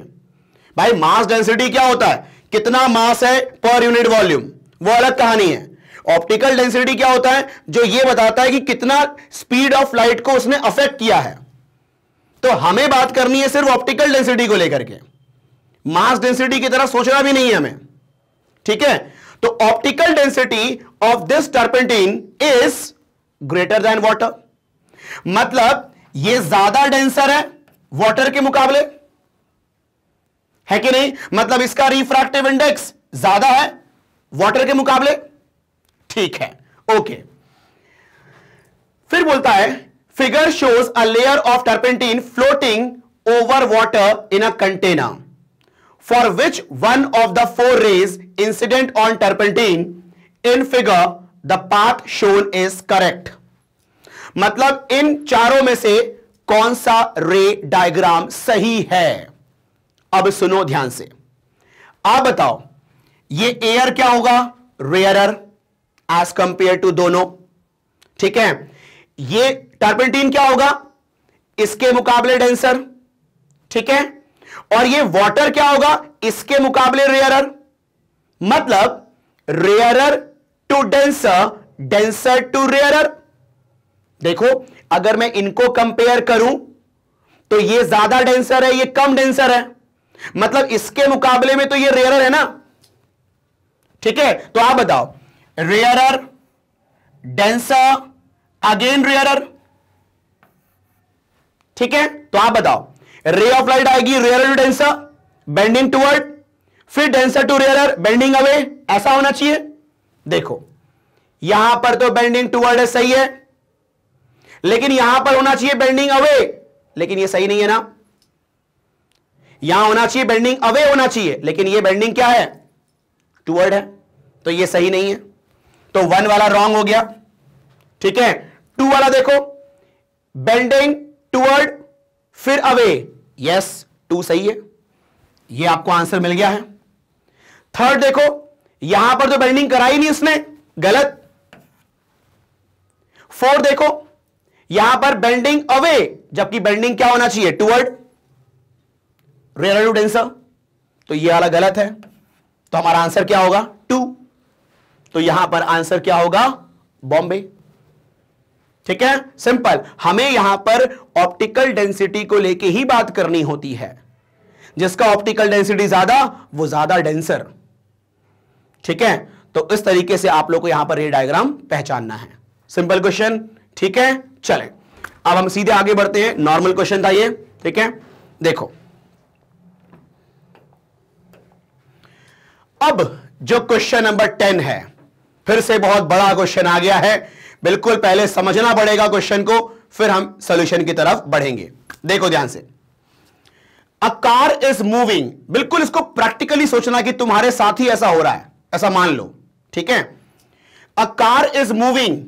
भाई मास डेंसिटी क्या होता है कितना मास है पर यूनिट वॉल्यूम, वो अलग कहानी है। ऑप्टिकल डेंसिटी क्या होता है, जो ये बताता है कि कितना स्पीड ऑफ लाइट को उसने अफेक्ट किया है। तो हमें बात करनी है सिर्फ ऑप्टिकल डेंसिटी को लेकर के, मास डेंसिटी की तरह सोचना भी नहीं है हमें, ठीक है। तो optical density of this turpentine is greater than water, मतलब ये ज्यादा डेंसर है वाटर के मुकाबले, है कि नहीं। मतलब इसका रिफ्रैक्टिव इंडेक्स ज्यादा है वाटर के मुकाबले, ठीक है, ओके। फिर बोलता है figure shows a layer of turpentine floating over water in a container for which one of the 4 rays incident on turpentine in figure the path shown is correct. मतलब इन चारों में से कौन सा रे डायग्राम सही है। अब सुनो ध्यान से, आप बताओ ये एयर क्या होगा, रेयरर एज कंपेयर टू दोनों, ठीक है। ये टर्पेंटीन क्या होगा, इसके मुकाबले डेंसर, ठीक है। और ये वाटर क्या होगा, इसके मुकाबले रेयरर। मतलब rarer to denser, denser to rarer. देखो अगर मैं इनको कंपेयर करूं तो ये ज्यादा डेंसर है, ये कम डेंसर है, मतलब इसके मुकाबले में तो ये रेयरर है ना, ठीक है। तो आप बताओ रेयरर, डेंसर, अगेन रेयरर, ठीक है। तो आप बताओ रे ऑफ लाइट आएगी rarer to denser, bending toward, फिर denser to rarer, bending away, ऐसा होना चाहिए। देखो यहां पर तो बेंडिंग टुवर्ड है, सही है, लेकिन यहां पर होना चाहिए बेंडिंग अवे, लेकिन ये सही नहीं है ना। यहां होना चाहिए बेंडिंग अवे होना चाहिए, लेकिन ये बेंडिंग क्या है, टुवर्ड है, तो ये सही नहीं है। तो 1 वाला रॉन्ग हो गया, ठीक है। 2 वाला देखो बेंडिंग टुवर्ड फिर अवे, यस 2 सही है, ये आपको आंसर मिल गया है। 3rd देखो यहां पर तो बेंडिंग कराई नहीं उसने, गलत। 4 देखो यहां पर बेंडिंग अवे, जबकि बेंडिंग क्या होना चाहिए, टुवर्ड, रेयरर टू डेंसर, तो ये वाला गलत है। तो हमारा आंसर क्या होगा, 2। तो यहां पर आंसर क्या होगा, बॉम्बे, ठीक है। सिंपल, हमें यहां पर ऑप्टिकल डेंसिटी को लेके ही बात करनी होती है, जिसका ऑप्टिकल डेंसिटी ज्यादा वो ज्यादा डेंसर, ठीक है। तो इस तरीके से आप लोग को यहां पर ये डायग्राम पहचानना है। सिंपल क्वेश्चन, ठीक है। चलें अब हम सीधे आगे बढ़ते हैं, नॉर्मल क्वेश्चन था ये, ठीक है। देखो अब जो क्वेश्चन नंबर 10 है, फिर से बहुत बड़ा क्वेश्चन आ गया है, बिल्कुल पहले समझना पड़ेगा क्वेश्चन को, फिर हम सॉल्यूशन की तरफ बढ़ेंगे। देखो ध्यान से, अ कार इज मूविंग, बिल्कुल इसको प्रैक्टिकली सोचना कि तुम्हारे साथ ही ऐसा हो रहा है, ऐसा मान लो, ठीक है। A car is moving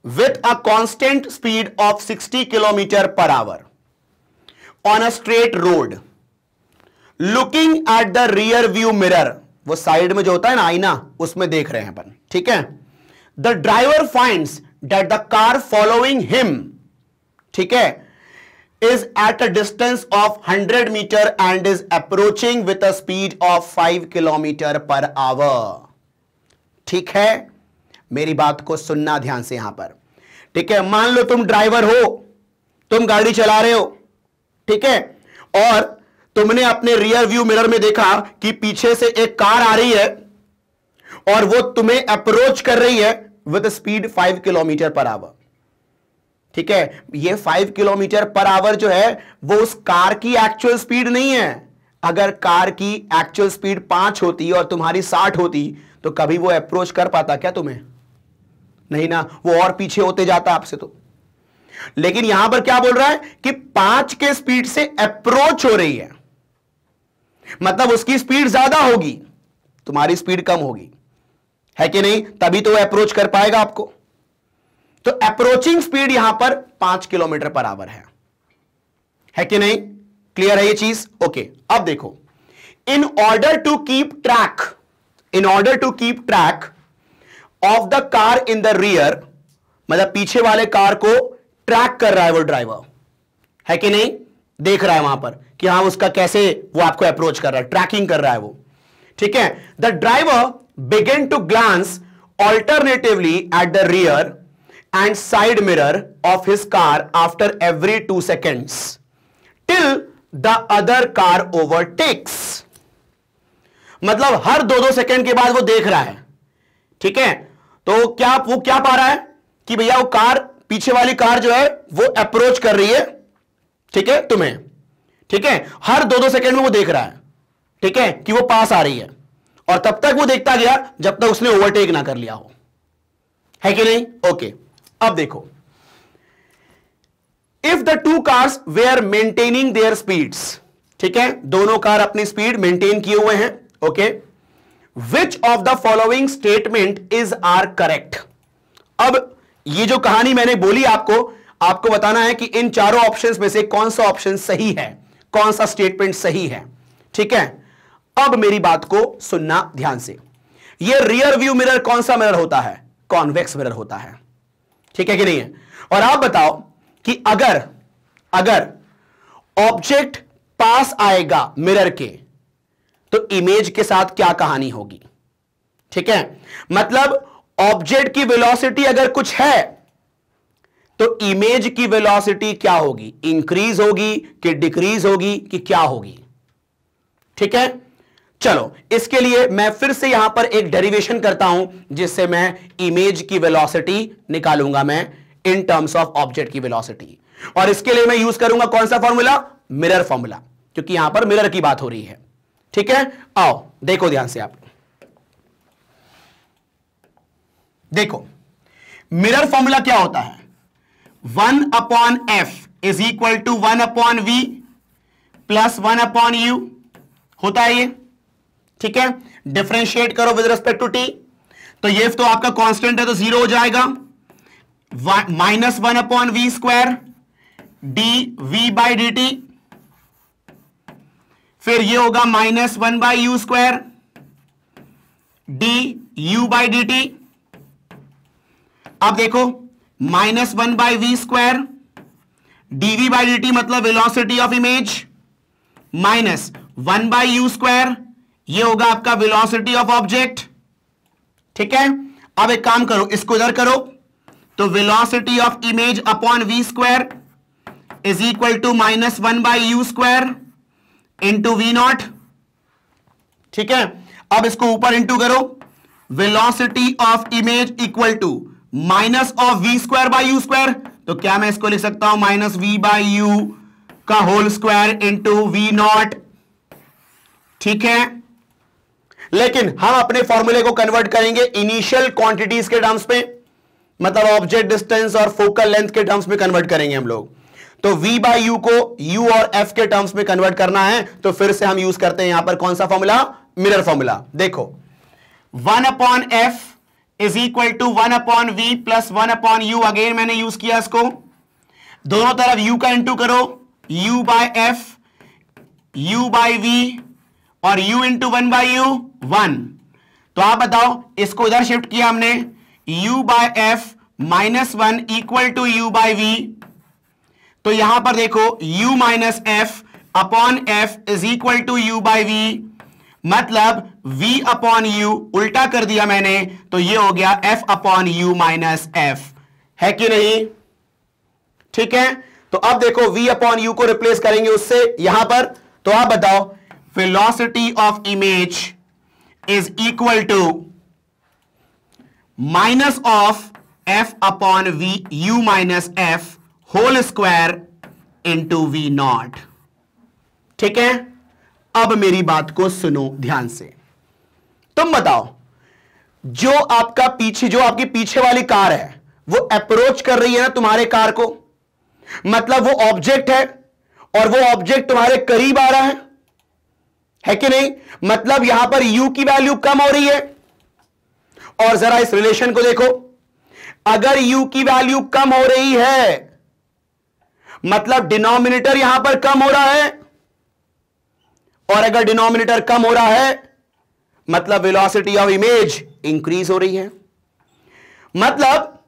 with a constant speed of 60 km/h on a straight road, looking at the rear view mirror, वो साइड में जो होता है ना आईना, उसमें देख रहे हैं अपन, ठीक है। The driver finds that the car following him, ठीक है, is at a distance of 100 meter and is approaching with a speed of 5 km/h, ठीक है। मेरी बात को सुनना ध्यान से यहां पर, ठीक है। मान लो तुम ड्राइवर हो, तुम गाड़ी चला रहे हो, ठीक है, और तुमने अपने रियर व्यू मिरर में देखा कि पीछे से एक कार आ रही है और वो तुम्हें अप्रोच कर रही है विद स्पीड 5 km/h, ठीक है। ये 5 km/h जो है वो उस कार की एक्चुअल स्पीड नहीं है। अगर कार की एक्चुअल स्पीड 5 होती और तुम्हारी 60 होती तो कभी वो अप्रोच कर पाता क्या तुम्हें, नहीं ना, वो और पीछे होते जाता आपसे। तो लेकिन यहां पर क्या बोल रहा है कि 5 के स्पीड से अप्रोच हो रही है, मतलब उसकी स्पीड ज्यादा होगी, तुम्हारी स्पीड कम होगी, है कि नहीं, तभी तो वो अप्रोच कर पाएगा आपको। तो अप्रोचिंग स्पीड यहां पर 5 km/h है कि नहीं, क्लियर है ये चीज, ओके। अब देखो, in order to keep track of the car in the rear, मतलब पीछे वाले कार को ट्रैक कर रहा है वो ड्राइवर, है कि नहीं, देख रहा है वहां पर कि हाँ उसका कैसे वो आपको अप्रोच कर रहा है, ट्रैकिंग कर रहा है वो, ठीक है। The driver begin to glance alternatively at the rear and side mirror of his car after every 2 seconds till the other car overtakes. मतलब हर 2-2 सेकंड के बाद वो देख रहा है, ठीक है। तो वो क्या पा रहा है कि भैया वो कार, पीछे वाली कार जो है वो अप्रोच कर रही है, ठीक है, तुम्हें, ठीक है। हर 2-2 सेकंड में वो देख रहा है, ठीक है, कि वो पास आ रही है, और तब तक वो देखता गया जब तक उसने ओवरटेक ना कर लिया हो, है कि नहीं? ओके, अब देखो, if the 2 cars were maintaining their speeds, ठीक है, दोनों कार अपनी स्पीड मेंटेन किए हुए हैं, okay, which of the following statement is are correct. अब ये जो कहानी मैंने बोली आपको बताना है कि इन चारों ऑप्शंस में से कौन सा ऑप्शन सही है, कौन सा स्टेटमेंट सही है, ठीक है। अब मेरी बात को सुनना ध्यान से। ये रियर व्यू मिरर कौन सा मिरर होता है? कॉन्वेक्स मिरर होता है, ठीक है कि नहीं है? और आप बताओ कि अगर ऑब्जेक्ट पास आएगा मिरर के तो इमेज के साथ क्या कहानी होगी, ठीक है। मतलब ऑब्जेक्ट की वेलोसिटी अगर कुछ है तो इमेज की वेलोसिटी क्या होगी? इंक्रीज होगी कि डिक्रीज होगी कि क्या होगी, ठीक है। चलो, इसके लिए मैं फिर से यहां पर एक डेरिवेशन करता हूं जिससे मैं इमेज की वेलोसिटी निकालूंगा, मैं इन टर्म्स ऑफ ऑब्जेक्ट की वेलोसिटी। और इसके लिए मैं यूज करूंगा कौन सा फॉर्मूला? मिरर फॉर्मूला, क्योंकि यहां पर मिरर की बात हो रही है, ठीक है। आओ देखो ध्यान से, आप देखो मिरर फॉर्मूला क्या होता है? 1/f is equal to 1/v plus 1/u होता है ये, ठीक है। डिफरेंशिएट करो विद रिस्पेक्ट टू टी, तो ये तो आपका कांस्टेंट है तो 0 हो जाएगा, -1/v स्क्वायर dv/dt, फिर ये होगा -1/u स्क्वायर du/dt। अब देखो -1/v स्क्वायर dv/dt मतलब velocity of image, -1/u square ये होगा आपका वेलोसिटी ऑफ ऑब्जेक्ट, ठीक है। अब एक काम करो, इसको इधर करो, तो velocity of image upon v square is equal to -1/u square into v0, ठीक है। अब इसको ऊपर इंटू करो, velocity of image equal to minus of v square by u square, तो क्या मैं इसको लिख सकता हूं -v/u का होल स्क्वायर इंटू v0, ठीक है। लेकिन हम अपने फॉर्मूले को कन्वर्ट करेंगे इनिशियल क्वांटिटीज के टर्म्स पे, मतलब ऑब्जेक्ट डिस्टेंस और फोकल लेंथ के टर्म्स में कन्वर्ट करेंगे हम लोग। तो v/u को u और f के टर्म्स में कन्वर्ट करना है, तो फिर से हम यूज करते हैं यहां पर कौन सा फॉर्मूला? Mirror formula. देखो 1/f is equal to 1/v plus 1/u, again मैंने यूज किया इसको, दोनों तरफ u का इंटू करो, u/f u/v और u इंटू 1/u 1। तो आप बताओ, इसको इधर शिफ्ट किया हमने, u/f -1 इक्वल टू u/v, तो यहां पर देखो u minus F upon F is equal to u/v, मतलब v अपॉन u उल्टा कर दिया मैंने, तो ये हो गया f upon u minus F, है कि नहीं? ठीक है, तो अब देखो v अपॉन u को रिप्लेस करेंगे उससे यहां पर, तो आप बताओ velocity of image is equal to minus of f upon v u minus F whole square into v0। ठीक है, अब मेरी बात को सुनो ध्यान से। तुम बताओ, जो आपकी पीछे वाली कार है वो अप्रोच कर रही है ना तुम्हारे कार को, मतलब वो ऑब्जेक्ट है और वो ऑब्जेक्ट तुम्हारे करीब आ रहा है कि नहीं? मतलब यहां पर u की वैल्यू कम हो रही है। और जरा इस रिलेशन को देखो, अगर u की वैल्यू कम हो रही है मतलब डिनोमिनेटर यहां पर कम हो रहा है, और अगर डिनोमिनेटर कम हो रहा है मतलब वेलोसिटी ऑफ इमेज इंक्रीज हो रही है। मतलब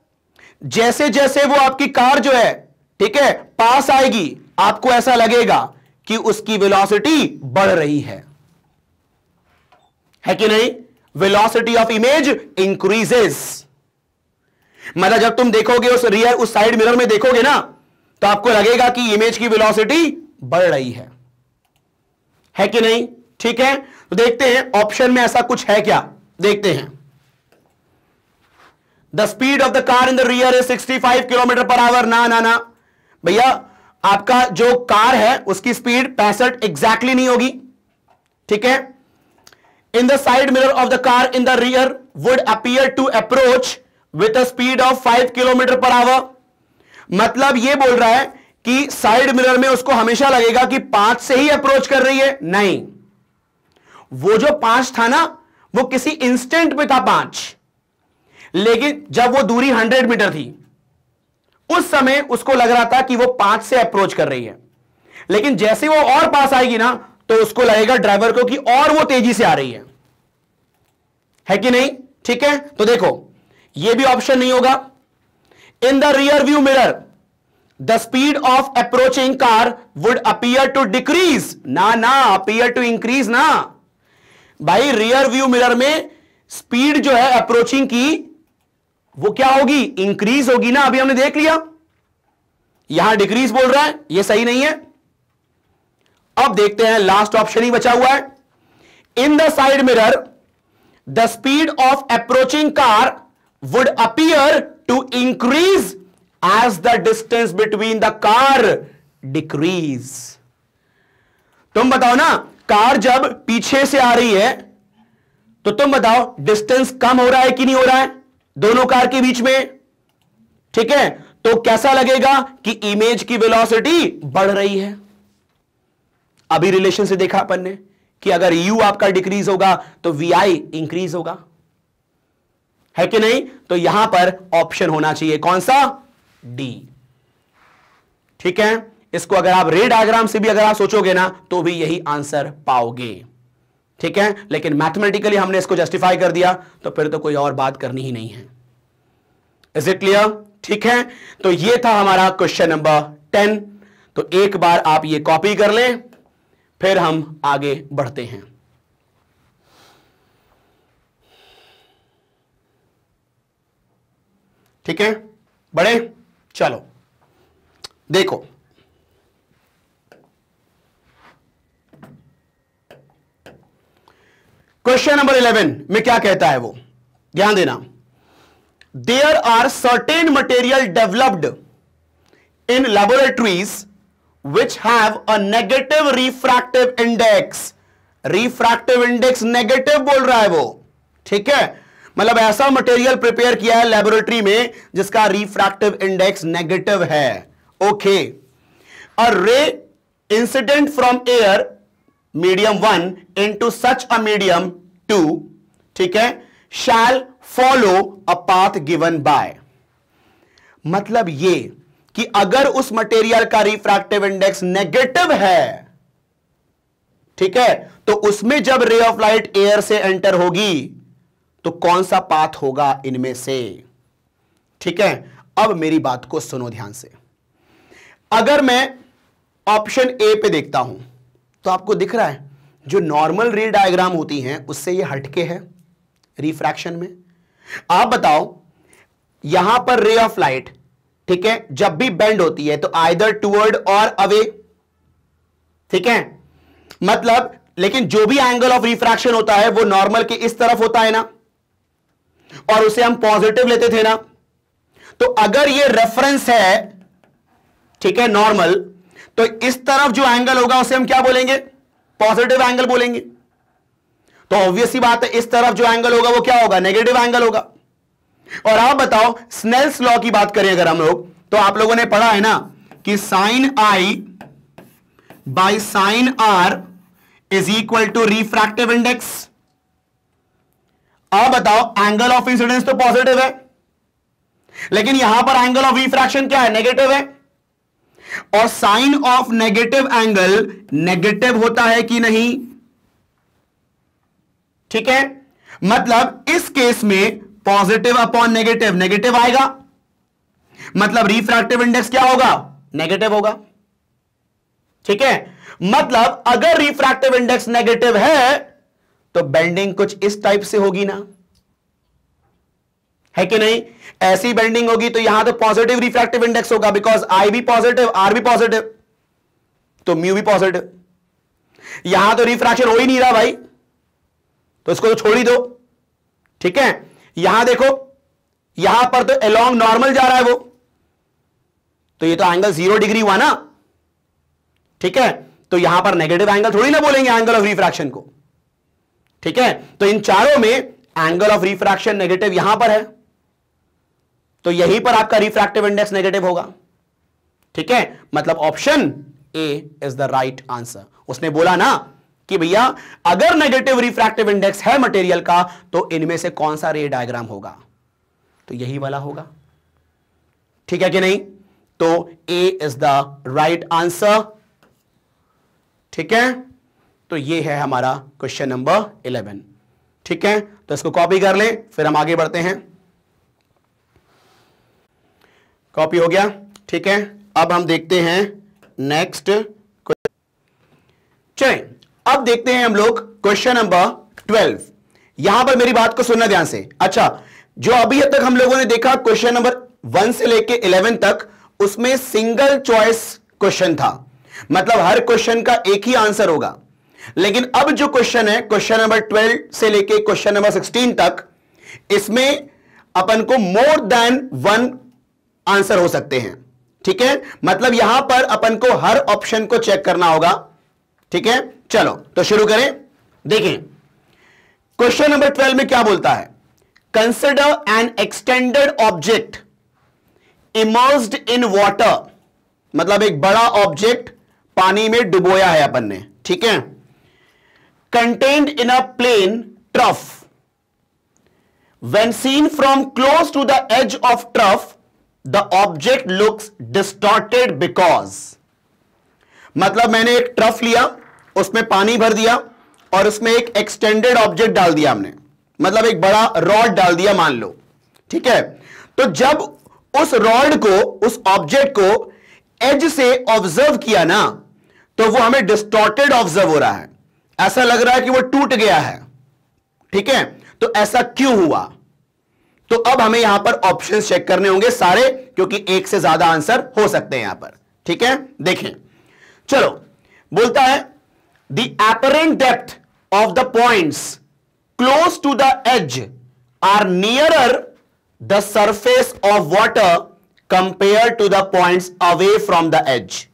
जैसे जैसे वो आपकी कार जो है, ठीक है, पास आएगी, आपको ऐसा लगेगा कि उसकी वेलोसिटी बढ़ रही है है कि नहीं? Velocity of image increases. मतलब जब तुम देखोगे उस रियर, उस साइड मिरर में देखोगे ना, तो आपको लगेगा कि इमेज की वेलोसिटी बढ़ रही है कि नहीं? ठीक है, तो देखते हैं ऑप्शन में ऐसा कुछ है क्या, देखते हैं। The speed of the car in the rear is 65 kilometre per our. ना ना ना भैया, आपका जो कार है उसकी स्पीड 65 एग्जैक्टली नहीं होगी। ठीक है, in the side mirror of the car in the rear would appear to approach with a speed of 5 kilometre per hour. मतलब यह बोल रहा है कि साइड मिरर में उसको हमेशा लगेगा कि 5 से ही अप्रोच कर रही है। नहीं, वो जो 5 था ना, वो किसी इंस्टेंट पे था 5, लेकिन जब वो दूरी 100 मीटर थी उस समय उसको लग रहा था कि वो 5 से अप्रोच कर रही है, लेकिन जैसे वो और पास आएगी ना तो उसको लगेगा ड्राइवर को कि और वो तेजी से आ रही है कि नहीं? ठीक है, तो देखो ये भी ऑप्शन नहीं होगा। In the rear view mirror the speed of approaching car would appear to decrease. ना ना, अपीयर टू इंक्रीज ना भाई, रियर व्यू मिरर में स्पीड जो है अप्रोचिंग की वो क्या होगी? इंक्रीज होगी ना। अभी हमने देख लिया, यहां डिक्रीज बोल रहा है, ये सही नहीं है। अब देखते हैं, लास्ट ऑप्शन ही बचा हुआ है। In the side mirror the speed of approaching car would appear to increase as the distance between the car decrease. तुम बताओ ना, कार जब पीछे से आ रही है तो तुम बताओ डिस्टेंस कम हो रहा है कि नहीं हो रहा है दोनों कार के बीच में? ठीक है, तो कैसा लगेगा कि इमेज की वेलोसिटी बढ़ रही है। अभी रिलेशन से देखा अपन ने कि अगर u आपका डिक्रीज होगा तो vi इंक्रीज होगा, है कि नहीं? तो यहां पर ऑप्शन होना चाहिए कौन सा? डी। ठीक है, इसको अगर आप रे डायग्राम से भी अगर आप सोचोगे ना तो भी यही आंसर पाओगे। ठीक है, लेकिन मैथमेटिकली हमने इसको जस्टिफाई कर दिया तो फिर तो कोई और बात करनी ही नहीं है। Is it clear? ठीक है, तो ये था हमारा क्वेश्चन नंबर 10। तो एक बार आप ये कॉपी कर लें, फिर हम आगे बढ़ते हैं। ठीक है, बड़े चलो देखो, क्वेश्चन नंबर 11 में क्या कहता है वो, ध्यान देना। There are certain material developed in laboratories which have a negative refractive index. Refractive index negative बोल रहा है वो। ठीक है, मतलब ऐसा मटेरियल प्रिपेयर किया है लेबोरेटरी में जिसका रिफ्रैक्टिव इंडेक्स नेगेटिव है। Okay, a ray incident from air medium 1 into such a medium 2, ठीक है, shall follow a path given by। मतलब ये कि अगर उस मटेरियल का रिफ्रैक्टिव इंडेक्स नेगेटिव है, ठीक है, तो उसमें जब रे ऑफ लाइट एयर से एंटर होगी तो कौन सा पाथ होगा इनमें से? ठीक है, अब मेरी बात को सुनो ध्यान से। अगर मैं ऑप्शन ए पे देखता हूं तो आपको दिख रहा है जो नॉर्मल रे डायग्राम होती हैं उससे ये हटके है रिफ्रैक्शन में। आप बताओ, यहां पर रे ऑफ लाइट, ठीक है, जब भी बेंड होती है तो आइदर टुवर्ड और अवे, ठीक है, मतलब लेकिन जो भी एंगल ऑफ रिफ्रैक्शन होता है वो नॉर्मल के इस तरफ होता है ना, और उसे हम पॉजिटिव लेते थे ना। तो अगर ये रेफरेंस है, ठीक है, नॉर्मल, तो इस तरफ जो एंगल होगा उसे हम क्या बोलेंगे? पॉजिटिव एंगल बोलेंगे। तो ऑब्वियस सी बात है, इस तरफ जो एंगल होगा वो क्या होगा? नेगेटिव एंगल होगा। और आप बताओ, स्नेल्स लॉ की बात करें अगर हम लोग, तो आप लोगों ने पढ़ा है ना कि sine I by sine R is equal to refractive index. आप बताओ, एंगल ऑफ इंसिडेंस तो पॉजिटिव है, लेकिन यहां पर एंगल ऑफ रिफ्रैक्शन क्या है? नेगेटिव है। और sine of negative angle negative होता है कि नहीं? ठीक है, मतलब इस केस में पॉजिटिव अपॉन नेगेटिव नेगेटिव आएगा, मतलब रिफ्रैक्टिव इंडेक्स क्या होगा? नेगेटिव होगा। ठीक है, मतलब अगर रिफ्रैक्टिव इंडेक्स नेगेटिव है तो बेंडिंग कुछ इस टाइप से होगी ना, है कि नहीं? ऐसी बेंडिंग होगी तो यहां तो पॉजिटिव रिफ्रैक्टिव इंडेक्स होगा, बिकॉज आई भी पॉजिटिव, आर भी पॉजिटिव, तो म्यू भी पॉजिटिव। यहां तो रिफ्रैक्शन हो ही नहीं रहा भाई, तो इसको तो छोड़ ही दो, ठीक है। यहां देखो, यहां पर तो अलोंग नॉर्मल जा रहा है वो, तो ये तो एंगल 0 डिग्री हुआ ना, ठीक है। तो यहां पर नेगेटिव एंगल थोड़ी ना बोलेंगे एंगल ऑफ रिफ्रैक्शन को, ठीक है। तो इन चारों में एंगल ऑफ रिफ्रैक्शन नेगेटिव यहां पर है, तो यहीं पर आपका रिफ्रैक्टिव इंडेक्स नेगेटिव होगा, ठीक है। मतलब option A is the right answer. उसने बोला ना कि भैया अगर नेगेटिव रिफ्रैक्टिव इंडेक्स है मटेरियल का तो इनमें से कौन सा रे डायग्राम होगा, तो यही वाला होगा, ठीक है कि नहीं? तो ए इज द राइट आंसर, ठीक है। तो ये है हमारा क्वेश्चन नंबर 11, ठीक है। तो इसको कॉपी कर लें, फिर हम आगे बढ़ते हैं। कॉपी हो गया, ठीक है। अब हम देखते हैं नेक्स्ट। चलें अब देखते हैं हम लोग क्वेश्चन नंबर 12। यहां पर मेरी बात को सुनना ध्यान से। अच्छा, जो अभी तक हम लोगों ने देखा क्वेश्चन नंबर 1 से लेके 11 तक, उसमें सिंगल चॉइस क्वेश्चन था, मतलब हर क्वेश्चन का एक ही आंसर होगा। लेकिन अब जो क्वेश्चन है क्वेश्चन नंबर 12 से लेके क्वेश्चन नंबर 16 तक, इसमें अपन को मोर देन वन आंसर हो सकते हैं, ठीक है। मतलब यहां पर अपन को हर ऑप्शन को चेक करना होगा, ठीक है। चलो तो शुरू करें। देखें क्वेश्चन नंबर 12 में क्या बोलता है, consider N extended object immersed in water, मतलब एक बड़ा ऑब्जेक्ट पानी में डुबोया है अपन ने, ठीक है। Contained in a plane trough, when seen from close to the edge of trough the object looks distorted because, मतलब मैंने एक ट्रफ लिया, उसमें पानी भर दिया और उसमें एक एक्सटेंडेड ऑब्जेक्ट डाल दिया हमने, मतलब एक बड़ा रॉड डाल दिया मान लो, ठीक है। तो जब उस रॉड को, उस ऑब्जेक्ट को एज से ऑब्जर्व किया ना, तो वो हमें डिस्टॉर्टेड ऑब्जर्व हो रहा है, ऐसा लग रहा है कि वो टूट गया है, ठीक है। तो ऐसा क्यों हुआ? तो अब हमें यहां पर ऑप्शंस चेक करने होंगे सारे, क्योंकि एक से ज्यादा आंसर हो सकते हैं यहां पर, ठीक है। देखें, चलो बोलता है the apparent depth of the points close to the edge are nearer the surface of water compare to the points away from the edge.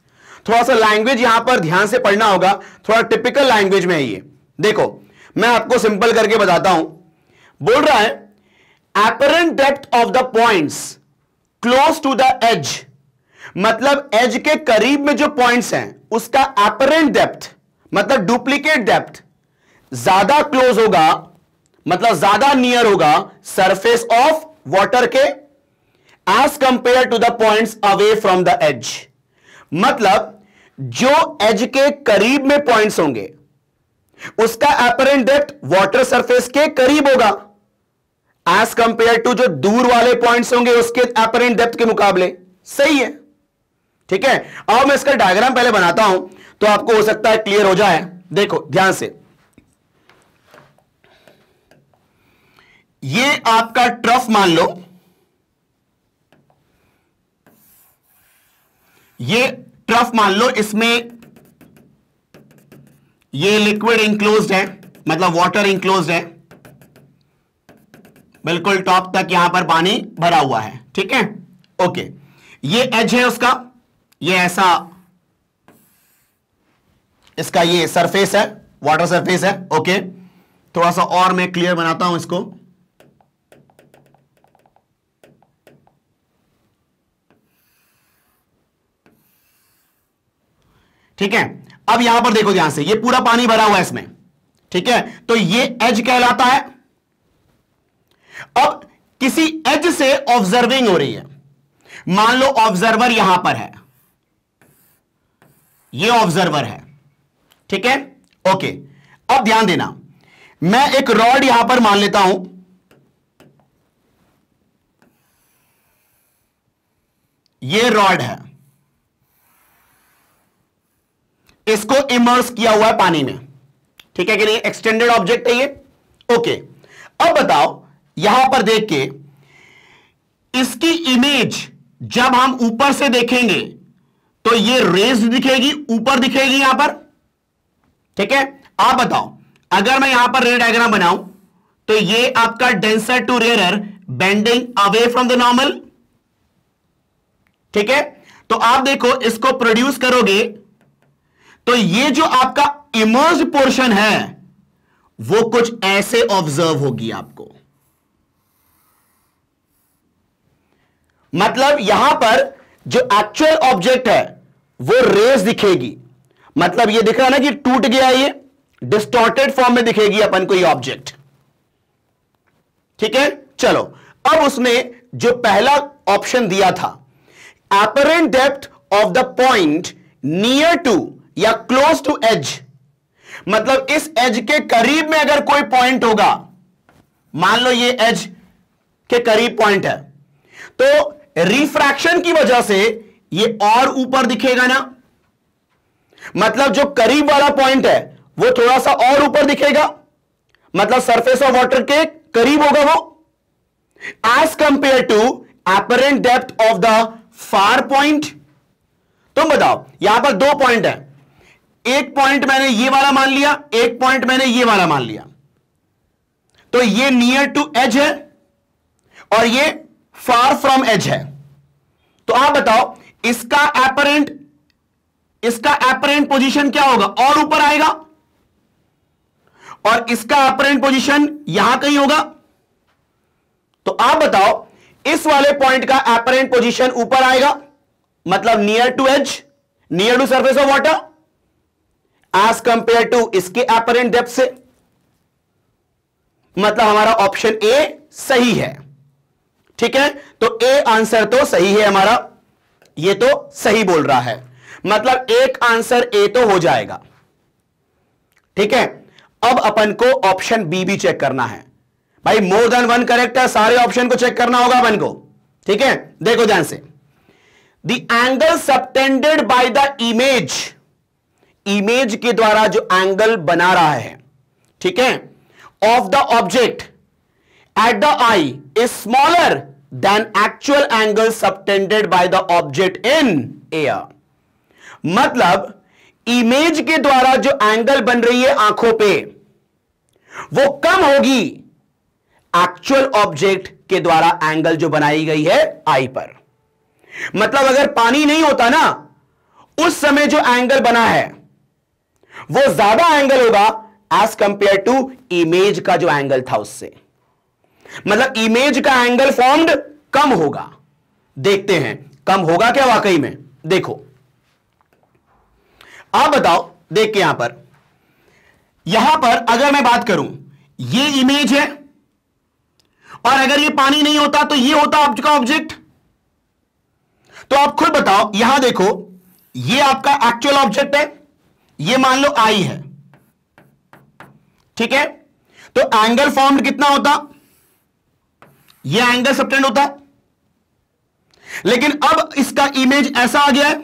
थोड़ा सा लैंग्वेज यहां पर ध्यान से पढ़ना होगा, थोड़ा टिपिकल लैंग्वेज में है ये। देखो मैं आपको सिंपल करके बताता हूं। बोल रहा है apparent depth of the points close to the edge, मतलब एज के करीब में जो पॉइंट्स हैं उसका एपरेंट डेप्थ मतलब डुप्लीकेट डेप्थ ज्यादा क्लोज होगा, मतलब ज्यादा नियर होगा सरफेस ऑफ वाटर के, as compare to the points away from the edge. मतलब जो एज के करीब में पॉइंट्स होंगे उसका एपरेंट डेप्थ वाटर सरफेस के करीब होगा, एज कंपेयर टू जो दूर वाले पॉइंट्स होंगे उसके एपरेंट डेप्थ के मुकाबले। सही है, ठीक है। अब मैं इसका डायग्राम पहले बनाता हूं तो आपको हो सकता है क्लियर हो जाए। देखो ध्यान से, ये आपका ट्रफ मान लो, ये ट्रफ मान लो, इसमें ये लिक्विड इंक्लोज्ड है, मतलब वाटर इंक्लोज्ड है, बिल्कुल टॉप तक यहां पर पानी भरा हुआ है, ठीक है। ओके, ये एज है उसका, ये ऐसा इसका ये सरफेस है, वाटर सरफेस है। ओके, थोड़ा सा और मैं क्लियर बनाता हूं इसको। ठीक है, अब यहां पर देखो ध्यान से, ये पूरा पानी भरा हुआ है इसमें, ठीक है। तो ये एज कहलाता है। अब किसी एज से ऑब्जर्विंग हो रही है, मान लो ऑब्जर्वर यहां पर है, ये ऑब्जर्वर है, ठीक है। ओके, अब ध्यान देना, मैं एक रॉड यहां पर मान लेता हूं, ये रॉड है, इसको इमर्स किया हुआ है पानी में, ठीक है कि नहीं, एक्सटेंडेड ऑब्जेक्ट है ये। ओके, अब बताओ यहां पर देख के इसकी इमेज जब हम ऊपर से देखेंगे तो ये रेज दिखेगी, ऊपर दिखेगी यहां पर, ठीक है। आप बताओ अगर मैं यहां पर रे डायग्राम बनाऊं तो ये आपका denser to rarer bending away from the normal, ठीक है। तो आप देखो इसको प्रोड्यूस करोगे तो ये जो आपका इमर्ज पोर्शन है वो कुछ ऐसे ऑब्जर्व होगी आपको। मतलब यहां पर जो एक्चुअल ऑब्जेक्ट है वो रेस दिखेगी, मतलब ये दिख रहा ना कि टूट गया, ये डिस्टॉर्टेड फॉर्म में दिखेगी अपन को ये ऑब्जेक्ट, ठीक है। चलो अब उसने जो पहला ऑप्शन दिया था, apparent depth of the point near to या क्लोज टू एज, मतलब इस एज के करीब में अगर कोई पॉइंट होगा, मान लो ये एज के करीब पॉइंट है, तो रिफ्रैक्शन की वजह से ये और ऊपर दिखेगा ना, मतलब जो करीब वाला पॉइंट है वो थोड़ा सा और ऊपर दिखेगा, मतलब सरफेस ऑफ वाटर के करीब होगा वो, as compare to apparent depth of the far point. तुम बताओ यहां पर दो पॉइंट है, एक पॉइंट मैंने ये वाला मान लिया, एक पॉइंट मैंने ये वाला मान लिया, तो ये नियर टू एज है और ये फार फ्रॉम एज है। तो आप बताओ इसका एपरेंट पोजीशन क्या होगा, और ऊपर आएगा, और इसका एपरेंट पोजीशन यहां कहीं होगा। तो आप बताओ इस वाले पॉइंट का एपरेंट पोजीशन ऊपर आएगा, मतलब near to edge, near to surface of water, as compare to इसके एपरेंट डेप्थ से, मतलब हमारा ऑप्शन ए सही है, ठीक है। तो ए आंसर तो सही है हमारा, ये तो सही बोल रहा है, मतलब एक आंसर ए तो हो जाएगा, ठीक है। अब अपन को ऑप्शन बी भी चेक करना है भाई, मोर देन वन करेक्ट है, सारे ऑप्शन को चेक करना होगा अपन को, ठीक है। देखो ध्यान से, the angle subtended by the image, image के द्वारा जो एंगल बना रहा है, ठीक है, of the object at the eye is smaller than actual angle subtended by the object in air। मतलब इमेज के द्वारा जो एंगल बन रही है आंखों पे वो कम होगी एक्चुअल ऑब्जेक्ट के द्वारा एंगल जो बनाई गई है आई पर। मतलब अगर पानी नहीं होता ना, उस समय जो एंगल बना है वो ज्यादा एंगल होगा एज कंपेयर टू इमेज का जो एंगल था उससे, मतलब इमेज का एंगल फॉर्म्ड कम होगा। देखते हैं कम होगा क्या वाकई में, देखो आप बताओ, देख के यहां पर अगर मैं बात करूं, ये इमेज है और अगर ये पानी नहीं होता तो ये होता आपका ऑब्जेक्ट। तो आप खुद बताओ, यहां देखो ये आपका एक्चुअल ऑब्जेक्ट है, ये मान लो आई है, ठीक है। तो एंगल फॉर्म्ड कितना होता, ये एंगल सबटेंड होता, लेकिन अब इसका इमेज ऐसा आ गया है,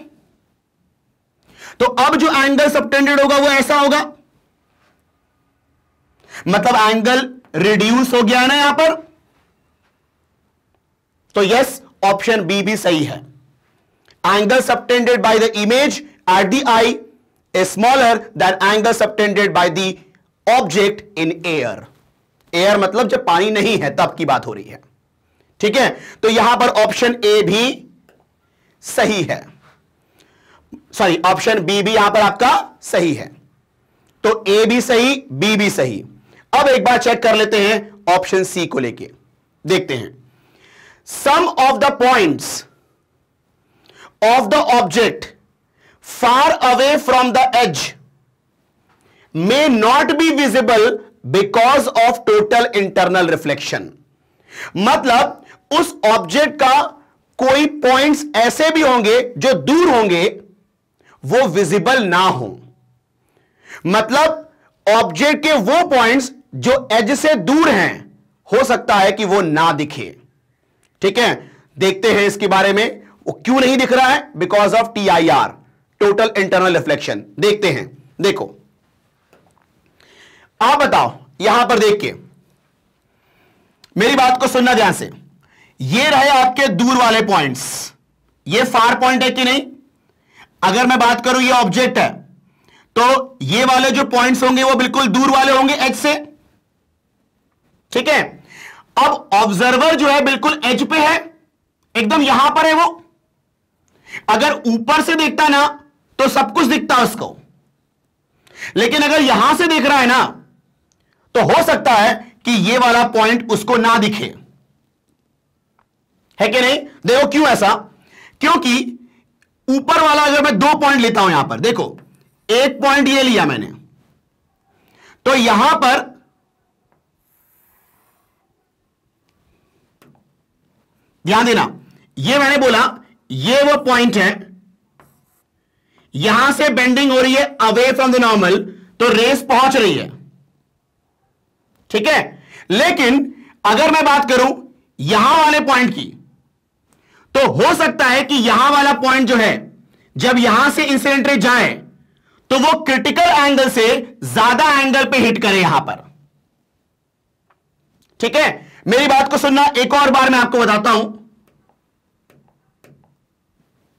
तो अब जो एंगल सबटेंडेड होगा वो ऐसा होगा, मतलब एंगल रिड्यूस हो गया ना यहां पर। तो यस, ऑप्शन बी भी सही है, angle subtended by the image at the I is smaller than angle subtended by the object in air. Air मतलब जब पानी नहीं है तब की बात हो रही है, ठीक है। तो यहां पर ऑप्शन ए भी सही है, सॉरी ऑप्शन बी भी यहां पर आपका सही है। तो ए भी सही, बी भी सही। अब एक बार चेक कर लेते हैं ऑप्शन सी को लेके, देखते हैं। Some of the points of the object far away from the edge may not be visible because of total internal reflection. मतलब उस ऑब्जेक्ट का कोई पॉइंट्स ऐसे भी होंगे जो दूर होंगे, वो विजिबल ना हो, मतलब ऑब्जेक्ट के वो पॉइंट्स जो एज से दूर हैं हो सकता है कि वो ना दिखे, ठीक है। देखते हैं इसके बारे में, वो क्यों नहीं दिख रहा है, because of TIR, total internal reflection. देखते हैं, देखो आप बताओ, यहां पर देख के मेरी बात को सुनना ध्यान से। ये रहे आपके दूर वाले पॉइंट्स, ये फार पॉइंट है कि नहीं? अगर मैं बात करूं ये ऑब्जेक्ट है, तो ये वाले जो पॉइंट्स होंगे वो बिल्कुल दूर वाले होंगे एज से, ठीक है। अब ऑब्जर्वर जो है बिल्कुल एज पे है, एकदम यहां पर है वो। अगर ऊपर से देखता ना तो सब कुछ दिखता उसको, लेकिन अगर यहां से देख रहा है ना तो हो सकता है कि ये वाला पॉइंट उसको ना दिखे, है कि नहीं? देखो क्यों ऐसा, क्योंकि ऊपर वाला अगर मैं 2 पॉइंट लेता हूं, यहां पर देखो, एक पॉइंट ये लिया मैंने, तो यहां पर ध्यान देना, ये मैंने बोला ये वो पॉइंट है, यहां से बेंडिंग हो रही है अवे फ्रॉम द नॉर्मल, तो रेस पहुंच रही है, ठीक है। लेकिन अगर मैं बात करूं यहां वाले पॉइंट की, तो हो सकता है कि यहां वाला पॉइंट जो है जब यहां से इंसिडेंट रे जाए तो वो क्रिटिकल एंगल से ज्यादा एंगल पे हिट करे यहां पर, ठीक है। मेरी बात को सुनना, एक और बार मैं आपको बताता हूं।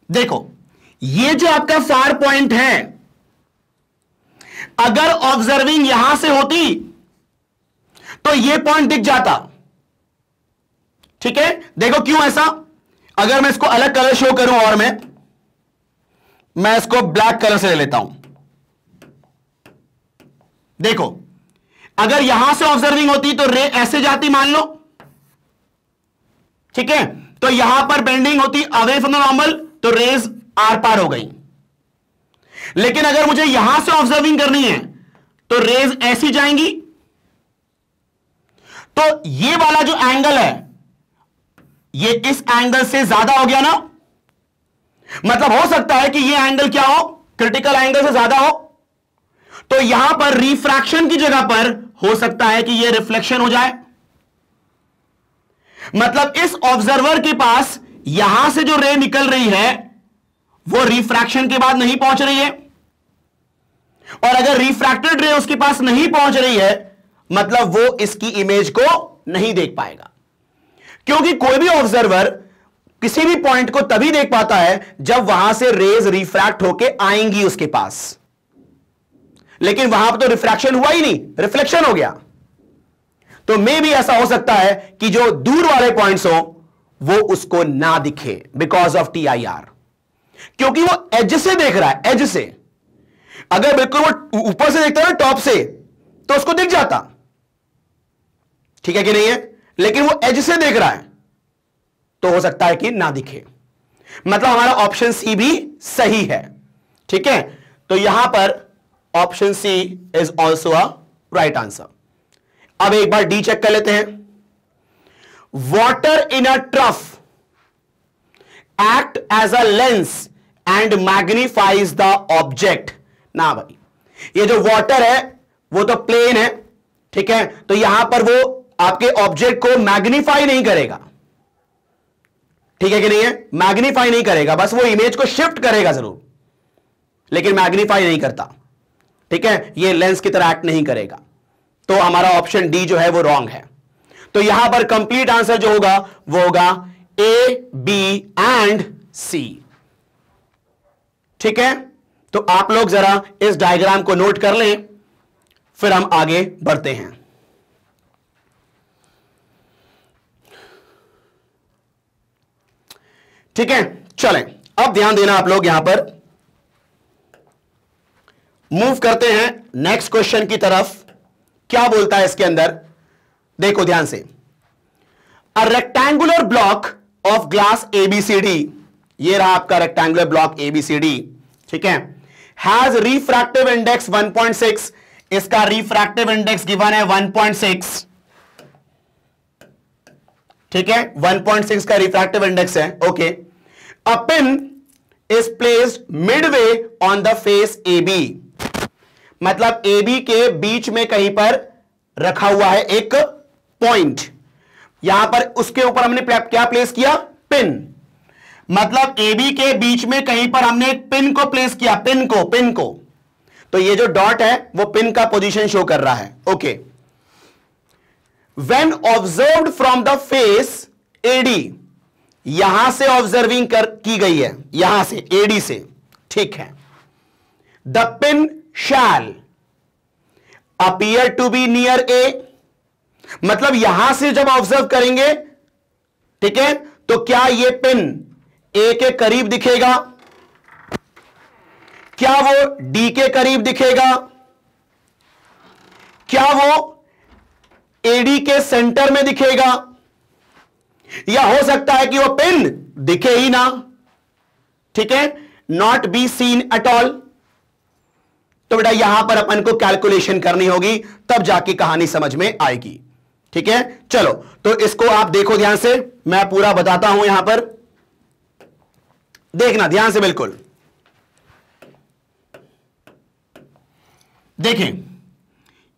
देखो ये जो आपका फार पॉइंट है, अगर ऑब्जर्विंग यहां से होती तो ये पॉइंट दिख जाता, ठीक है। देखो क्यों ऐसा, अगर मैं इसको अलग कलर शो करूं और मैं इसको ब्लैक कलर से ले लेता हूं। देखो अगर यहां से ऑब्जर्विंग होती तो रे ऐसे जाती मान लो, ठीक है, तो यहां पर बेंडिंग होती अवे फ्रॉम द नॉर्मल, तो रेज आर पार हो गई। लेकिन अगर मुझे यहां से ऑब्जर्विंग करनी है तो रेज ऐसी जाएंगी, तो ये वाला जो एंगल है ये इस एंगल से ज्यादा हो गया ना, मतलब हो सकता है कि ये एंगल क्या हो, क्रिटिकल एंगल से ज्यादा हो, तो यहां पर रिफ्रैक्शन की जगह पर हो सकता है कि ये रिफ्लेक्शन हो जाए। मतलब इस ऑब्जर्वर के पास यहां से जो रे निकल रही है वो रिफ्रैक्शन के बाद नहीं पहुंच रही है, और अगर रिफ्रैक्टेड रे उसके पास नहीं पहुंच रही है मतलब वो इसकी इमेज को नहीं देख पाएगा, क्योंकि कोई भी ऑब्जर्वर किसी भी पॉइंट को तभी देख पाता है जब वहां से रेज रिफ्रैक्ट होके आएंगी उसके पास, लेकिन वहां पर तो रिफ्रैक्शन हुआ ही नहीं, रिफ्लेक्शन हो गया। तो मे भी ऐसा हो सकता है कि जो दूर वाले पॉइंट्स हो वो उसको ना दिखे बिकॉज ऑफ TIR, क्योंकि वो एज से देख रहा है, एज से। अगर बिल्कुल वो ऊपर से देखता है ना, टॉप से, तो उसको दिख जाता, ठीक है कि नहीं है, लेकिन वो एज से देख रहा है तो हो सकता है कि ना दिखे। मतलब हमारा ऑप्शन सी भी सही है, ठीक है। तो यहां पर option C is also a right answer. अब एक बार डी चेक कर लेते हैं। Water in a trough act as a lens and magnifies the object. ना भाई, ये जो वाटर है वो तो प्लेन है, ठीक है, तो यहां पर वो आपके ऑब्जेक्ट को मैग्नीफाई नहीं करेगा, ठीक है कि नहीं है, मैग्नीफाई नहीं करेगा, बस वो इमेज को शिफ्ट करेगा जरूर, लेकिन मैग्नीफाई नहीं करता, ठीक है, ये लेंस की तरह एक्ट नहीं करेगा। तो हमारा ऑप्शन डी जो है वो रॉन्ग है। तो यहां पर कंप्लीट आंसर जो होगा वो होगा ए, बी एंड सी, ठीक है। तो आप लोग जरा इस डायग्राम को नोट कर लें, फिर हम आगे बढ़ते हैं। ठीक है, चलें, अब ध्यान देना आप लोग, यहां पर मूव करते हैं नेक्स्ट क्वेश्चन की तरफ। क्या बोलता है इसके अंदर, देखो ध्यान से। A rectangular block of glass ABCD, ये रहा आपका रेक्टेंगुलर ब्लॉक ABCD, ठीक है, हैज रिफ्रैक्टिव इंडेक्स 1.6, इसका रिफ्रैक्टिव इंडेक्स गिवन है 1.6, ठीक है, 1.6 का रिफ्रैक्टिव इंडेक्स है, okay. A pin is placed Midway on the face AB, मतलब AB के बीच में कहीं पर रखा हुआ है एक पॉइंट, यहां पर उसके ऊपर हमने क्या प्लेस किया, पिन, मतलब AB के बीच में कहीं पर हमने एक पिन को प्लेस किया, पिन को, तो ये जो डॉट है वो पिन का पोजीशन शो कर रहा है। Okay, when observed from the face AD, यहां से ऑब्जर्विंग की गई है, यहां से एडी से, ठीक है। The pin shall appear to be near A, मतलब यहां से जब ऑब्जर्व करेंगे, ठीक है, तो क्या यह पिन ए के करीब दिखेगा, क्या वो डी के करीब दिखेगा, क्या वो एडी के सेंटर में दिखेगा, या हो सकता है कि वो पिन दिखे ही ना, ठीक है, not be seen at all. तो बेटा यहां पर अपन को कैलकुलेशन करनी होगी, तब जाके कहानी समझ में आएगी, ठीक है। चलो, तो इसको आप देखो ध्यान से, मैं पूरा बताता हूं, यहां पर देखना ध्यान से, बिल्कुल देखें।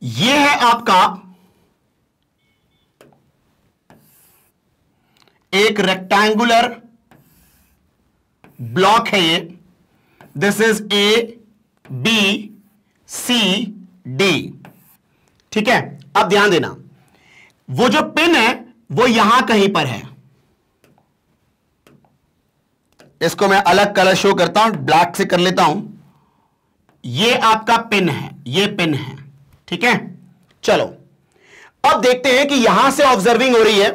यह है आपका एक रेक्टेंगुलर ब्लॉक है, ये this is A B C D, ठीक है। अब ध्यान देना, वो जो पिन है वो यहां कहीं पर है, इसको मैं अलग कलर शो करता हूं, ब्लैक से कर लेता हूं। ये आपका पिन है, ये पिन है, ठीक है। चलो, अब देखते हैं कि यहां से ऑब्जर्विंग हो रही है,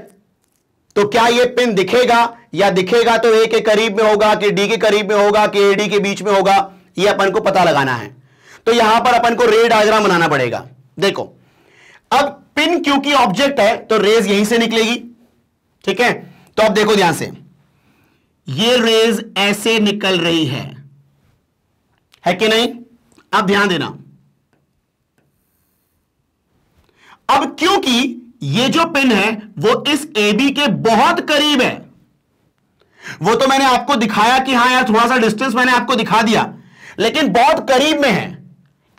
तो क्या ये पिन दिखेगा, या दिखेगा तो ए के करीब में होगा, कि डी के करीब में होगा, कि एडी के बीच में होगा, ये अपन को पता लगाना है। तो यहां पर अपन को रे डायग्राम बनाना पड़ेगा। देखो, अब पिन क्योंकि ऑब्जेक्ट है तो रेज यहीं से निकलेगी, ठीक है। तो अब देखो ध्यान से, ये रेज ऐसे निकल रही है कि नहीं। अब ध्यान देना, अब क्योंकि ये जो पिन है वो इस AB के बहुत करीब है, वो तो मैंने आपको दिखाया कि हां यार थोड़ा सा डिस्टेंस मैंने आपको दिखा दिया, लेकिन बहुत करीब में है,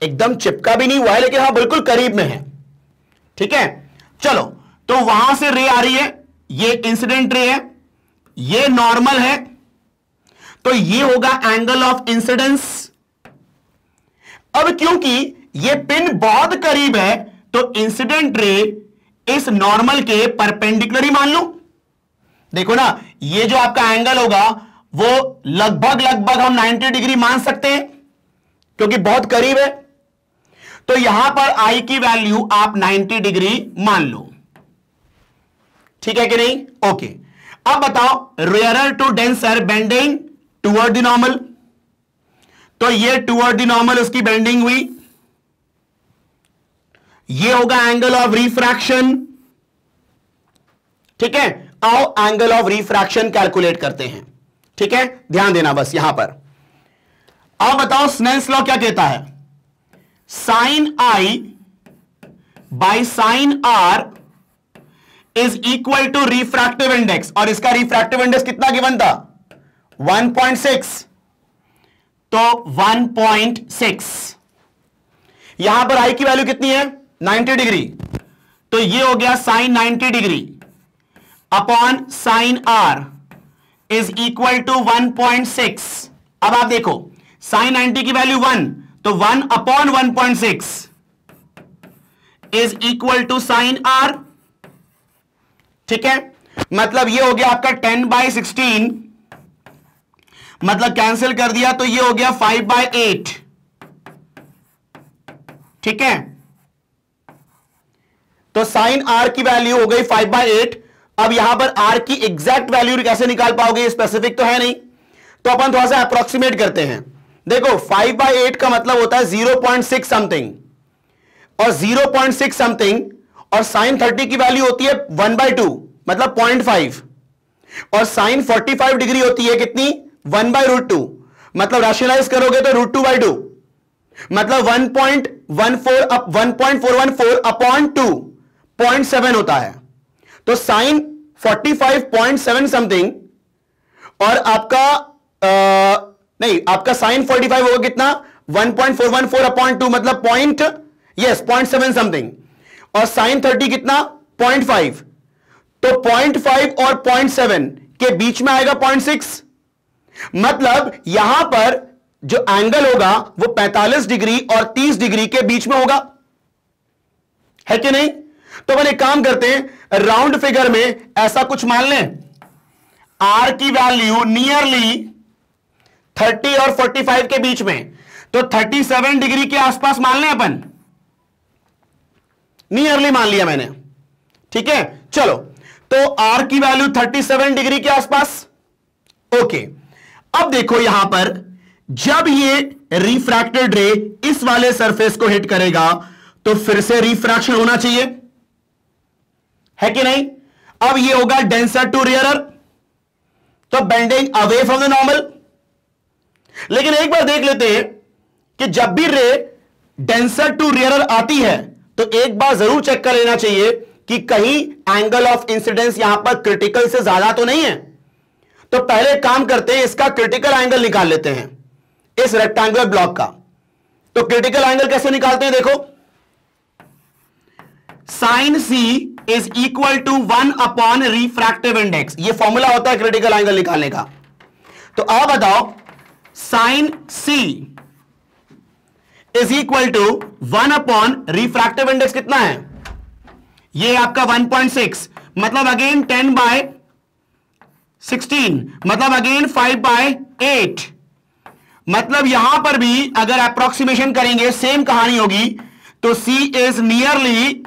एकदम चिपका भी नहीं हुआ है, लेकिन हां बिल्कुल करीब में है, ठीक है। चलो, तो वहां से रे आ रही है, ये इंसिडेंट रे है, ये नॉर्मल है, तो ये होगा एंगल ऑफ इंसिडेंस। अब क्योंकि ये पिन बहुत करीब है तो इंसिडेंट रे इस नॉर्मल के परपेंडिकुलर ही मान लो। देखो ना, ये जो आपका एंगल होगा वो लगभग हम 90 डिग्री मान सकते हैं, क्योंकि बहुत करीब है। तो यहां पर आई की वैल्यू आप 90 डिग्री मान लो, ठीक है कि नहीं। ओके, अब बताओ, rarer to denser bending toward the normal, तो ये टुवर्ड द नॉर्मल उसकी बेंडिंग हुई, ये होगा एंगल ऑफ रिफ्रैक्शन, ठीक है। आओ एंगल ऑफ रिफ्रैक्शन कैलकुलेट करते हैं, ठीक है। ध्यान देना बस यहां पर। अब बताओ, स्नेल्स लॉ क्या कहता है, sine I by sine R is equal to refractive index, और इसका रिफ्रैक्टिव इंडेक्स कितना गिवन था, 1.6, तो 1.6, यहां पर आई की वैल्यू कितनी है, 90 डिग्री, तो ये हो गया sine 90 degree upon sine R is equal to 1.6। अब आप देखो, साइन 90 की वैल्यू 1, तो 1 upon 1.6 is equal to sine R, ठीक है। मतलब ये हो गया आपका 10/16, मतलब कैंसिल कर दिया तो ये हो गया 5/8, ठीक है। तो साइन आर की वैल्यू हो गई 5/8। अब यहां पर आर की एग्जैक्ट वैल्यू कैसे निकाल पाओगे, स्पेसिफिक तो है नहीं, तो अपन थोड़ा सा अप्रोक्सीमेट करते हैं। देखो 5/8 का मतलब होता है 0.6 समथिंग, और 0.6 समथिंग, और साइन 30 की वैल्यू होती है 1/2 मतलब 0.5, और साइन 45 डिग्री होती है कितनी, 1/√2, मतलब रैशनलाइज करोगे तो √2/2, मतलब 1.414 अपॉन 2, 0.7 होता है। तो साइन 45.7 समथिंग, और आपका नहीं, आपका साइन 45 होगा कितना, 1.414 अपॉन 2 मतलब 0.7 समथिंग, और साइन 30 कितना, 0.5, तो 0.5 और 0.7 के बीच में आएगा 0.6, मतलब यहां पर जो एंगल होगा वो 45 डिग्री और 30 डिग्री के बीच में होगा, है कि नहीं? तो अपन एक काम करते हैं, राउंड फिगर में ऐसा कुछ मान लें, आर की वैल्यू नियरली 30 और 45 के बीच में, तो 37 डिग्री के आसपास मान लें अपन, नियरली मान लिया मैंने, ठीक है। चलो, तो आर की वैल्यू 37 डिग्री के आसपास, ओके। अब देखो यहां पर जब ये रिफ्रैक्टेड रे इस वाले सरफेस को हिट करेगा तो फिर से रिफ्रैक्शन होना चाहिए, है कि नहीं? अब ये होगा डेंसर टू रेयरर, तो bending away from the normal. लेकिन एक बार देख लेते हैं कि जब भी रे डेंसर टू रेयरर आती है तो एक बार जरूर चेक कर लेना चाहिए कि कहीं एंगल ऑफ इंसिडेंस यहां पर क्रिटिकल से ज्यादा तो नहीं है। तो पहले काम करते हैं, इसका क्रिटिकल एंगल निकाल लेते हैं इस रेक्टेंगुलर ब्लॉक का। तो क्रिटिकल एंगल कैसे निकालते हैं, देखो, sine C is equal to 1 upon refractive index, ये फॉर्मूला होता है क्रिटिकल एंगल निकालने का। तो आप बताओ, sine C is equal to 1 upon refractive index कितना है? ये आपका 1.6, मतलब अगेन 10/16, मतलब अगेन 5/8। मतलब यहां पर भी अगर अप्रोक्सीमेशन करेंगे सेम कहानी होगी, तो C इज नियरली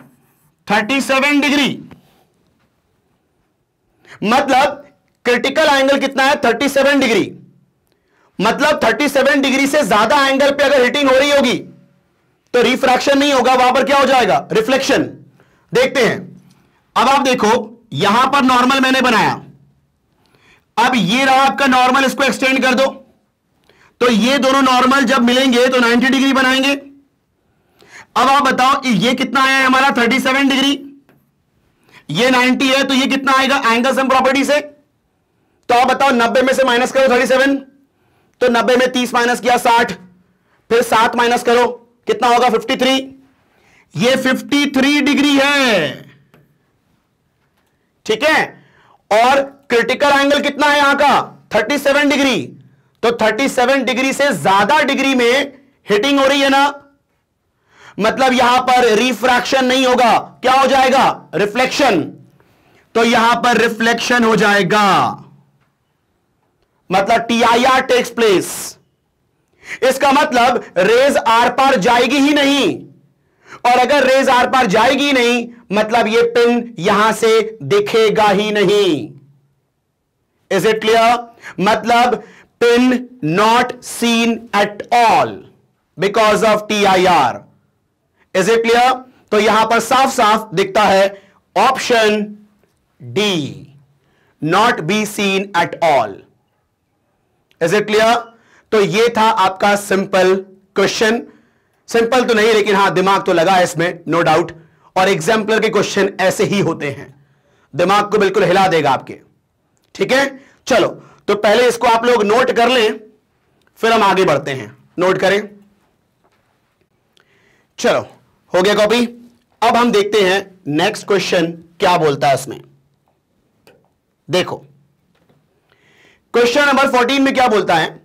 37 डिग्री, मतलब क्रिटिकल एंगल कितना है? 37 डिग्री। मतलब 37 डिग्री से ज्यादा एंगल पे अगर हिटिंग हो रही होगी तो रिफ्रैक्शन नहीं होगा, वहां पर क्या हो जाएगा? रिफ्लेक्शन। देखते हैं, अब आप देखो यहां पर नॉर्मल मैंने बनाया, अब ये रहा आपका नॉर्मल, इसको एक्सटेंड कर दो, तो ये दोनों नॉर्मल जब मिलेंगे तो 90 डिग्री बनाएंगे। अब आप बताओ ये कितना आया है हमारा? 37 डिग्री, ये 90 है, तो ये कितना आएगा एंगल सम प्रॉपर्टी से? तो आप बताओ 90 में से माइनस करो 37, तो 90 में 30 माइनस किया 60, फिर 7 माइनस करो, कितना होगा? 53। ये 53 डिग्री है, ठीक है। और क्रिटिकल एंगल कितना है यहां का? 37 डिग्री। तो 37 डिग्री से ज्यादा डिग्री में हिटिंग हो रही है ना, मतलब यहां पर रिफ्रैक्शन नहीं होगा, क्या हो जाएगा? रिफ्लेक्शन। तो यहां पर रिफ्लेक्शन हो जाएगा, मतलब TIR टेक्स प्लेस। इसका मतलब रेज आर पार जाएगी ही नहीं, और अगर रेज आर पार जाएगी नहीं मतलब ये पिन यहां से दिखेगा ही नहीं। Is it clear? मतलब pin not seen at all because of TIR। Is it clear? तो यहां पर साफ साफ दिखता है option D, not be seen at all. Is it clear? तो ये था आपका सिंपल क्वेश्चन। सिंपल तो नहीं, लेकिन हां दिमाग तो लगा है इसमें, नो डाउट। और एग्जाम्पलर के क्वेश्चन ऐसे ही होते हैं, दिमाग को बिल्कुल हिला देगा आपके, ठीक है। चलो, तो पहले इसको आप लोग नोट कर लें, फिर हम आगे बढ़ते हैं। नोट करें, चलो हो गया कॉपी। अब हम देखते हैं नेक्स्ट क्वेश्चन क्या बोलता है इसमें। देखो क्वेश्चन नंबर 14 में क्या बोलता है?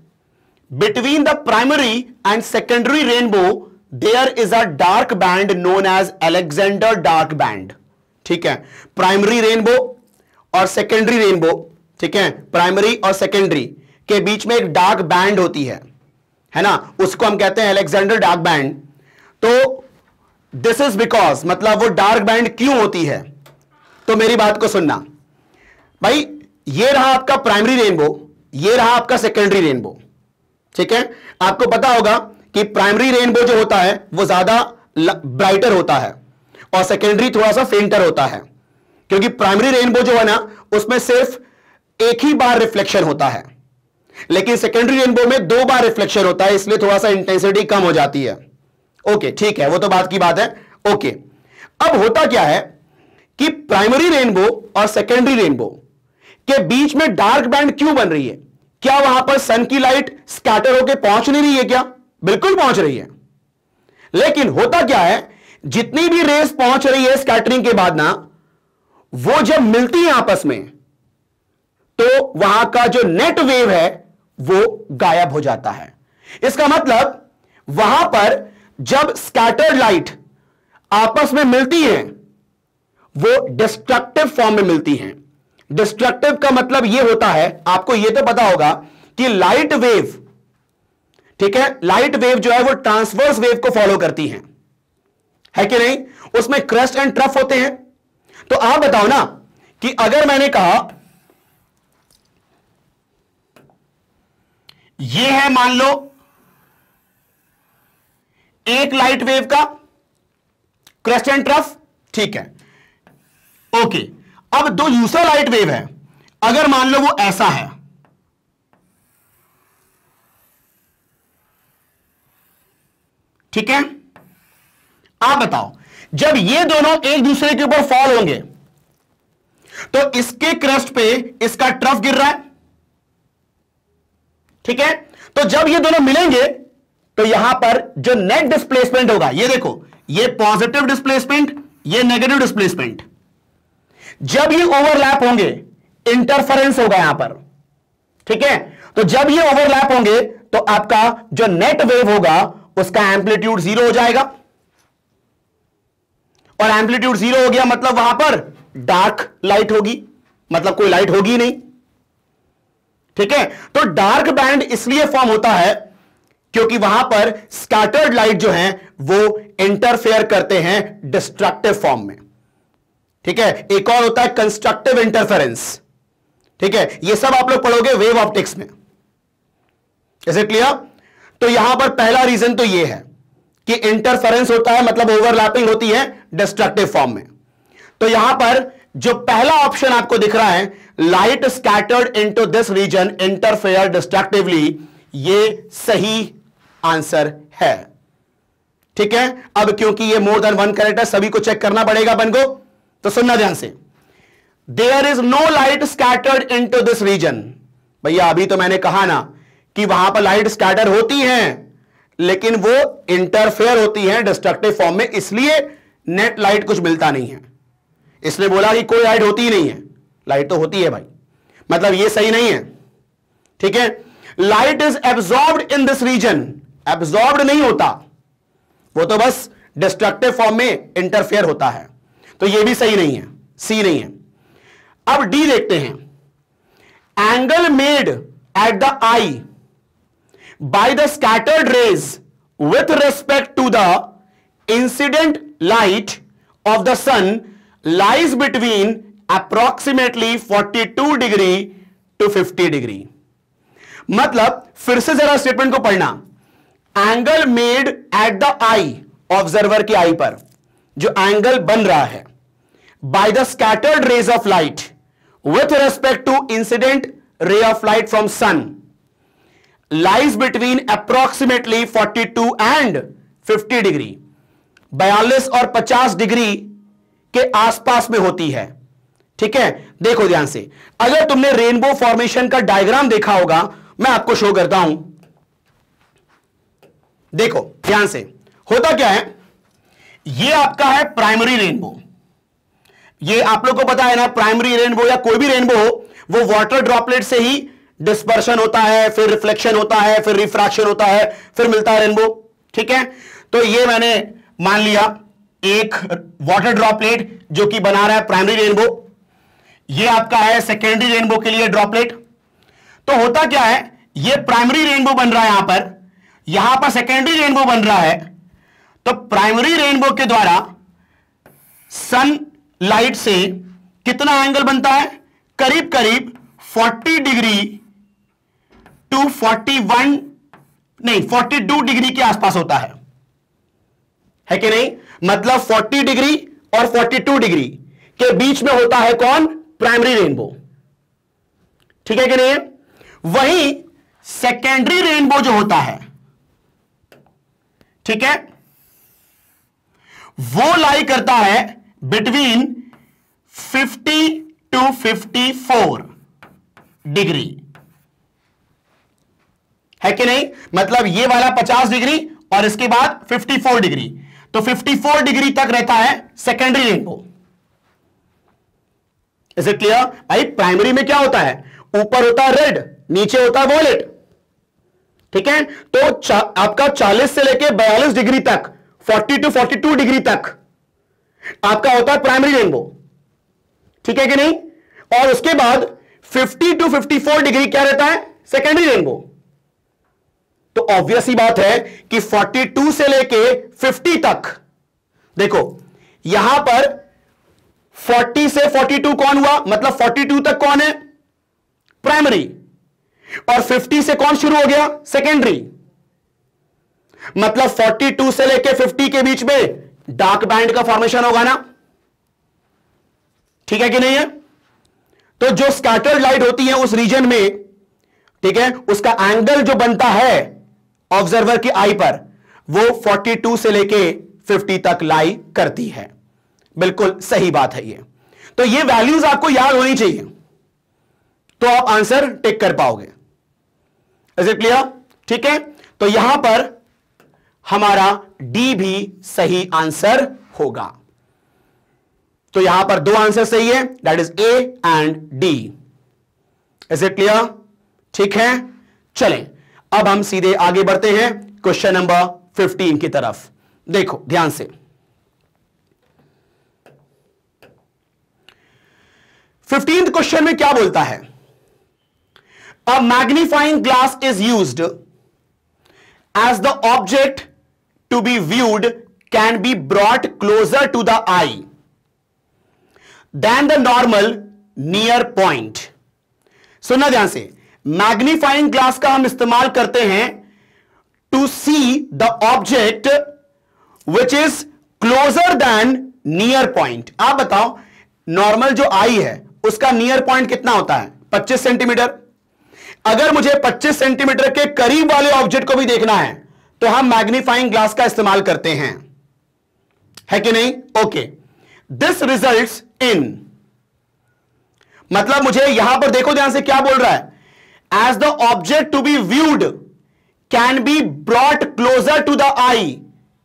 Between the primary and secondary rainbow there is a dark band known as Alexander dark band. ठीक है, प्राइमरी रेनबो और सेकेंडरी रेनबो, ठीक है, प्राइमरी और सेकेंडरी के बीच में एक डार्क बैंड होती है ना, उसको हम कहते हैं अलेक्जेंडर डार्क बैंड। तो दिस इज बिकॉज, मतलब वो डार्क बैंड क्यों होती है? तो मेरी बात को सुनना भाई, ये रहा आपका प्राइमरी रेनबो, ये रहा आपका सेकेंडरी रेनबो, ठीक है। आपको पता होगा कि प्राइमरी रेनबो जो होता है वो ज्यादा ब्राइटर होता है और सेकेंडरी थोड़ा सा फेंटर होता है, क्योंकि प्राइमरी रेनबो जो है ना उसमें सिर्फ एक ही बार रिफ्लेक्शन होता है, लेकिन सेकेंडरी रेनबो में 2 बार रिफ्लेक्शन होता है, इसलिए थोड़ा सा इंटेंसिटी कम हो जाती है। ओके, ठीक है, वो तो बात की बात है। ओके, अब होता क्या है कि प्राइमरी रेनबो और सेकेंडरी रेनबो के बीच में डार्क बैंड क्यों बन रही है? क्या वहां पर सन की लाइट स्कैटर होकर पहुंच नहीं रही है क्या? बिल्कुल पहुंच रही है, लेकिन होता क्या है, जितनी भी रेस पहुंच रही है स्कैटरिंग के बाद ना, वो जब मिलती है आपस में तो वहां का जो नेट वेव है वो गायब हो जाता है। इसका मतलब वहां पर जब स्कैटर्ड लाइट आपस में मिलती हैं वो डिस्ट्रक्टिव फॉर्म में मिलती हैं। डिस्ट्रक्टिव का मतलब यह होता है, आपको यह तो पता होगा कि लाइट वेव, ठीक है, लाइट वेव जो है वो ट्रांसवर्स वेव को फॉलो करती है कि नहीं? उसमें क्रेस्ट एंड ट्रफ होते हैं। तो आप बताओ ना कि अगर मैंने कहा यह है मान लो एक लाइट वेव का क्रेस्ट एंड ट्रफ, ठीक है, ओके। अब दो दूसरा लाइट वेव है, अगर मान लो वो ऐसा है, ठीक है, आप बताओ जब ये दोनों एक दूसरे के ऊपर फॉल होंगे तो इसके क्रेस्ट पे इसका ट्रफ गिर रहा है, ठीक है। तो जब ये दोनों मिलेंगे तो यहां पर जो नेट डिस्प्लेसमेंट होगा, ये देखो, ये पॉजिटिव डिस्प्लेसमेंट, ये नेगेटिव डिस्प्लेसमेंट, जब ये ओवरलैप होंगे इंटरफेरेंस होगा यहां पर, ठीक है। तो जब ये ओवरलैप होंगे तो आपका जो नेट वेव होगा उसका एंप्लीट्यूड 0 हो जाएगा, और एंप्लीट्यूड 0 हो गया मतलब वहां पर डार्क लाइट होगी, मतलब कोई लाइट होगी नहीं, ठीक है। तो डार्क बैंड इसलिए फॉर्म होता है क्योंकि वहां पर स्कैटर्ड लाइट जो है वो इंटरफेयर करते हैं डिस्ट्रक्टिव फॉर्म में, ठीक है। एक और होता है कंस्ट्रक्टिव इंटरफेरेंस, ठीक है। ये सब आप लोग पढ़ोगे वेव ऑप्टिक्स में, इज इट क्लियर? तो यहां पर पहला रीजन तो ये है कि इंटरफेरेंस होता है, मतलब ओवरलैपिंग होती है डिस्ट्रक्टिव फॉर्म में। तो यहां पर जो पहला ऑप्शन आपको दिख रहा है, light scattered into this region interfere destructively, ये सही आंसर है, ठीक है। अब क्योंकि ये मोर देन वन करेक्ट है, सभी को चेक करना पड़ेगा अपन को, तो सुनना ध्यान से। There is no light scattered into this region. भैया अभी तो मैंने कहा ना कि वहां पर लाइट स्कैटर होती हैं लेकिन वो इंटरफेयर होती है डिस्ट्रक्टिव फॉर्म में, इसलिए नेट लाइट कुछ मिलता नहीं है। इसलिए बोला कि कोई लाइट होती ही नहीं है, लाइट तो होती है भाई, मतलब ये सही नहीं है, ठीक है। Light is absorbed in this region, absorbed नहीं होता, वो तो बस डिस्ट्रक्टिव फॉर्म में इंटरफेयर होता है, तो ये भी सही नहीं है, सी नहीं है। अब डी देखते हैं, angle made at the I by the scattered rays with respect to the incident light of the sun lies between approximately 42 degree to 50 degree। मतलब फिर से जरा स्टेटमेंट को पढ़ना, angle made at the I, observer की आई पर जो angle बन रहा है, by the scattered rays of light with respect to incident ray of light from sun lies between approximately 42 and 50 degree, 42 और 50 डिग्री के आसपास में होती है, ठीक है। देखो ध्यान से, अगर तुमने रेनबो फॉर्मेशन का डायग्राम देखा होगा, मैं आपको शो करता हूं, देखो ध्यान से, होता क्या है, ये आपका है प्राइमरी रेनबो। ये आप लोग को पता है ना, प्राइमरी रेनबो या कोई भी रेनबो हो वो वाटर ड्रॉपलेट से ही डिस्पर्शन होता है, फिर रिफ्लेक्शन होता है, फिर रिफ्रैक्शन होता है, फिर मिलता है रेनबो, ठीक है। तो ये मैंने मान लिया एक वाटर ड्रॉपलेट जो कि बना रहा है प्राइमरी रेनबो, ये आपका है सेकेंडरी रेनबो के लिए ड्रॉपलेट। तो होता क्या है, ये प्राइमरी रेनबो बन रहा है, यहां पर सेकेंडरी रेनबो बन रहा है। तो प्राइमरी रेनबो के द्वारा सन लाइट से कितना एंगल बनता है, करीब करीब 40 डिग्री टू 41 नहीं 42 डिग्री के आसपास होता है कि नहीं? मतलब 40 डिग्री और 42 डिग्री के बीच में होता है कौन, प्राइमरी रेनबो, ठीक है कि नहीं? वहीं सेकेंडरी रेनबो जो होता है, ठीक है, वो लाई करता है बिटवीन 50 टू 54 डिग्री, है कि नहीं? मतलब ये वाला 50 डिग्री और इसके बाद 54 डिग्री, तो 54 डिग्री तक रहता है secondary rainbow. Is it clear? भाई प्राइमरी में क्या होता है, ऊपर होता है रेड, नीचे होता है वॉयलेट, ठीक है, तो आपका 40 से लेके 42 डिग्री तक, 40 टू 42 डिग्री तक आपका होता है प्राइमरी रेनबो, ठीक है कि नहीं, और उसके बाद 50 टू 54 डिग्री क्या रहता है, सेकेंडरी रेनबो। तो ऑब्वियस ही बात है कि 42 से लेके 50 तक, देखो यहां पर 40 से 42 कौन हुआ, मतलब 42 तक कौन है, प्राइमरी, और 50 से कौन शुरू हो गया, सेकेंडरी। मतलब 42 से लेके 50 के बीच में डार्क बैंड का फॉर्मेशन होगा ना, ठीक है कि नहीं है। तो जो स्कैटर्ड लाइट होती है उस रीजन में, ठीक है, उसका एंगल जो बनता है ऑब्जर्वर की आई पर, वो 42 से लेके 50 तक लाई करती है। बिल्कुल सही बात है ये। तो ये वैल्यूज आपको याद होनी चाहिए, तो आप आंसर टिक कर पाओगे। Is it clear? ठीक है, तो यहां पर हमारा डी भी सही आंसर होगा। तो यहां पर दो आंसर सही है, that is A and D. Is it clear? ठीक है, चलें अब हम सीधे आगे बढ़ते हैं क्वेश्चन नंबर 15 की तरफ। देखो ध्यान से, 15th क्वेश्चन में क्या बोलता है, a magnifying glass is used as the object to be viewed can be brought closer to the eye than the normal near point। सुनना ध्यान से, मैग्नीफाइंग ग्लास का हम इस्तेमाल करते हैं to see the object which is closer than near point. आप बताओ, नॉर्मल जो आई है उसका नियर पॉइंट कितना होता है, 25 सेंटीमीटर। अगर मुझे 25 सेंटीमीटर के करीब वाले ऑब्जेक्ट को भी देखना है तो हम मैग्नीफाइंग ग्लास का इस्तेमाल करते हैं, है कि नहीं? ओके, दिस रिजल्ट्स इन, मतलब मुझे यहां पर देखो ध्यान से क्या बोल रहा है, as the object to be viewed can be brought closer to the eye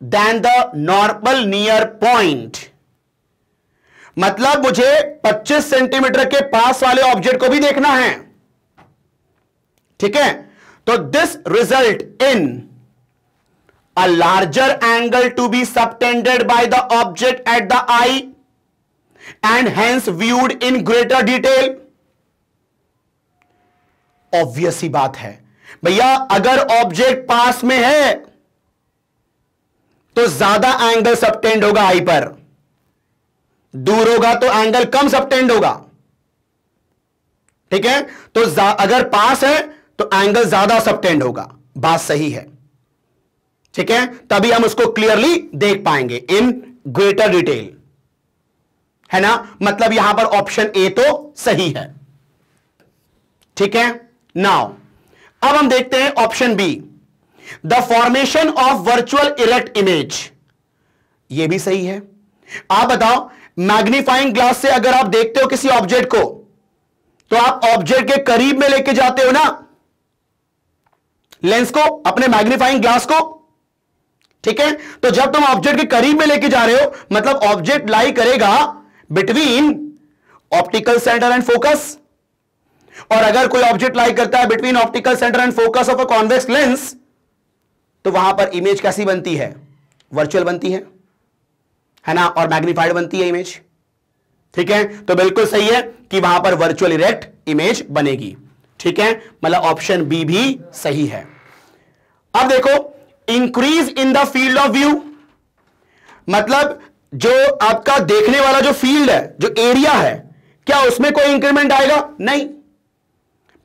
than the normal near point. मतलब मुझे 25 सेंटीमीटर के पास वाले ऑब्जेक्ट को भी देखना है, ठीक है। तो this result in a larger angle to be subtended by the object at the eye and hence viewed in greater detail। Obvious ही बात है भैया, अगर ऑब्जेक्ट पास में है तो ज्यादा एंगल सबटेंड होगा आई पर, दूर होगा तो एंगल कम सबटेंड होगा, ठीक है। तो अगर पास है तो एंगल ज्यादा सबटेंड होगा, बात सही है, ठीक है, तभी हम उसको क्लियरली देख पाएंगे इन ग्रेटर डिटेल, है ना। मतलब यहां पर ऑप्शन ए तो सही है, ठीक है। नाउ अब हम देखते हैं option B, the formation of virtual erect image. यह भी सही है। आप बताओ, मैग्नीफाइंग ग्लास से अगर आप देखते हो किसी ऑब्जेक्ट को तो आप ऑब्जेक्ट के करीब में लेके जाते हो ना लेंस को, अपने मैग्नीफाइंग ग्लास को, ठीक है। तो जब तुम ऑब्जेक्ट के करीब में लेके जा रहे हो मतलब ऑब्जेक्ट लाई करेगा between optical centre and focus, और अगर कोई ऑब्जेक्ट लाई करता है between optical centre and focus of a convex lens, तो वहां पर इमेज कैसी बनती है, वर्चुअल बनती है ना, और मैग्नीफाइड बनती है इमेज, ठीक है। तो बिल्कुल सही है कि वहां पर वर्चुअल इरेक्ट इमेज बनेगी, ठीक है। मतलब ऑप्शन बी भी सही है। अब देखो, increase in the field of view, मतलब जो आपका देखने वाला जो फील्ड है, जो एरिया है, क्या उसमें कोई इंक्रीमेंट आएगा? नहीं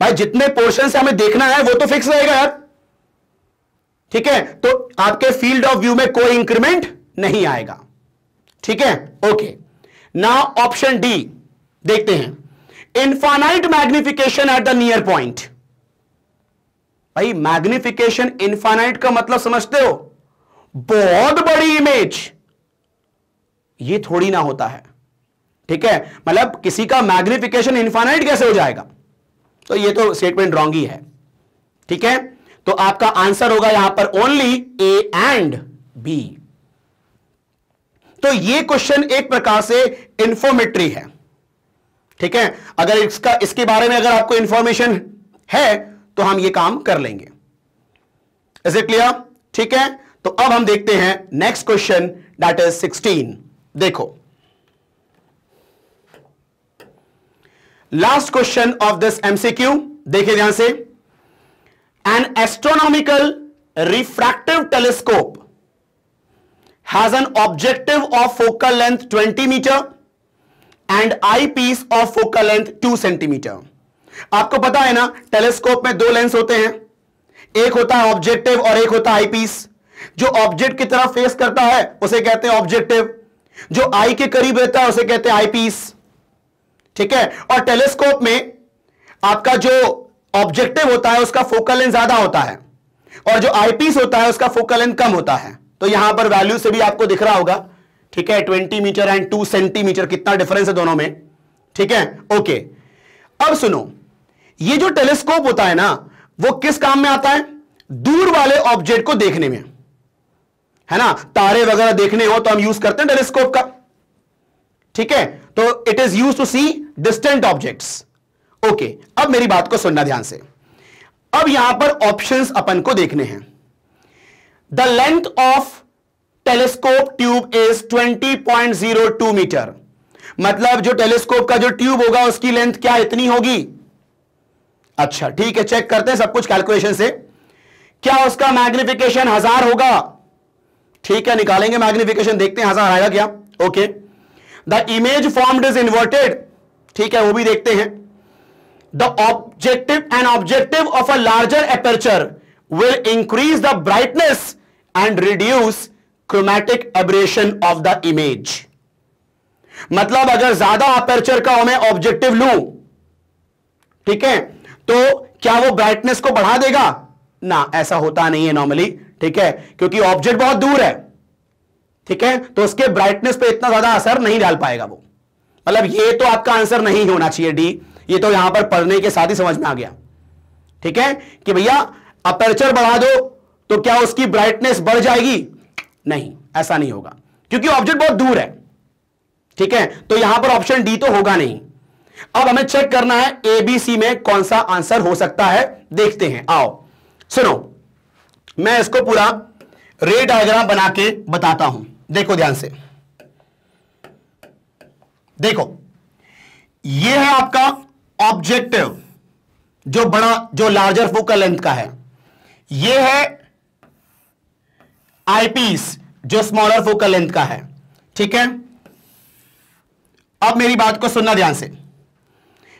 भाई, जितने पोर्शन से हमें देखना है वो तो फिक्स रहेगा यार, ठीक है। तो आपके फील्ड ऑफ व्यू में कोई इंक्रीमेंट नहीं आएगा, ठीक है। ओके, नाउ ऑप्शन डी देखते हैं, infinite magnification at the near point. भाई मैग्निफिकेशन इनफाइनाइट का मतलब समझते हो, बहुत बड़ी इमेज, ये थोड़ी ना होता है, ठीक है। मतलब किसी का मैग्निफिकेशन इनफाइनाइट कैसे हो जाएगा, तो ये तो स्टेटमेंट रॉन्ग ही है, ठीक है। तो आपका आंसर होगा यहां पर ओनली ए एंड बी। तो ये क्वेश्चन एक प्रकार से इंफॉर्मेटरी है, ठीक है। अगर इसके बारे में अगर आपको इंफॉर्मेशन है तो हम ये काम कर लेंगे। Is it clear? ठीक है, तो अब हम देखते हैं नेक्स्ट क्वेश्चन, दैट इज 16। देखो, last question of this MCQ, देखिए ध्यान से। N astronomical refractive telescope has an objective of focal length 20 meter and eyepiece of focal length 2 centimeter। आपको पता है ना, टेलीस्कोप में दो लेंस होते हैं, एक होता है ऑब्जेक्टिव और एक होता है आईपीस। जो ऑब्जेक्ट की तरफ फेस करता है उसे कहते हैं ऑब्जेक्टिव, जो आई के करीब रहता है उसे कहते हैं आईपीस। ठीक है, और टेलीस्कोप में आपका जो ऑब्जेक्टिव होता है उसका फोकल लेंथ ज्यादा होता है और जो आईपीस होता है उसका फोकल लेंथ कम होता है। तो यहां पर वैल्यू से भी आपको दिख रहा होगा, ठीक है, 20 मीटर एंड 2 सेंटीमीटर, कितना डिफरेंस है दोनों में। ठीक है, ओके। अब सुनो, ये जो टेलीस्कोप होता है ना, वो किस काम में आता है? दूर वाले ऑब्जेक्ट को देखने में, है ना। तारे वगैरह देखने हो तो हम यूज करते हैं टेलीस्कोप का। ठीक है, तो it is use to see distant objects. Okay, अब मेरी बात को सुनना ध्यान से। अब यहां पर ऑप्शंस अपन को देखने हैं। The length of telescope tube is 20.02 metre. मतलब जो टेलीस्कोप का जो ट्यूब होगा उसकी लेंथ क्या इतनी होगी? अच्छा ठीक है, चेक करते हैं सब कुछ कैलकुलेशन से। क्या उसका मैग्निफिकेशन 1000 होगा? ठीक है, निकालेंगे मैग्निफिकेशन, देखते हैं 1000 आएगा क्या। Okay, the image formed is inverted, ठीक है, वो भी देखते हैं। The objective of a larger aperture will increase the brightness and reduce chromatic aberration of the image। मतलब अगर ज्यादा अपर्चर का मैं ऑब्जेक्टिव लूं, ठीक है, तो क्या वो ब्राइटनेस को बढ़ा देगा? ना, ऐसा होता नहीं है नॉर्मली। ठीक है, क्योंकि ऑब्जेक्ट बहुत दूर है, ठीक है, तो उसके ब्राइटनेस पे इतना ज्यादा असर नहीं डाल पाएगा वो। मतलब ये तो आपका आंसर नहीं होना चाहिए डी, ये तो यहां पर पढ़ने के साथ ही समझ में आ गया। ठीक है, कि भैया अपर्चर बढ़ा दो तो क्या उसकी ब्राइटनेस बढ़ जाएगी? नहीं, ऐसा नहीं होगा, क्योंकि ऑब्जेक्ट बहुत दूर है। ठीक है, तो यहां पर ऑप्शन डी तो होगा नहीं। अब हमें चेक करना है ए बी सी में कौन सा आंसर हो सकता है, देखते हैं। आओ सुनो, मैं इसको पूरा रे डायग्राम बना के बताता हूं, देखो ध्यान से। देखो, यह है आपका ऑब्जेक्टिव जो बड़ा, जो लार्जर फोकल लेंथ का है। यह है आईपीस जो स्मॉलर फोकल लेंथ का है। ठीक है, अब मेरी बात को सुनना ध्यान से।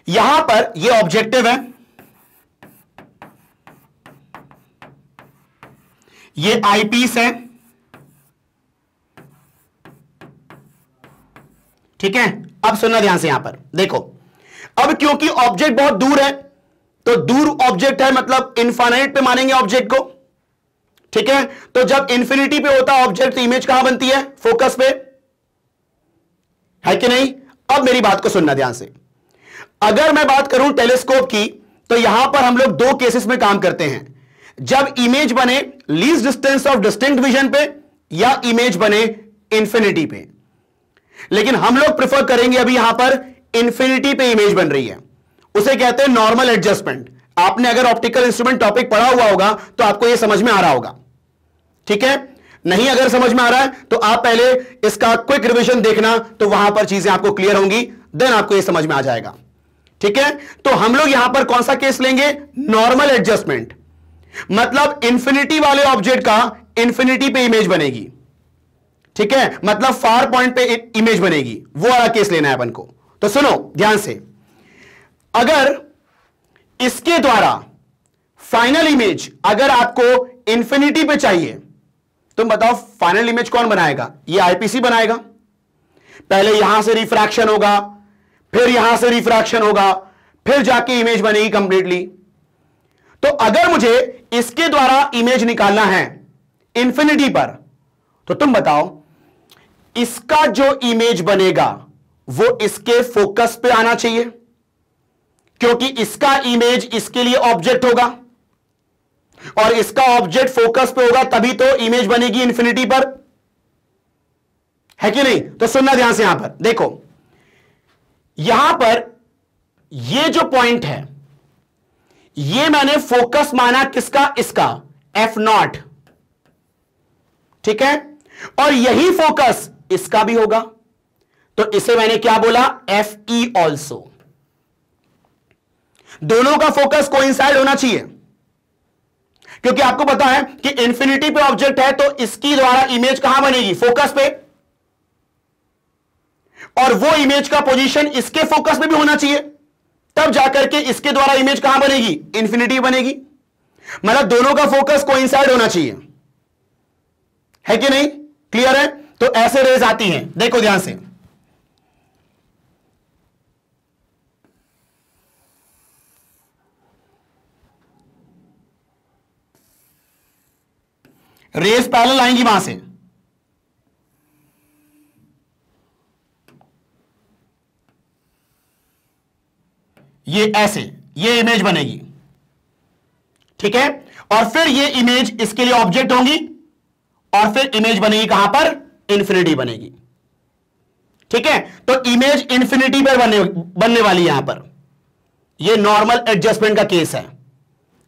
यहां पर यह ऑब्जेक्टिव है, यह आईपीस है। ठीक है, अब सुनना ध्यान से। यहां पर देखो, अब क्योंकि ऑब्जेक्ट बहुत दूर है, तो दूर ऑब्जेक्ट है मतलब इनफाइनाइट पे मानेंगे ऑब्जेक्ट को। ठीक है, तो जब इंफिनिटी पे होता है ऑब्जेक्ट तो इमेज कहां बनती है? फोकस पे, है कि नहीं? अब मेरी बात को सुनना ध्यान से। अगर मैं बात करूं टेलीस्कोप की, तो यहां पर हम लोग दो केसेस में काम करते हैं। जब इमेज बने least distance of distinct vision पे, या इमेज बने इंफिनिटी पे। लेकिन हम लोग प्रिफर करेंगे अभी यहां पर इंफिनिटी पे इमेज बन रही है, उसे कहते हैं नॉर्मल एडजस्टमेंट। आपने अगर ऑप्टिकल इंस्ट्रूमेंट टॉपिक पढ़ा हुआ होगा तो आपको यह समझ में आ रहा होगा। ठीक है, नहीं अगर समझ में आ रहा है तो आप पहले इसका क्विक रिवीजन देखना, तो वहां पर चीजें आपको क्लियर होंगी, देन आपको यह समझ में आ जाएगा। ठीक है, तो हम लोग यहां पर कौन सा केस लेंगे? Normal adjustment. मतलब इंफिनिटी वाले ऑब्जेक्ट का इंफिनिटी पे इमेज बनेगी। ठीक है, मतलब फार पॉइंट पे इमेज बनेगी, वो वाला केस लेना है अपन को। तो सुनो ध्यान से, अगर इसके द्वारा फाइनल इमेज अगर आपको इंफिनिटी पे चाहिए, तुम बताओ फाइनल इमेज कौन बनाएगा? ये आईपीसी बनाएगा। पहले यहां से रिफ्रैक्शन होगा, फिर यहां से रिफ्रैक्शन होगा, फिर जाके इमेज बनेगी कंप्लीटली। तो अगर मुझे इसके द्वारा इमेज निकालना है इंफिनिटी पर, तो तुम बताओ इसका जो इमेज बनेगा वो इसके फोकस पे आना चाहिए, क्योंकि इसका इमेज इसके लिए ऑब्जेक्ट होगा और इसका ऑब्जेक्ट फोकस पे होगा, तभी तो इमेज बनेगी इंफिनिटी पर, है कि नहीं? तो सुनना ध्यान से। यहां पर देखो, यहां पर ये जो पॉइंट है, ये मैंने फोकस माना किसका? इसका। F0, ठीक है, और यही फोकस इसका भी होगा, तो इसे मैंने क्या बोला, FE ऑल्सो। दोनों का फोकस कोइंसाइड होना चाहिए, क्योंकि आपको पता है कि इंफिनिटी पे ऑब्जेक्ट है तो इसकी द्वारा इमेज कहां बनेगी, फोकस पे, और वो इमेज का पोजीशन इसके फोकस पे भी होना चाहिए, तब जाकर के इसके द्वारा इमेज कहां बनेगी, इंफिनिटी बनेगी। मतलब दोनों का फोकस कोइंसाइड होना चाहिए, है कि नहीं, क्लियर है। तो ऐसे रेज आती हैं, देखो ध्यान से, रेज पैरेलल आएंगी वहां से, ये ऐसे, ये इमेज बनेगी, ठीक है, और फिर ये इमेज इसके लिए ऑब्जेक्ट होंगी, और फिर इमेज बनेगी कहां पर, इंफिनिटी बनेगी, ठीक है। तो इमेज इंफिनिटी पर बनने वाली यहां पर, ये नॉर्मल एडजस्टमेंट का केस है।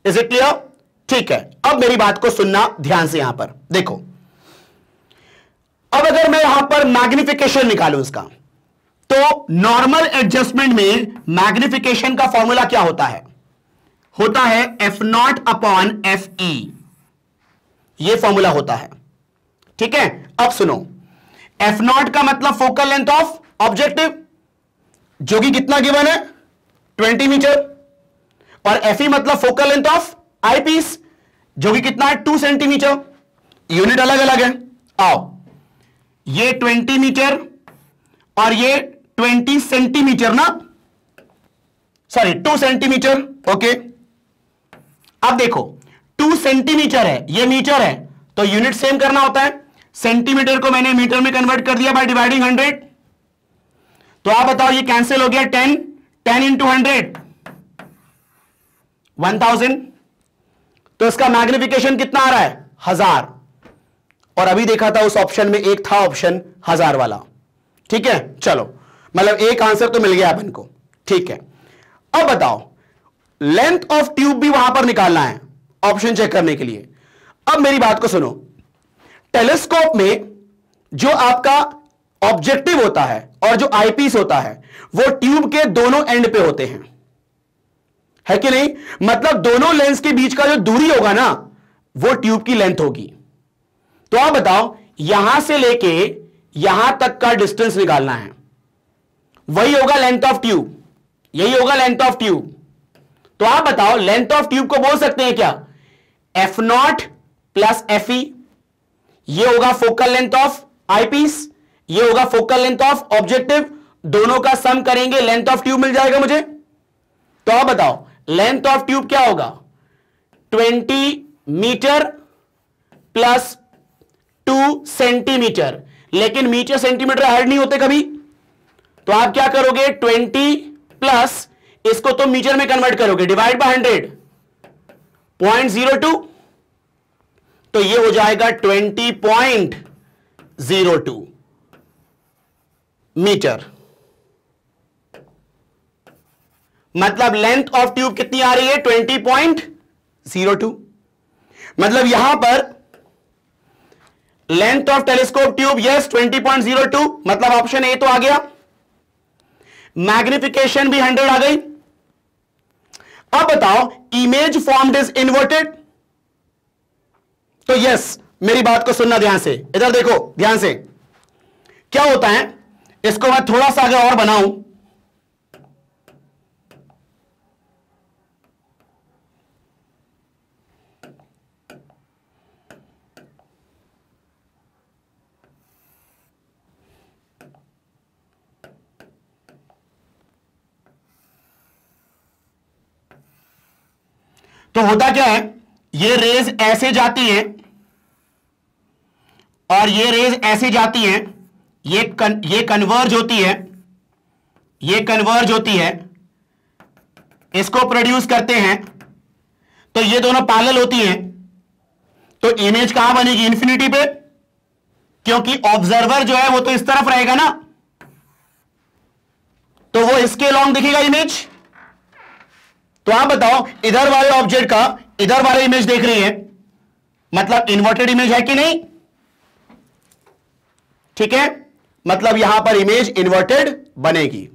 इज इट क्लियर, ठीक है। अब मेरी बात को सुनना ध्यान से, यहां पर देखो, अब अगर मैं यहां पर मैग्निफिकेशन निकालूं इसका, तो नॉर्मल एडजस्टमेंट में मैग्निफिकेशन का फॉर्मूला क्या होता है F0 अपॉन FE, यह फॉर्मूला होता है, ठीक है। अब सुनो, F0 का मतलब फोकल लेंथ ऑफ ऑब्जेक्टिव, जो कि कितना गिवन है, 20 मीटर, और FE मतलब focal length of eyepiece, जो कि कितना है, 2 सेंटीमीटर। यूनिट अलग अलग है। आओ, ये 20 मीटर और ये 20 सेंटीमीटर ना, सॉरी 2 सेंटीमीटर, ओके। अब देखो 2 सेंटीमीटर है, ये मीटर है, तो यूनिट सेम करना होता है। सेंटीमीटर को मैंने मीटर में कन्वर्ट कर दिया बाय डिवाइडिंग 100। तो आप बताओ, ये कैंसिल हो गया, 10 इंटू 100 1000। तो इसका मैग्निफिकेशन कितना आ रहा है, 1000। और अभी देखा था उस ऑप्शन में एक था ऑप्शन 1000 वाला, ठीक है। चलो, मतलब एक आंसर तो मिल गया अपन को, ठीक है। अब बताओ, लेंथ ऑफ ट्यूब भी वहां पर निकालना है ऑप्शन चेक करने के लिए। अब मेरी बात को सुनो, टेलीस्कोप में जो आपका ऑब्जेक्टिव होता है और जो आईपीस होता है, वो ट्यूब के दोनों एंड पे होते हैं, है कि नहीं। मतलब दोनों लेंस के बीच का जो दूरी होगा ना, वो ट्यूब की लेंथ होगी। तो आप बताओ, यहां से लेके यहां तक का डिस्टेंस निकालना है, वही होगा लेंथ ऑफ ट्यूब, यही होगा लेंथ ऑफ ट्यूब। तो आप बताओ, लेंथ ऑफ ट्यूब को बोल सकते हैं क्या, F0 प्लस FE, ये होगा फोकल लेंथ ऑफ आईपीस, ये होगा फोकल लेंथ ऑफ ऑब्जेक्टिव, दोनों का सम करेंगे, लेंथ ऑफ ट्यूब मिल जाएगा मुझे। तो आप बताओ, लेंथ ऑफ ट्यूब क्या होगा, 20 मीटर प्लस 2 सेंटीमीटर, लेकिन मीटर सेंटीमीटर ऐड नहीं होते कभी। तो आप क्या करोगे, 20 प्लस इसको तो मीटर में कन्वर्ट करोगे, डिवाइड बाय 100, 0.02, तो ये हो जाएगा 20.02 मीटर। मतलब लेंथ ऑफ ट्यूब कितनी आ रही है, 20.02। मतलब यहां पर length of telescope tube, yes 20.02, मतलब ऑप्शन ए तो आ गया। मैग्निफिकेशन भी 100 आ गई। अब बताओ, इमेज फॉर्म्ड इज इन्वर्टेड, तो यस, मेरी बात को सुनना ध्यान से, इधर देखो ध्यान से, क्या होता है, इसको मैं थोड़ा सा अगर और बनाऊं, तो होता क्या है, ये रेज ऐसे जाती हैं और ये रेज ऐसे जाती हैं, ये कन्वर्ज होती है, ये कन्वर्ज होती है, इसको प्रोड्यूस करते हैं, तो ये दोनों पैरेलल होती हैं। तो इमेज कहां बनेगी, इंफिनिटी पे, क्योंकि ऑब्जर्वर जो है वो तो इस तरफ रहेगा ना, तो वो इसके लॉन्ग दिखेगा इमेज। तो आप बताओ, इधर वाले ऑब्जेक्ट का इधर वाले इमेज देख रही है, मतलब इन्वर्टेड इमेज है कि नहीं? ठीक है, मतलब यहां पर इमेज इन्वर्टेड बनेगी।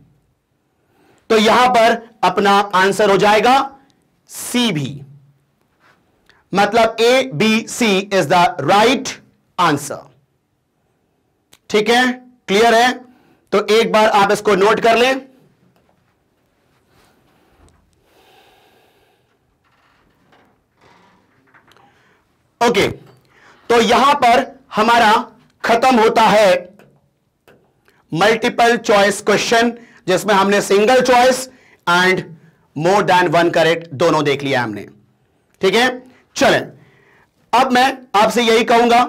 तो यहां पर अपना आंसर हो जाएगा सी भी, मतलब A B C is the right answer. ठीक है, क्लियर है? तो एक बार आप इसको नोट कर लें। ओके, तो यहां पर हमारा खत्म होता है मल्टीपल चॉइस क्वेश्चन, जिसमें हमने single choice and more than one correct दोनों देख लिया हमने। ठीक है, चलें, अब मैं आपसे यही कहूंगा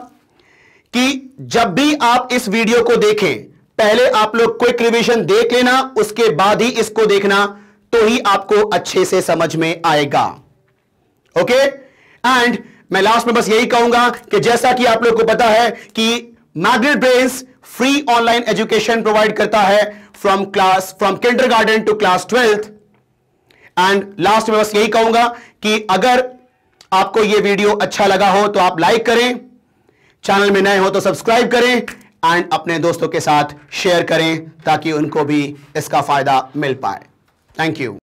कि जब भी आप इस वीडियो को देखें, पहले आप लोग क्विक रिवीजन देख लेना, उसके बाद ही इसको देखना, तो ही आपको अच्छे से समझ में आएगा। ओके, एंड मैं लास्ट में बस यही कहूंगा कि जैसा कि आप लोग को पता है कि Magnet Brains free online education provide करता है from kindergarten to class 12th। And last में बस यही कहूंगा कि अगर आपको यह वीडियो अच्छा लगा हो तो आप लाइक करें, चैनल में नए हो तो सब्सक्राइब करें एंड अपने दोस्तों के साथ शेयर करें ताकि उनको भी इसका फायदा मिल पाए। Thank you.